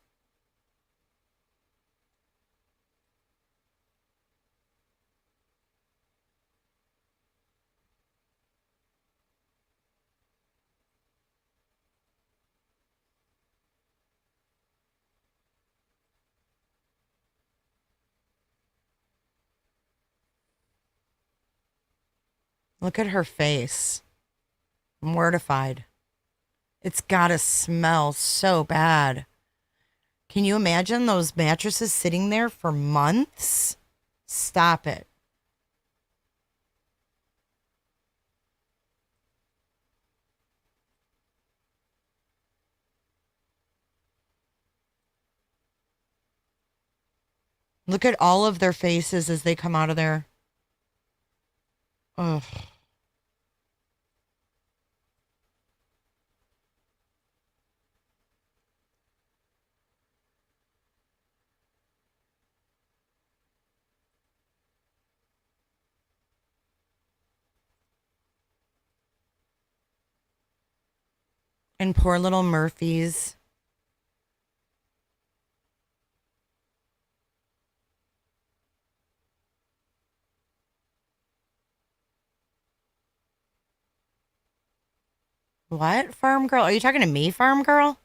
Look at her face. Mortified. It's gotta smell so bad. Can you imagine those mattresses sitting there for months? Stop it. Look at all of their faces as they come out of there. Ugh. And poor little Murphys. What, farm girl? Are you talking to me, farm girl?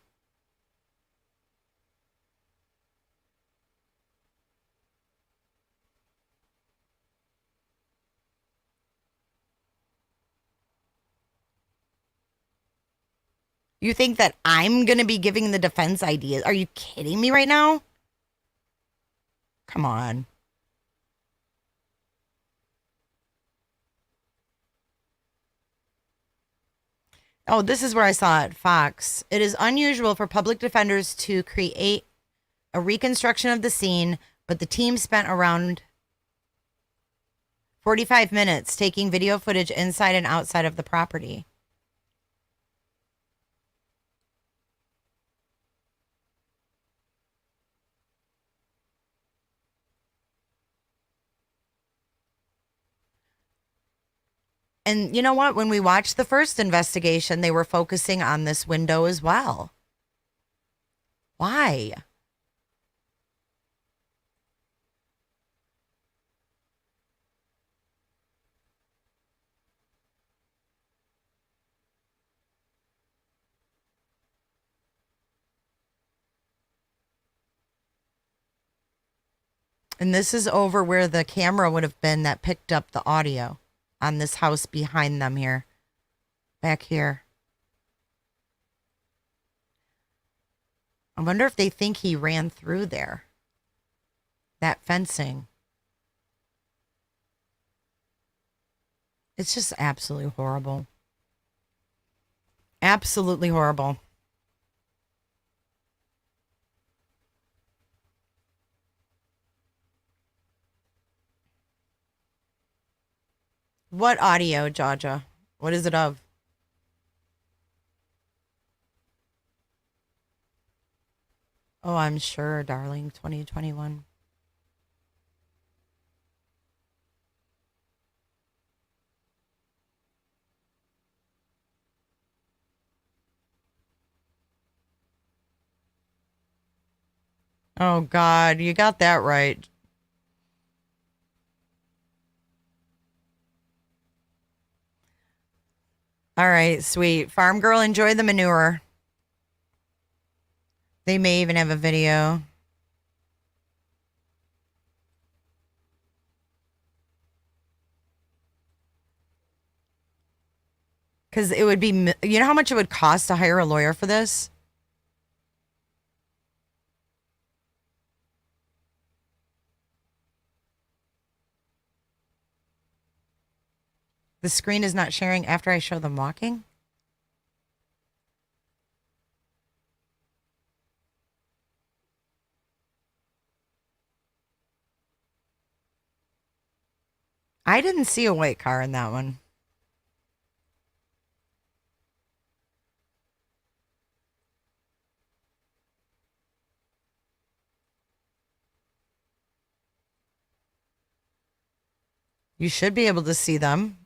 You think that I'm going to be giving the defense ideas? Are you kidding me right now? Come on. Oh, this is where I saw it. Fox. It is unusual for public defenders to create a reconstruction of the scene, but the team spent around 45 minutes taking video footage inside and outside of the property. And you know what? When we watched the first investigation, they were focusing on this window as well. Why? And this is over where the camera would have been that picked up the audio on this house behind them here. Back here. I wonder if they think he ran through there. That fencing. It's just absolutely horrible. Absolutely horrible. What audio, Jaja? What is it of? Oh, I'm sure, darling. 2021. Oh, God. You got that right. All right, sweet. Farm girl, enjoy the manure. They may even have a video. Because it would be, you know how much it would cost to hire a lawyer for this? The screen is not sharing after I show them walking? I didn't see a white car in that one. You should be able to see them.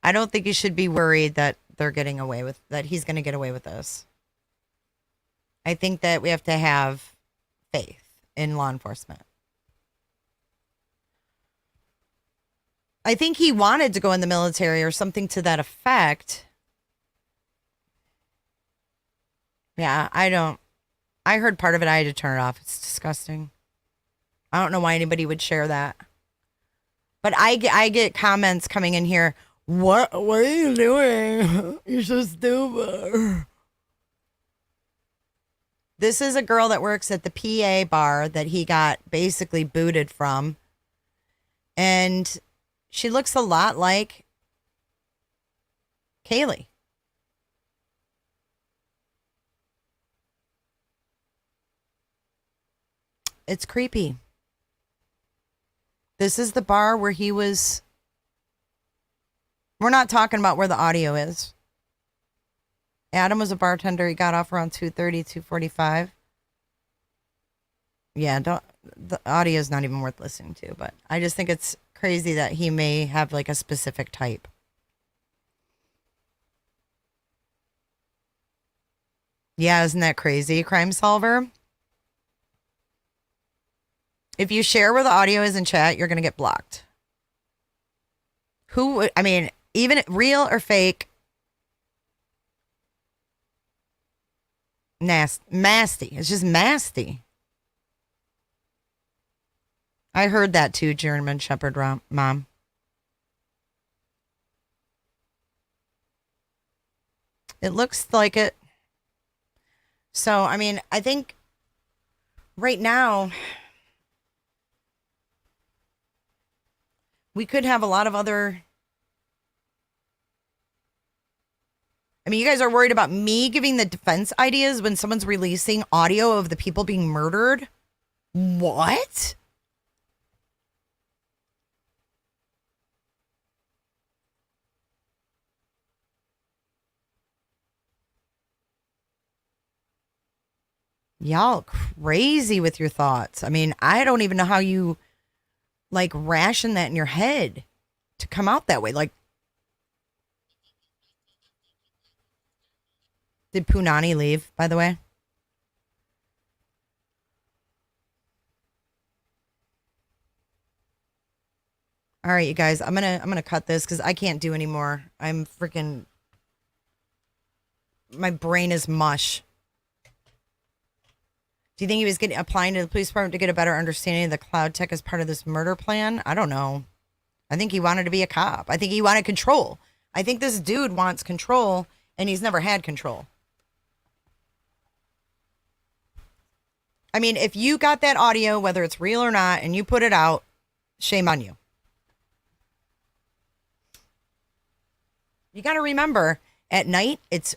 I don't think you should be worried that they're getting away with, that he's going to get away with this. I think that we have to have faith in law enforcement. I think he wanted to go in the military or something to that effect. Yeah, I heard part of it. I had to turn it off. It's disgusting. I don't know why anybody would share that. But I get comments coming in here. What are you doing? You're so stupid. This is a girl that works at the PA bar that he got basically booted from. And she looks a lot like Kaylee. It's creepy. This is the bar where he was. We're not talking about where the audio is. Adam was a bartender. He got off around 2:30, 2:45. Yeah, the audio is not even worth listening to, but I just think it's crazy that he may have like a specific type. Yeah, isn't that crazy, Crime Solver? If you share where the audio is in chat, you're going to get blocked. I mean, even real or fake, nasty. It's just nasty. I heard that too, German Shepherd Mom. It looks like it. So, I mean, I think right now we could have a lot of other. I mean, you guys are worried about me giving the defense ideas when someone's releasing audio of the people being murdered? What? Y'all crazy with your thoughts. I mean, I don't even know how you like ration that in your head to come out that way. Like, did Punani leave, by the way? All right, you guys, I'm gonna cut this because I can't do anymore. I'm freaking. My brain is mush. Do you think he was applying to the police department to get a better understanding of the cloud tech as part of this murder plan? I don't know. I think he wanted to be a cop. I think he wanted control. I think this dude wants control, and he's never had control. I mean, if you got that audio, whether it's real or not, and you put it out, shame on you. You got to remember, at night, it's,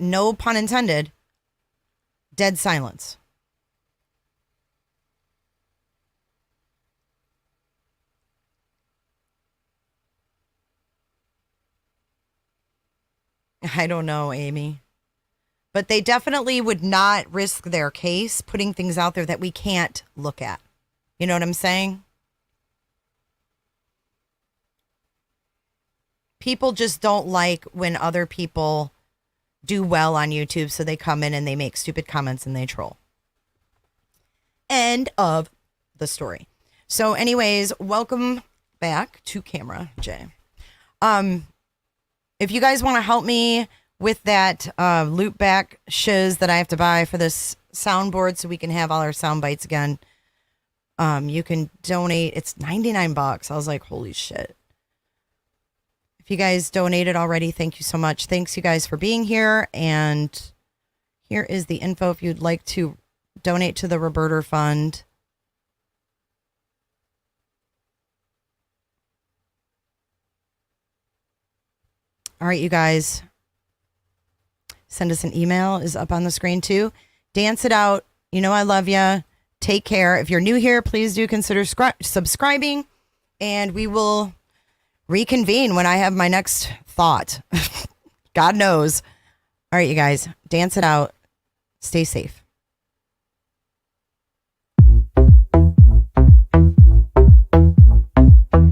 no pun intended, dead silence. I don't know, Amy. But they definitely would not risk their case putting things out there that we can't look at. You know what I'm saying? People just don't like when other people do well on YouTube, so they come in and they make stupid comments and they troll. End of the story. So anyways, welcome back to camera, Jay. If you guys want to help me with that loop back shiz that I have to buy for this soundboard so we can have all our sound bites again, You can donate. It's 99 bucks. I was like, holy shit. If you guys donated already, thank you so much. Thanks you guys for being here. And here is the info if you'd like to donate to the Roberta Fund. All right, you guys. Send us an email, is up on the screen too. Dance it out. You know I love you. Take care. If you're new here, please do consider subscribing, and we will reconvene when I have my next thought. God knows. All right, you guys, dance it out. Stay safe.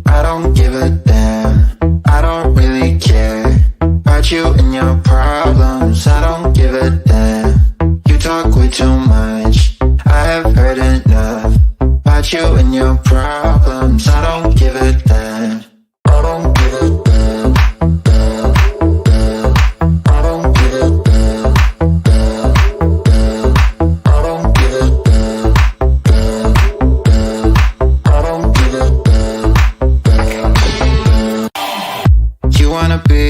I don't give a damn. I don't really care about you and your problems. I don't give a damn. You talk way too much. I have heard enough about you and your problems. I don't give a damn. I don't give a damn. Damn, damn. I don't give a damn. Damn, damn. I don't give a damn. Damn, damn. I don't give a damn. Damn, damn. You wanna be